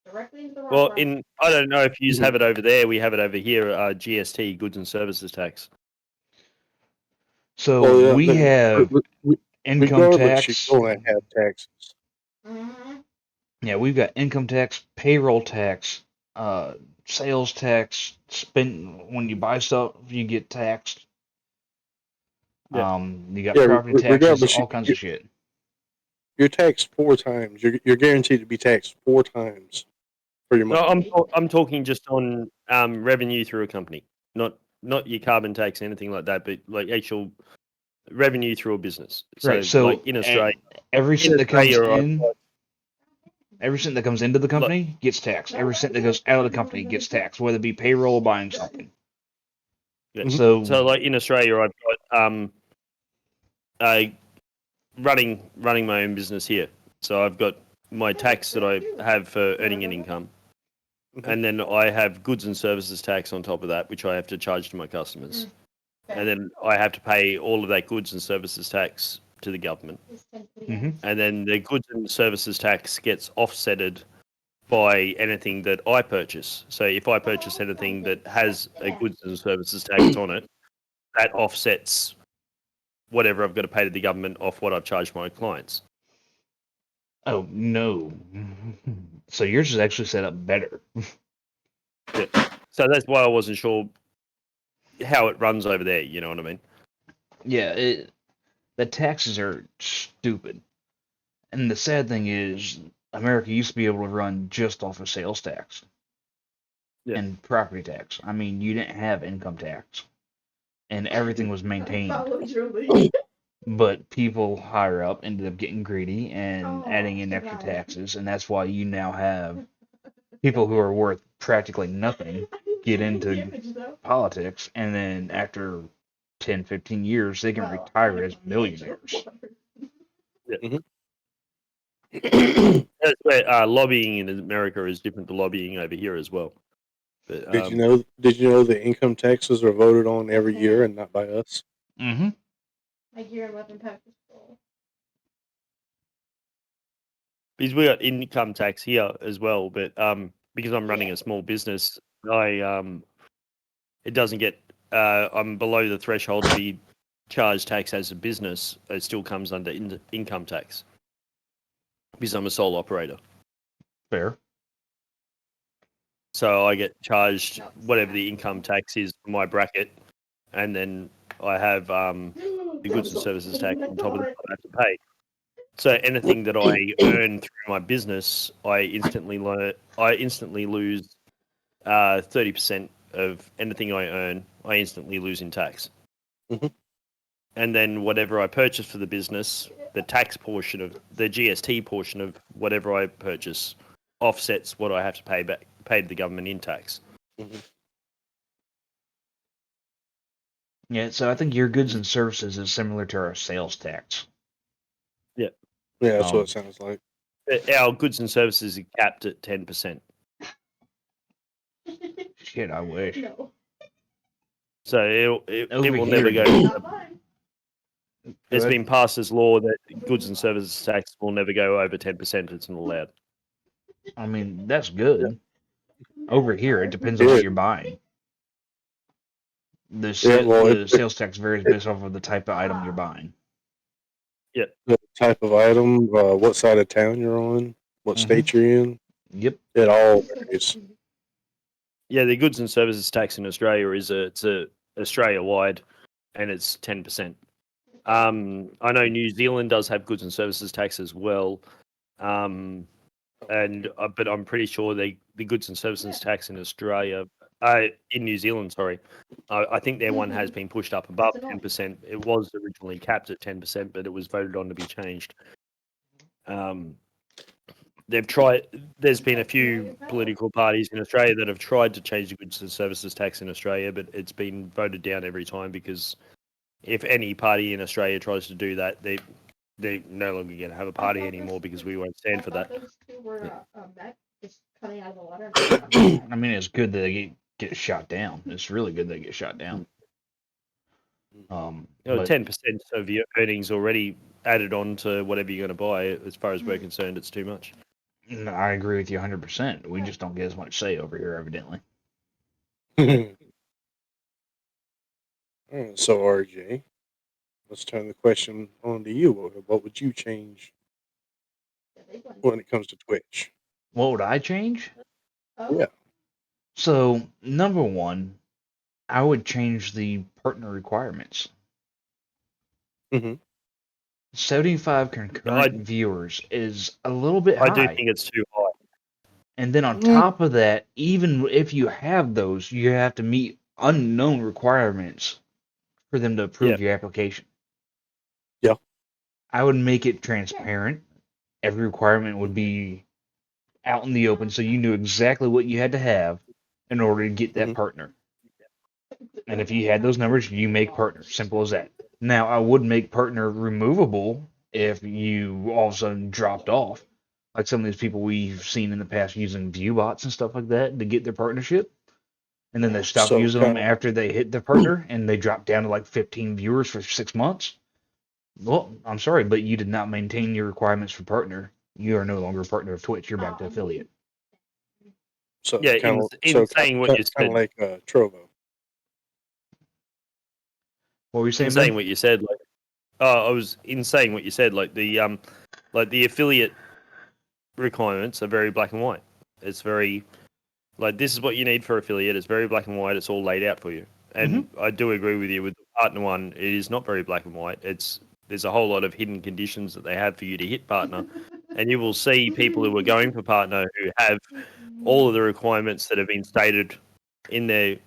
directly into the rock Well, rock. I don't know if you Mhm. have it over there. We have it over here. GST, goods and services tax. So Well, yeah, we have income regardless, you're tax. going to have taxes. Mhm. Yeah, we've got income tax, payroll tax, sales tax. When you buy stuff, you get taxed. Yeah. You got Yeah, property taxes, regardless, all kinds of shit. you're taxed 4 times. You're guaranteed to be taxed 4 times for your No, money. I'm talking just on revenue through a company, not your carbon tax, anything like that, but like actual revenue through a business. Right. So, So like in Australia, every cent that comes I've in, got, every cent that comes into the like, company gets taxed. Every cent that goes out of the company gets taxed, whether it be payroll or buying something. yeah. Mhm. So like in Australia, I've got uh, running my own business here. So I've got my tax that I have for earning an income, Mhm. and then I have goods and services tax on top of that, which I have to charge to my customers, and then I have to pay all of that goods and services tax to the government, Mm-hmm. and then the goods and services tax gets offsetted by anything that I purchase. So if I purchase anything that has a goods and services tax on it, that offsets whatever I've got to pay to the government off what I've charged my clients. Oh no. So yours is actually set up better. So that's why I wasn't sure how it runs over there. You know what I mean? Yeah, the taxes are stupid. And the sad thing is, America used to be able to run just off of sales tax Yeah. and property tax. I mean, you didn't have income tax, and everything was maintained. Followed your lead. But people higher up ended up getting greedy and Oh, adding in extra survive. taxes, and that's why you now have people who are worth practically nothing get into Damage, though. politics, and then after 10, 15 years, they can Well, retire as millionaires. That's where lobbying in America is different to lobbying over here as well. But, Did you know? Did you know the income taxes are voted on every year and not by us? Mm-hmm. My gear and weapon pack is full. because we got income tax here as well, but because I'm running a small business, it doesn't get I'm below the threshold to be charged tax as a business. It still comes under income tax because I'm a sole operator. Fair. So I get charged whatever the income tax is for my bracket, and then I have the goods and services tax on top of that I have to pay. So anything that I earn through my business, I instantly lose 30% of anything I earn. I instantly lose in tax. Mhm. And then whatever I purchase for the business, the tax portion of the GST portion of whatever I purchase offsets what I have to pay to the government in tax. Mhm. Yeah, so I think your goods and services is similar to our sales tax. Yeah, that's what Um, it sounds like. Our goods and services are capped at 10%. Shit, I wish. No. So it Over will here, never go. Not mine. It's been passed as law that goods and services tax will never go over 10%. It's not allowed. I mean, that's good. Over here, it depends on Yeah. what you're buying. The Yeah, well, the sales tax varies based off of the type of item you're buying. the type of item, what side of town you're on, what Mhm. state you're in, Yep. it all varies. Yeah, the goods and services tax in Australia it's Australia wide, and it's 10%. I know New Zealand does have goods and services tax as well, but I'm pretty sure the goods and services tax in Australia, in New Zealand, sorry, I think their one has been pushed up above 10%. It was originally capped at 10%, but it was voted on to be changed. They've tried. There's been a few political parties in Australia that have tried to change the goods and services tax in Australia, but it's been voted down every time because if any party in Australia tries to do that, they're no longer going to have a party anymore because we won't stand for that. Those two were just coming out of the water. I mean, it's good that they get shot down. It's really good they get shot down. But 10% of your earnings already added on to whatever you're going to buy. As far as we're concerned, it's too much. I agree with you 100%. We just don't get as much say over here, evidently. So, RJ, let's turn the question on to you. What would you change when it comes to Twitch? What would I change? Oh. Yeah. So, number one, I would change the partner requirements. Mm-hmm. 75 concurrent viewers is a little bit I high. do think it's too high. And then on top of that, even if you have those, you have to meet unknown requirements for them to approve your application. Yeah. I would make it transparent. Every requirement would be out in the open so you knew exactly what you had to have in order to get that partner. And if you had those numbers, you make partner. Simple as that. Now, I would make partner removable if you all of a sudden dropped off. Like some of these people we've seen in the past using view bots and stuff like that to get their partnership. And then they stop So using them after they hit their partner and they drop down to like 15 viewers for 6 months. Well, I'm sorry, but you did not maintain your requirements for partner. You are no longer a partner of Twitch. You're back to affiliate. So Yeah, kind in saying what you said, kind of like Trovo. What were you saying, in Ben? saying what you said, like, I was in saying what you said, like the affiliate requirements are very black and white. It's very like this is what you need for affiliate. It's very black and white. It's all laid out for you. And I do agree with you with the partner one. It is not very black and white. There's a whole lot of hidden conditions that they have for you to hit partner, and you will see people who are going for partner who have all of the requirements that have been stated in the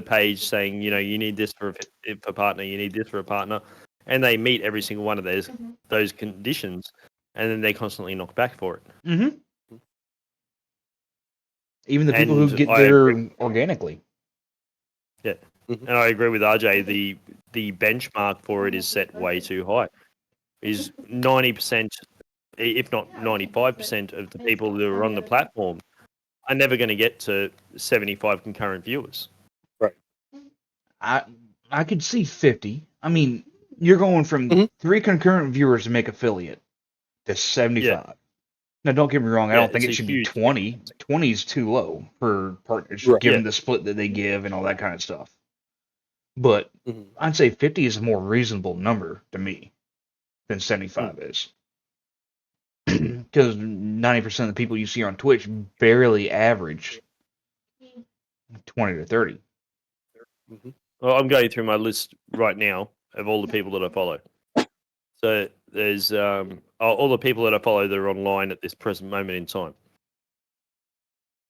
page saying, you need this for partner, you need this for a partner, and they meet every single one of those conditions, and then they constantly knock back for it. Even the people who And get I there agree. organically. Yeah, and I agree with RJ. The benchmark for it is set way too high. Is 90%, if not 95% of the people that are on the platform are never going to get to 75 concurrent viewers. Right. I could see 50. I mean, you're going from 3 concurrent viewers to make affiliate to 75. Yeah. Now, don't get me wrong. I don't think it's it a should be huge 20. 20 is too low for partners, given the split that they give and all that kind of stuff. But I'd say 50 is a more reasonable number to me than 75 is. Because 90% of the people you see on Twitch barely average 20 to 30. Well, I'm going through my list right now of all the people that I follow. So there's all the people that I follow that are online at this present moment in time.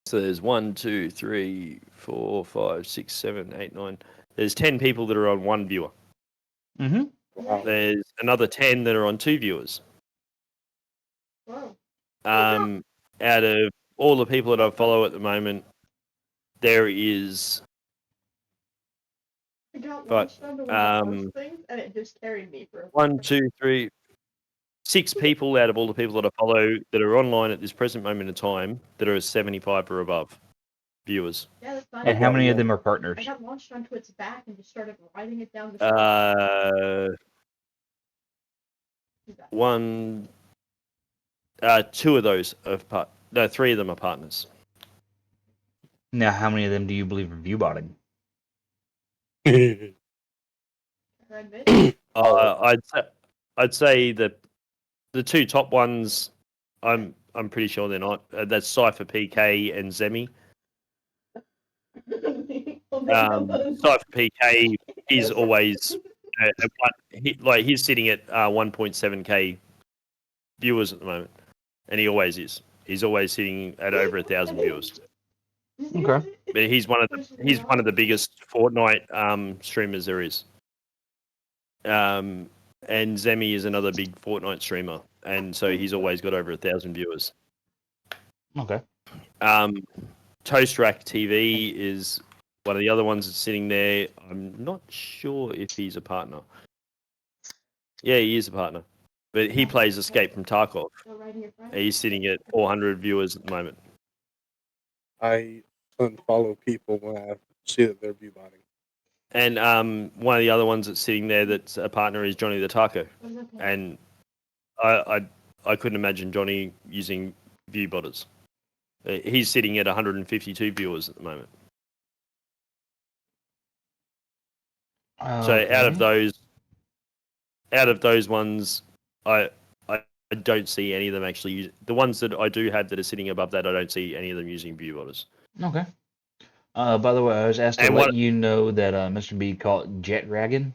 So there's 1, 2, 3, 4, 5, 6, 7, 8, 9. There's 10 people that are on one viewer. Wow. There's another 10 that are on 2 viewers. Wow. Out of all the people that I follow at the moment, there is. I got launched onto one of those things, and it just carried me for 1, 2, 3, 6 people out of all the people that I follow that are online at this present moment in time that are 75 or above viewers. Yeah, that's fine. And how many of them are partners? I got launched onto its back and just started riding it down the street. 2 of those are 3 of them are partners. Now, how many of them do you believe are view botting? I'd say that the 2 top ones, I'm pretty sure they're not. That's Cypher PK and Zemi. Cypher PK is always he's sitting at 1.7k viewers at the moment, and he always is. He's always sitting at over 1,000 viewers. Okay. But he's one of the biggest Fortnite streamers there is. And Zemi is another big Fortnite streamer, and so he's always got over 1,000 viewers. Okay. Toast Rack TV is one of the other ones that's sitting there. I'm not sure if he's a partner. Yeah, he is a partner, but he plays Escape from Tarkov. He's sitting at 400 viewers at the moment. I unfollow people when I see that they're view botting. And one of the other ones that's sitting there that's a partner is Johnny the Taco, and I couldn't imagine Johnny using view botters. He's sitting at 152 viewers at the moment. So out of those ones, I don't see any of them actually use the ones that I do have that are sitting above that. I don't see any of them using view botters. Okay. By the way, I was asked to let you know that Mr. B called Jet Dragon.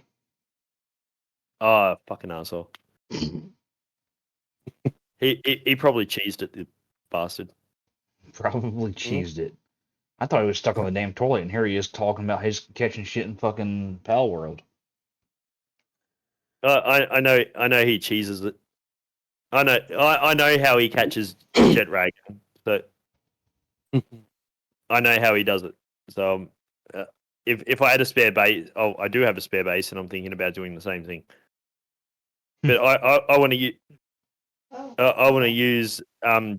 Oh, fucking asshole. He probably cheesed it, the bastard. Probably cheesed it. I thought he was stuck on the damn toilet, and here he is talking about his catching shit in fucking Pal World. I know he cheeses it. I know how he catches Jet Dragon. So I know how he does it. So if I had a spare base, I do have a spare base, and I'm thinking about doing the same thing. But I want to use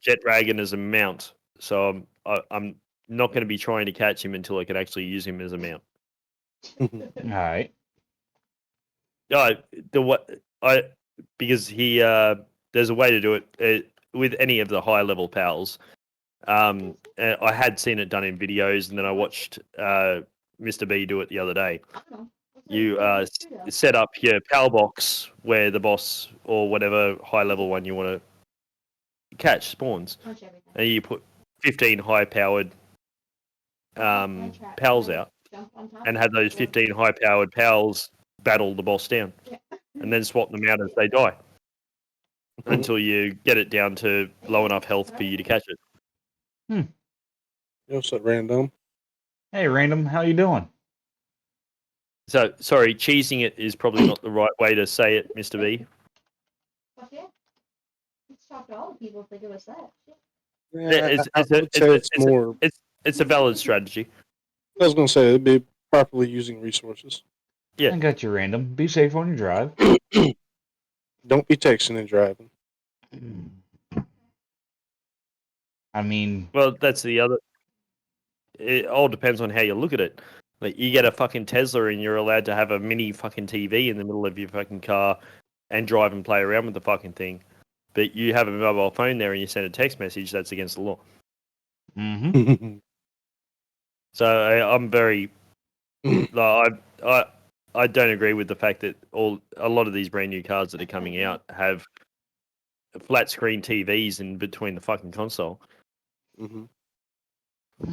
Jet Dragon as a mount. So I'm not going to be trying to catch him until I can actually use him as a mount. All right. Because he there's a way to do it with any of the high level pals. I had seen it done in videos, and then I watched Mr. B do it the other day. You set up your pal box where the boss or whatever high level one you want to catch spawns, and you put 15 high powered pals out, and have those 15 high powered pals battle the boss down, and then swap them out as they die until you get it down to low enough health for you to catch it. What's up, Random? Hey, Random, how you doing? So, sorry, cheesing it is probably not the right way to say it, Mr. B. Fuck yeah. Let's talk to all the people if they give us that. It's a valid strategy. I was going to say, it'd be properly using resources. Yeah. I got you, Random. Be safe on your drive. Don't be texting and driving. I mean... Well, that's the other... It all depends on how you look at it. Like, you get a fucking Tesla and you're allowed to have a mini fucking TV in the middle of your fucking car and drive and play around with the fucking thing. But you have a mobile phone there and you send a text message, that's against the law. Mm-hmm. So I'm very... I don't agree with the fact that a lot of these brand new cars that are coming out have flat screen TVs in between the fucking console. Mm-hmm.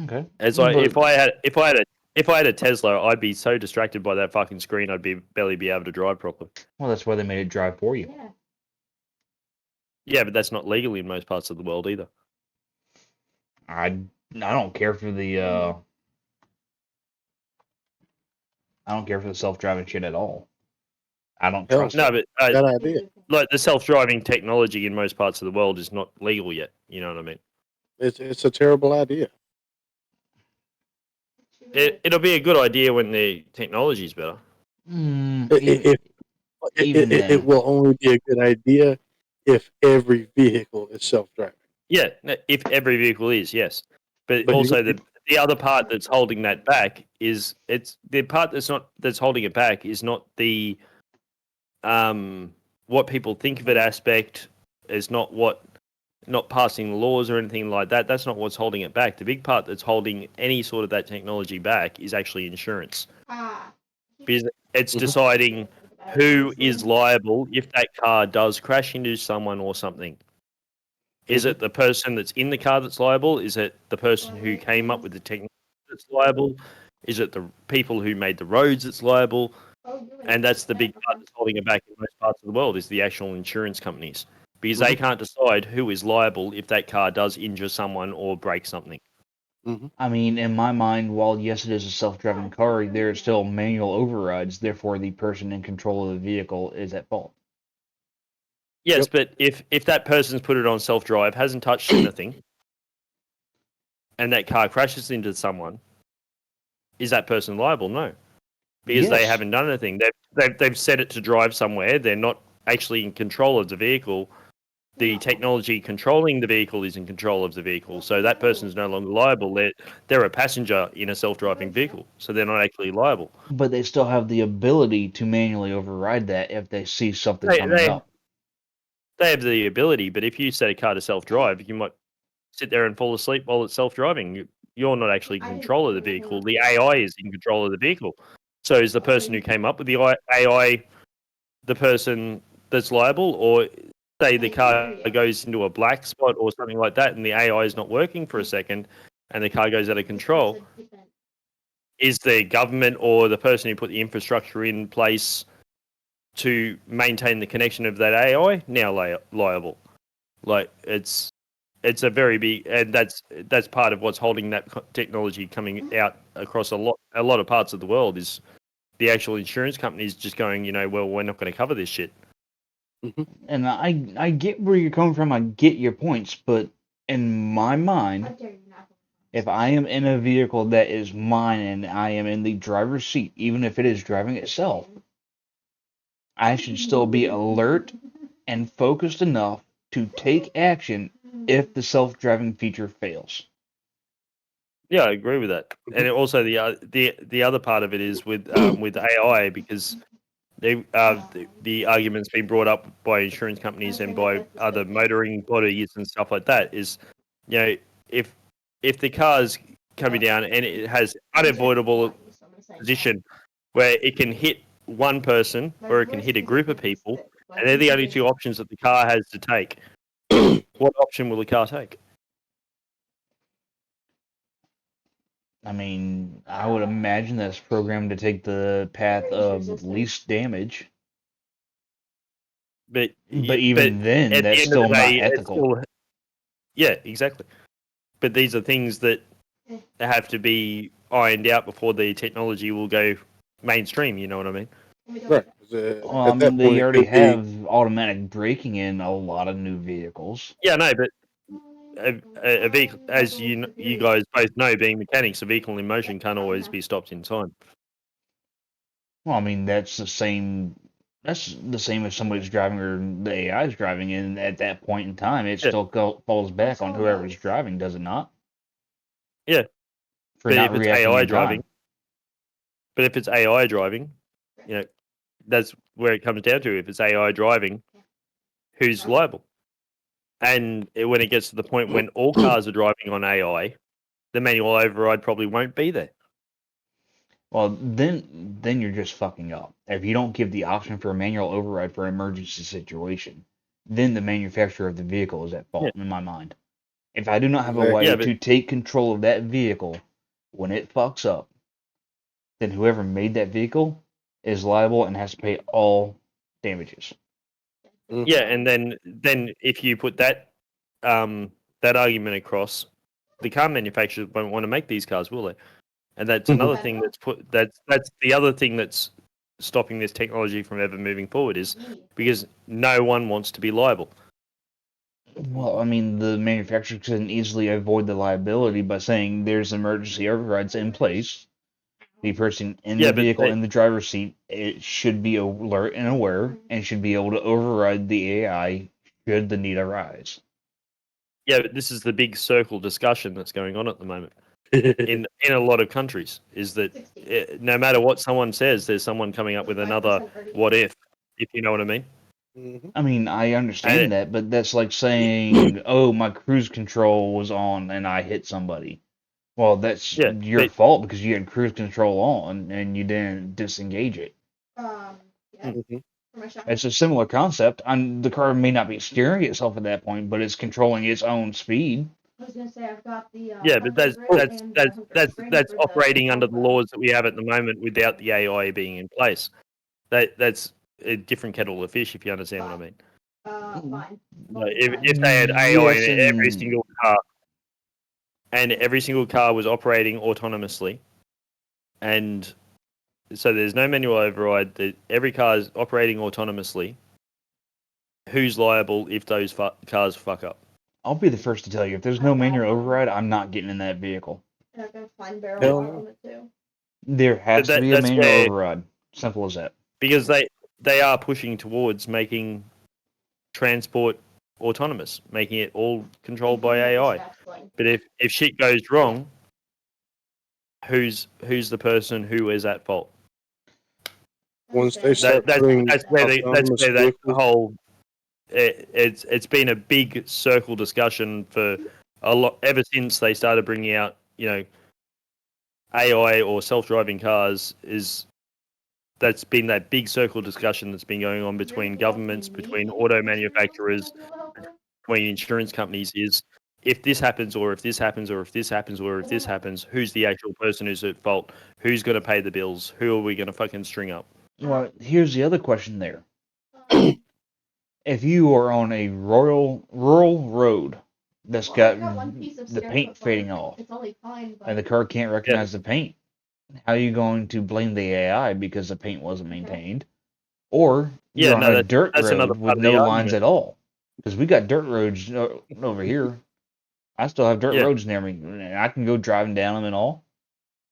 Okay. If I had a Tesla, I'd be so distracted by that fucking screen, I'd barely be able to drive properly. Well, that's why they made it drive for you. Yeah. Yeah, but that's not legal in most parts of the world either. I don't care for the I don't care for the self-driving shit at all. I don't trust No, it. but Bad idea. like the self-driving technology in most parts of the world is not legal yet. You know what I mean? It's a terrible idea. It'll be a good idea when the technology is better. It will only be a good idea if every vehicle is self-driving. Yeah, if every vehicle is, yes. But also the other part that's holding that back is the part that's holding it back is not the what people think of it aspect, is not passing laws or anything like that. That's not what's holding it back. The big part that's holding any sort of that technology back is actually insurance. Because it's deciding who is liable if that car does crash into someone or something. Is it the person that's in the car that's liable? Is it the person who came up with the technology that's liable? Is it the people who made the roads that's liable? Oh, you're right. And that's the big part that's holding it back in most parts of the world is the actual insurance companies. Because they can't decide who is liable if that car does injure someone or break something. I mean, in my mind, while yes, it is a self-driving car, there are still manual overrides. Therefore, the person in control of the vehicle is at fault. Yes, but if that person's put it on self-drive, hasn't touched anything, and that car crashes into someone, is that person liable? No, because they Yes. haven't done anything. They've set it to drive somewhere. They're not actually in control of the vehicle. The technology controlling the vehicle is in control of the vehicle, so that person is no longer liable. They're a passenger in a self-driving vehicle, so they're not actually liable. But they still have the ability to manually override that if they see something They, coming they, up. they have the ability, but if you set a car to self-drive, you might sit there and fall asleep while it's self-driving. You're not actually in control of the vehicle. The AI is in control of the vehicle. So is the person who came up with the AI the person that's liable, or say the car goes into a black spot or something like that and the AI is not working for a second and the car goes out of control, is the government or the person who put the infrastructure in place to maintain the connection of that AI now liable? Like it's a very big, and that's part of what's holding that technology coming out across a lot of parts of the world is the actual insurance companies just going, well, we're not going to cover this shit. And I get where you're coming from. I get your points, but in my mind, if I am in a vehicle that is mine and I am in the driver's seat, even if it is driving itself, I should still be alert and focused enough to take action if the self-driving feature fails. Yeah, I agree with that. And also the other part of it is with AI, because the argument's been brought up by insurance companies and by other motoring bodies and stuff like that is, if the car's coming down and it has unavoidable position where it can hit one person or it can hit a group of people, and they're the only two options that the car has to take, what option will the car take? I mean, I would imagine that's programmed to take the path of least damage. But even then, at the that's end of the still not day, it's ethical. still, yeah, exactly. But these are things that have to be ironed out before the technology will go mainstream. You know what I mean? Right. Well, I At that mean, point, they it already could be. have automatic braking in a lot of new vehicles. Yeah, no, but a vehicle, as you guys both know, being mechanics, a vehicle in motion can't always be stopped in time. Well, I mean, that's the same. That's the same if somebody's driving or the AI is driving, and at that point in time, it Yeah. still falls back on whoever's driving, does it not? Yeah. For But not if it's reacting AI in driving, that's where it comes down to. If it's AI driving, who's liable? And when it gets to the point when all cars are driving on AI, the manual override probably won't be there. Well, then you're just fucking up. If you don't give the option for a manual override for an emergency situation, then the manufacturer of the vehicle is at fault, in my mind. If I do not have a Exactly. way Yeah, but- to take control of that vehicle when it fucks up, then whoever made that vehicle is liable and has to pay all damages. Yeah, and then if you put that argument across, the car manufacturers won't want to make these cars, will they? And that's another thing that's the other thing that's stopping this technology from ever moving forward, is because no one wants to be liable. Well, I mean, the manufacturer can easily avoid the liability by saying there's emergency overrides in place. The person in Yeah, the but vehicle they- in the driver's seat, it should be alert and aware and should be able to override the AI should the need arise. Yeah, but this is the big circle discussion that's going on at the moment in a lot of countries, is that no matter what someone says, there's someone coming up with another what if you know what I mean. I mean, I understand And- that, but that's like saying, "Oh, my cruise control was on and I hit somebody." Well, that's Yeah, your but- fault because you had cruise control on and you didn't disengage it. Yeah. It's a similar concept. The car may not be steering itself at that point, but it's controlling its own speed. I was gonna say I've got the Yeah, but that's 100 that's and that's 100 that's spring that's for the operating under the control laws that we have at the moment without the AI being in place. That's a different kettle of fish, if you understand what I mean. Fine. Like, Totally fine. if they had AI Yes, in every and single car, and every single car was operating autonomously, and so there's no manual override, that every car is operating autonomously, who's liable if those cars fuck up? I'll be the first to tell you, if there's no manual override, I'm not getting in that vehicle. And I've got a fine barrel Hell lock no. on it too. There has to be a That's manual where, override. Simple as that. because they are pushing towards making transport autonomous, making it all controlled by AI. But if shit goes wrong, who's the person who is at fault? Once they start putting That's where autonomous that vehicles, whole it's been a big circle discussion for a lot ever since they started bringing out, AI or self-driving cars. That's been that big circle discussion that's been going on between governments, between auto manufacturers, between insurance companies, is if this happens, or if this happens, or if this happens, or if this happens, who's the actual person who's at fault? Who's going to pay the bills? Who are we going to fucking string up? Well, here's the other question there. If you are on a rural road that's got the paint fading off, It's only fine, but and the car can't recognize the paint, how are you going to blame the AI because the paint wasn't maintained? Or you're Yeah, on no, a dirt that's another road with part of no the lines argument. at all. Because we got dirt roads over here. I still have dirt Yeah. roads near me. And I can go driving down them and all.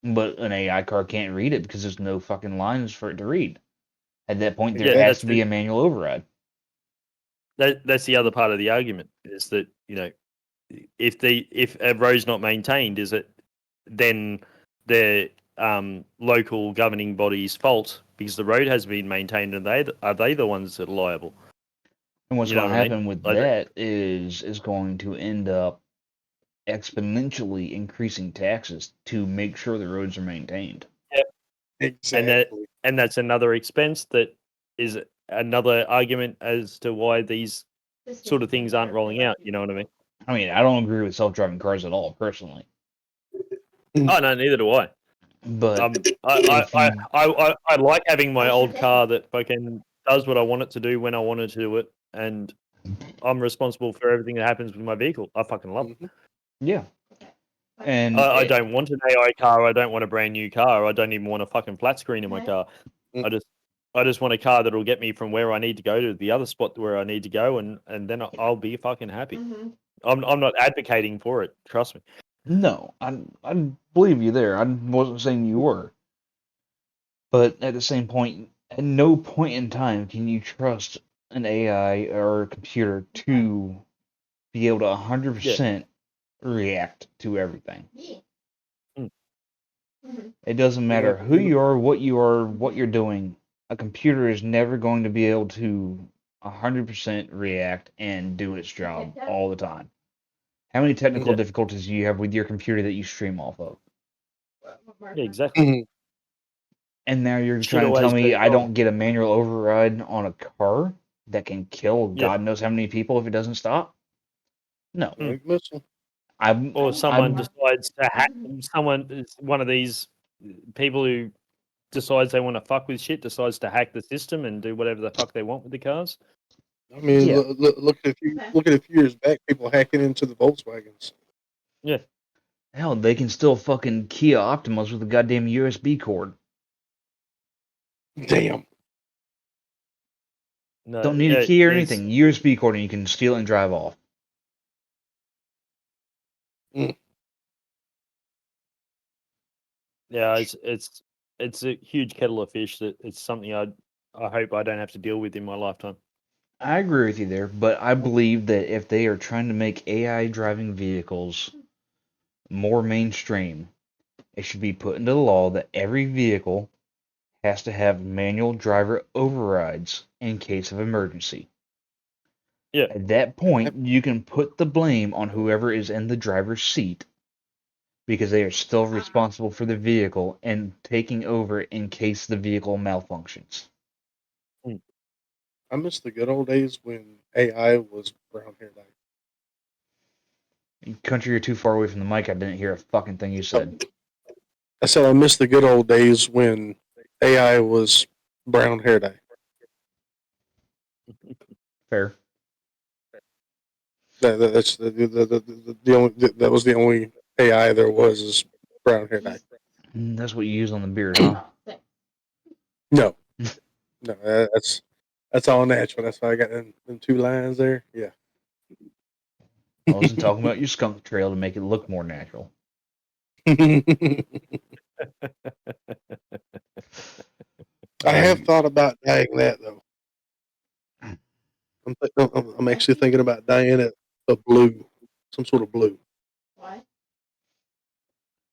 But an AI car can't read it because there's no fucking lines for it to read. At that point, there Yeah, has to be a manual override. that's the other part of the argument, is that, if a road's not maintained, is it then the local governing body's fault because the road has been maintained, and are they the ones that are liable? And what's You know going to what I mean? happen with Like, that is going to end up exponentially increasing taxes to make sure the roads are maintained. exactly. and that's another expense that is another argument as to why these sort of things aren't rolling out. You know what I mean? I mean, I don't agree with self-driving cars at all, personally. Oh no, neither do I. But I if you, I like having my old car that fucking does what I want it to do when I want it to do it, and I'm responsible for everything that happens with my vehicle. I fucking love it. yeah, and I don't want an AI car. I don't want a brand new car. I don't even want a fucking flat screen in my car. I just want a car that'll get me from where I need to go to the other spot where I need to go, and then I'll be fucking happy. I'm not advocating for it. Trust me. no, I believe you there. I wasn't saying you were, but at the same point, at no point in time can you trust an AI or a computer to be able to 100% react to everything. Mm. It doesn't matter who you are, what you're doing. A computer is never going to be able to 100% react and do its job all the time. How many technical difficulties do you have with your computer that you stream off of? Yeah, exactly. And now you're Shit trying to tell always me goes I wrong. don't get a manual override on a car that can kill Yeah. God knows how many people if it doesn't stop? No. Like missile. Or someone I'm decides to hack. One of these people who decides they want to fuck with shit, decides to hack the system and do whatever the fuck they want with the cars. I mean, Yeah. look at a few years back, people hacking into the Volkswagens. Yeah. hell, they can still fucking Kia Optimas with a goddamn USB cord. Damn. No, Don't need a yeah, key or there's- anything. USB cord and you can steal it and drive off. Yeah, it's a huge kettle of fish. That it's something I hope I don't have to deal with in my lifetime. I agree with you there, but I believe that if they are trying to make AI driving vehicles more mainstream, it should be put into the law that every vehicle has to have manual driver overrides in case of emergency. Yeah. At that point, you can put the blame on whoever is in the driver's seat because they are still responsible for the vehicle and taking over in case the vehicle malfunctions. I miss the good old days when AI was brown haired. Country, you're too far away from the mic. I didn't hear a fucking thing you said. I said I miss the good old days when AI was brown hair dye. Fair. That's the only that was the only AI there was is brown hair dye. That's what you use on the beard, huh? No, no, that's all natural. That's why I got them 2 lines there. Yeah. I wasn't talking about your skunk trail to make it look more natural. I have thought about dyeing that though. I'm actually thinking about dyeing it a blue, some sort of blue. Why?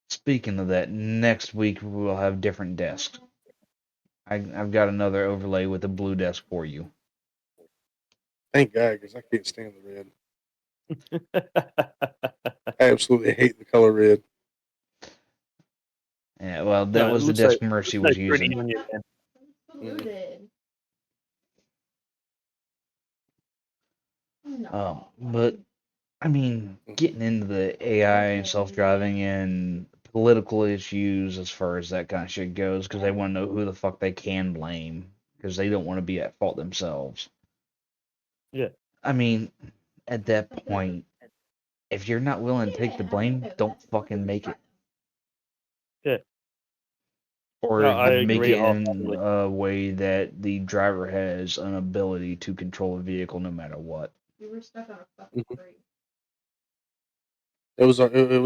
Speaking of that, next week we'll have different desks. I've got another overlay with a blue desk for you. Thank God, because I can't stand the red. I absolutely hate the color red. Yeah, well, that No, it was the looks desk like- Mercy looks was like pretty using. on you, man. Polluted. But I mean, getting into the AI and self-driving and political issues as far as that kind of shit goes, because they want to know who the fuck they can blame, because they don't want to be at fault themselves. Yeah. I mean, at that point, if you're not willing to take the blame, don't fucking make it. Yeah. Or No, I make agree it in wholeheartedly. a way that the driver has an ability to control a vehicle no matter what. You were stuck on a fucking Mhm. tree. It was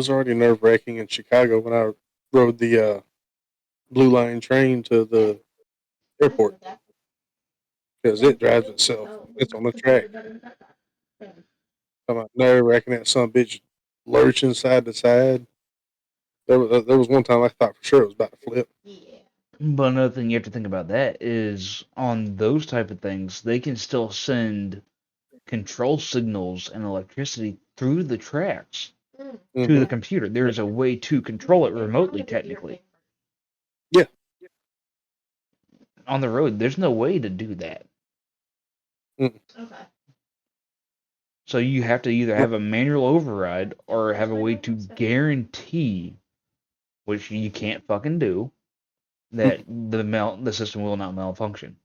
already nerve wracking in Chicago when I rode the Blue Line train to the airport because it drives itself. It's on the track. I'm nerve wracking that son of a bitch lurching side to side. There was one time I thought for sure it was about to flip. Yeah. But another thing you have to think about that is on those type of things, they can still send control signals and electricity through the tracks to the Mm-hmm. computer. There is a way to control it remotely, technically. Yeah. On the road, there's no way to do that. Mm. Okay. So you have to either have a manual override or have a way to guarantee, which you can't fucking do, that the system will not malfunction.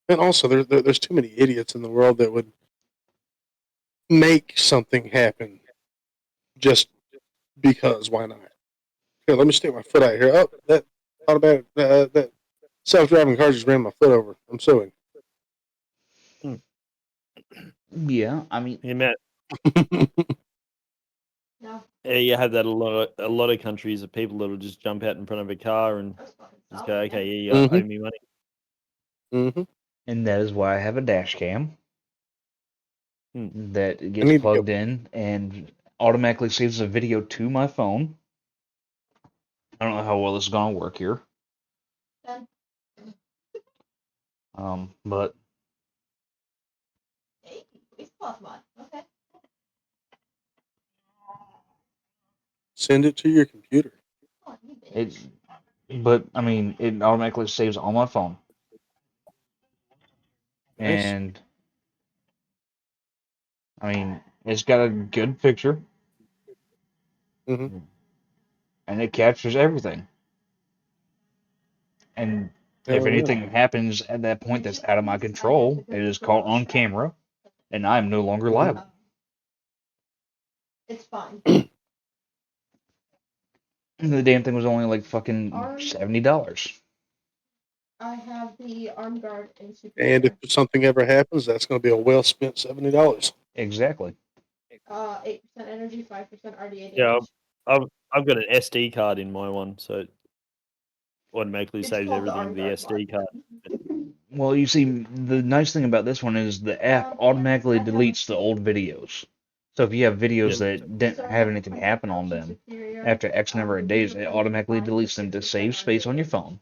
And also, there's too many idiots in the world that would make something happen just because. Why not? Here, let me stick my foot out here. Oh, that automatic that self-driving car just ran my foot over. I'm suing. Yeah, I mean, The amount, No. yeah, you have that a lot of countries of people that'll just jump out in front of a car and That's fucking just solid, go, yeah. okay, yeah, you owe me money. Mm-hmm. and that is why I have a dash cam that I gets need to plugged in and automatically saves a video to my phone. I don't know how well this is gonna work here. Then, But hey, it's plus one. Okay. send it to your computer. Oh, you bitch. I mean, it automatically saves on my phone, Nice. and I mean, it's got a good picture, Mm-hmm. and it captures everything. And if Hell yeah. anything happens at that point that's out of my control, it is caught on camera, and I am no longer liable. It's fine. And the damn thing was only like fucking $70. I have the arm guard and super. And if something ever happens, that's going to be a well spent $70. Exactly. 8% energy, 5% RDA damage. Yeah, I've got an SD card in my one, so it automatically It's saves called the everything arm to the guard SD card. Well, you see, the nice thing about this one is the app automatically deletes the old videos. So if you have videos that didn't have anything happen on them, after X number of days, it automatically deletes them to save space on your phone.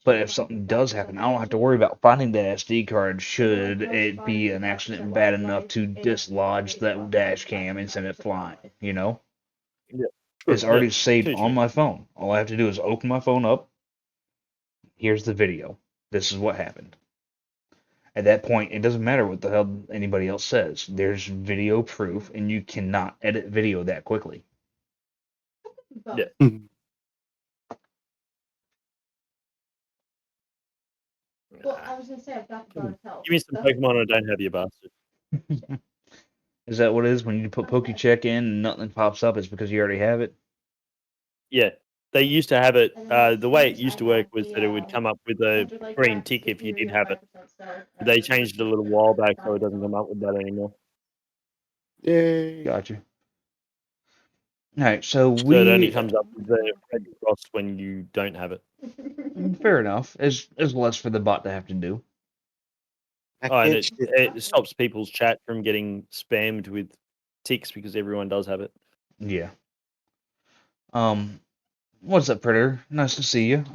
But if something does happen, I don't have to worry about finding that SD card should it be an accident bad enough to dislodge that dash cam and send it flying, you know? It's already saved on my phone. All I have to do is open my phone up. Here's the video. This is what happened. At that point, it doesn't matter what the hell anybody else says. There's video proof, and you cannot edit video that quickly. Both. Yeah. Well, I was gonna say I've got the bonus help. Give me some Pokemon, I don't have you, bastard. Is that what it is when you put PokeCheck in and nothing pops up? It's because you already have it. Yeah, they used to have it. And then The way it I used to have work was that it would come up with a 100 like green max tick if you did superior, have it. 5% star, They changed it a little while back, so it doesn't come up with that anymore. Yay. Gotcha. All right, so So it only we comes up with the red cross when you don't have it. fair enough. Is less for the bot to have to do. I Oh, and can't shit. it stops people's chat from getting spammed with ticks because everyone does have it. Yeah. What's up, Predator? Nice to see you.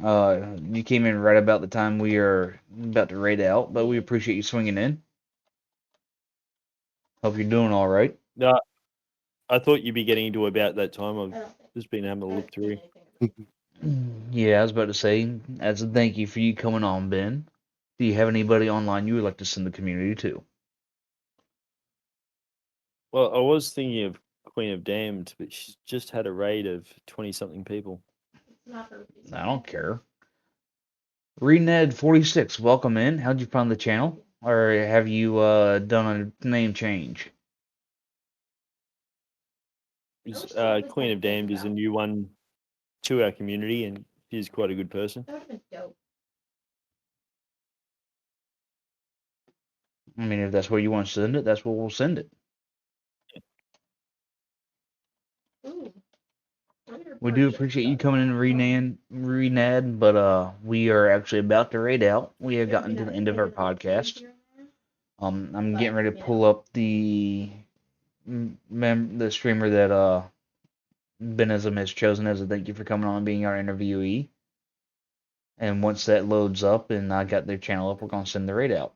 You came in right about the time we are about to raid out, but we appreciate you swinging in. Hope you're doing all right. No, I thought you'd be getting into about that time. I I've don't think just been having a I look haven't seen through. anything. Yeah, I was about to say, as a thank you for you coming on, Ben. Do you have anybody online you would like to send the community to? Well, I was thinking of Queen of Damned, but she's just had a raid of 20-something people. It's not her reason. I don't care. Rened46, welcome in. How'd you find the channel? Or have you done a name change? Queen of Damned is a new one to our community, and she's quite a good person. That would have been dope. I mean, if that's where you want to send it, that's where we'll send it. Ooh. We do appreciate you coming in, Rened, but we are actually about to raid out. We have gotten to the end of our podcast. I'm getting ready to pull up the streamer that Benism has chosen as a thank you for coming on and being our interviewee. And once that loads up and I got their channel up, we're gonna send the raid out.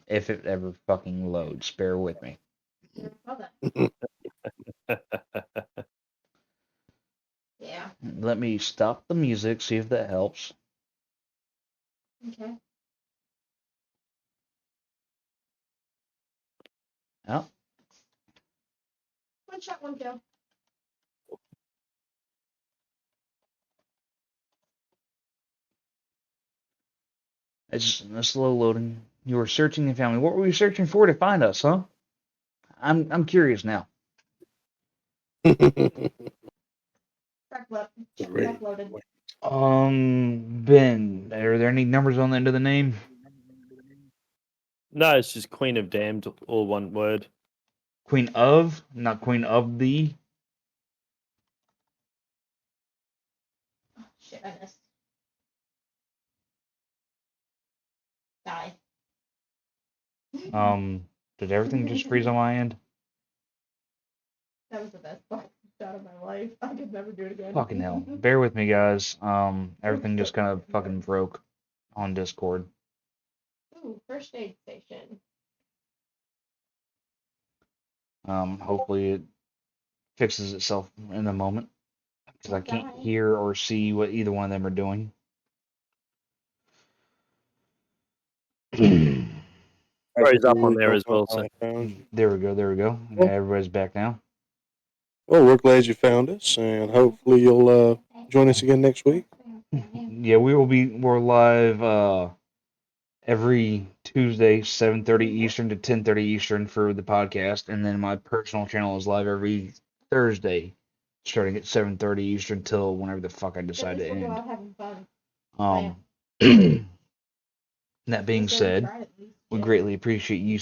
If it ever fucking loads, bear with me. Yeah. Let me stop the music, see if that helps. Okay. Oh, One shot, one kill. it's slow loading. You were searching and found me. What were you searching for to find us, huh? I'm curious now. Back Great. loaded. Ben, are there any numbers on the end of the name? No, it's just Queen of Damned, all one word. Queen of, not Queen of the. Oh, shit, I missed. Die. Did everything just freeze on my end? That was the best part shot of my life. I could never do it again. Fucking hell. Bear with me, guys. Everything just kind of fucking broke on Discord. Ooh, first aid station. Hopefully it fixes itself in a moment. Because I can't hear or see what either one of them are doing. Rose up on there as well. So There we go, there we go. Yeah, everybody's back now. Well, we're glad you found us, and hopefully you'll join us again next week. Yeah, we're live every Tuesday, 7:30 Eastern to 10:30 Eastern for the podcast, and then my personal channel is live every Thursday, starting at 7:30 Eastern till whenever the fuck I decide to end. Having fun. That being said, we greatly appreciate you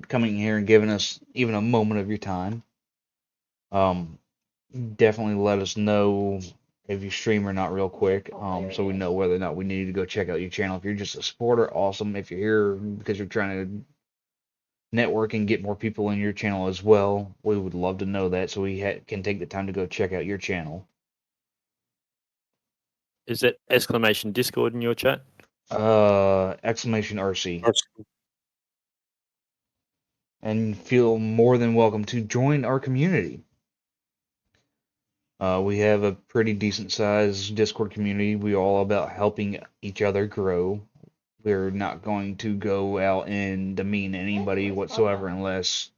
coming here and giving us even a moment of your time. Definitely let us know if you stream or not real quick, so we know whether or not we need to go check out your channel. If you're just a supporter, awesome. If you're here because you're trying to network and get more people in your channel as well, we would love to know that so we can take the time to go check out your channel. is it exclamation Discord in your chat? Exclamation RC. And feel more than welcome to join our community. We have a pretty decent sized Discord community. We all about helping each other grow. We're not going to go out and demean anybody whatsoever unless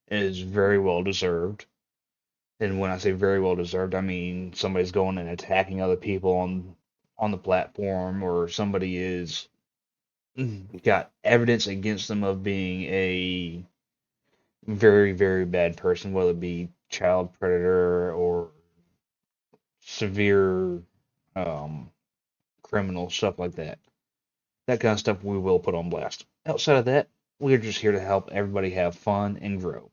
it is very well deserved. And when I say very well deserved, I mean somebody's going and attacking other people on the platform, or somebody is got evidence against them of being a very, very bad person, whether it be child predator or severe criminal, stuff like that. That kind of stuff we will put on blast. Outside of that, we're just here to help everybody have fun and grow.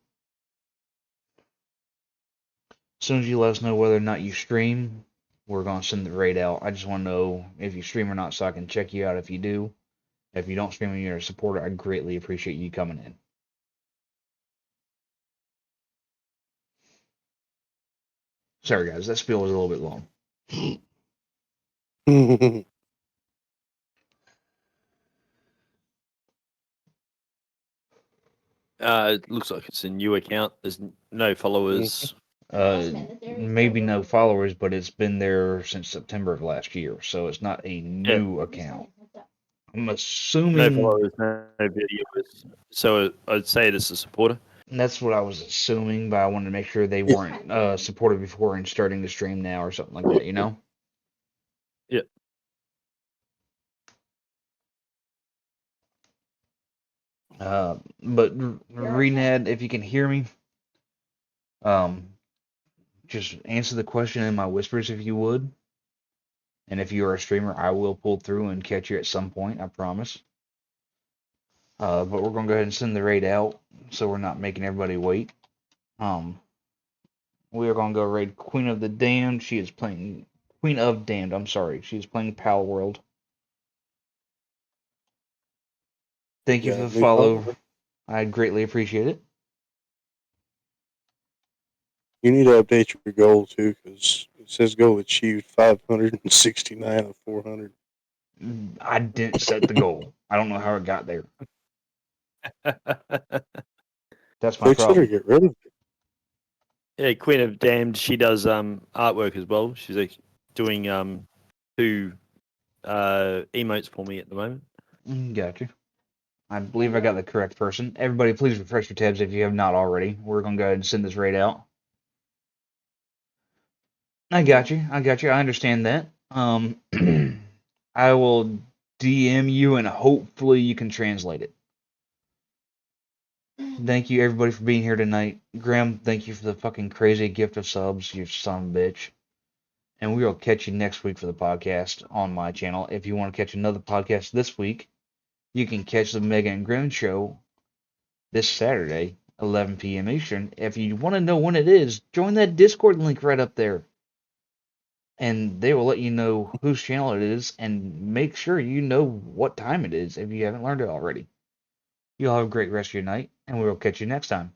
As soon as you let us know whether or not you stream, we're going to send the raid out. I just want to know if you stream or not so I can check you out if you do. If you don't stream and you're a supporter, I greatly appreciate you coming in. Sorry, guys, that spiel was a little bit long. It looks like it's a new account. There's no followers. Maybe no followers, but it's been there since September of last year, so it's not a new account. I'm No assuming followers, no videos. So I'd say it is a supporter. that's what I was assuming, but I wanted to make sure they weren't supported before and starting to stream now or something like that, you know? Yeah. But Renad, if you can hear me, just answer the question in my whispers if you would. And if you are a streamer, I will pull through and catch you at some point, I promise. But we're gonna go ahead and send the raid out, so we're not making everybody wait. We are gonna go raid Queen of the Damned. She is playing Queen of Damned. I'm sorry, she is playing Pal World. Thank you for the follow. I greatly appreciate it. You need to update your goal too, because it says goal achieved 569 of 400. I didn't set the goal. I don't know how it got there. That's my Fix it or problem. get rid of it. Yeah, Queen of Damned. She does artwork as well. She's doing 2 emotes for me at the moment. Gotcha. I believe I got the correct person. Everybody, please refresh your tabs if you have not already. We're gonna go ahead and send this raid out. I got you. I understand that. I will DM you and hopefully you can translate it. Thank you everybody for being here tonight. Graham, thank you for the fucking crazy gift of subs, you son of a bitch. And we will catch you next week for the podcast on my channel. If you want to catch another podcast this week, you can catch the Mega and Grim show this Saturday, 11 p.m. Eastern. If you want to know when it is, join that Discord link right up there. And they will let you know whose channel it is and make sure you know what time it is if you haven't learned it already. You all have a great rest of your night, and we will catch you next time.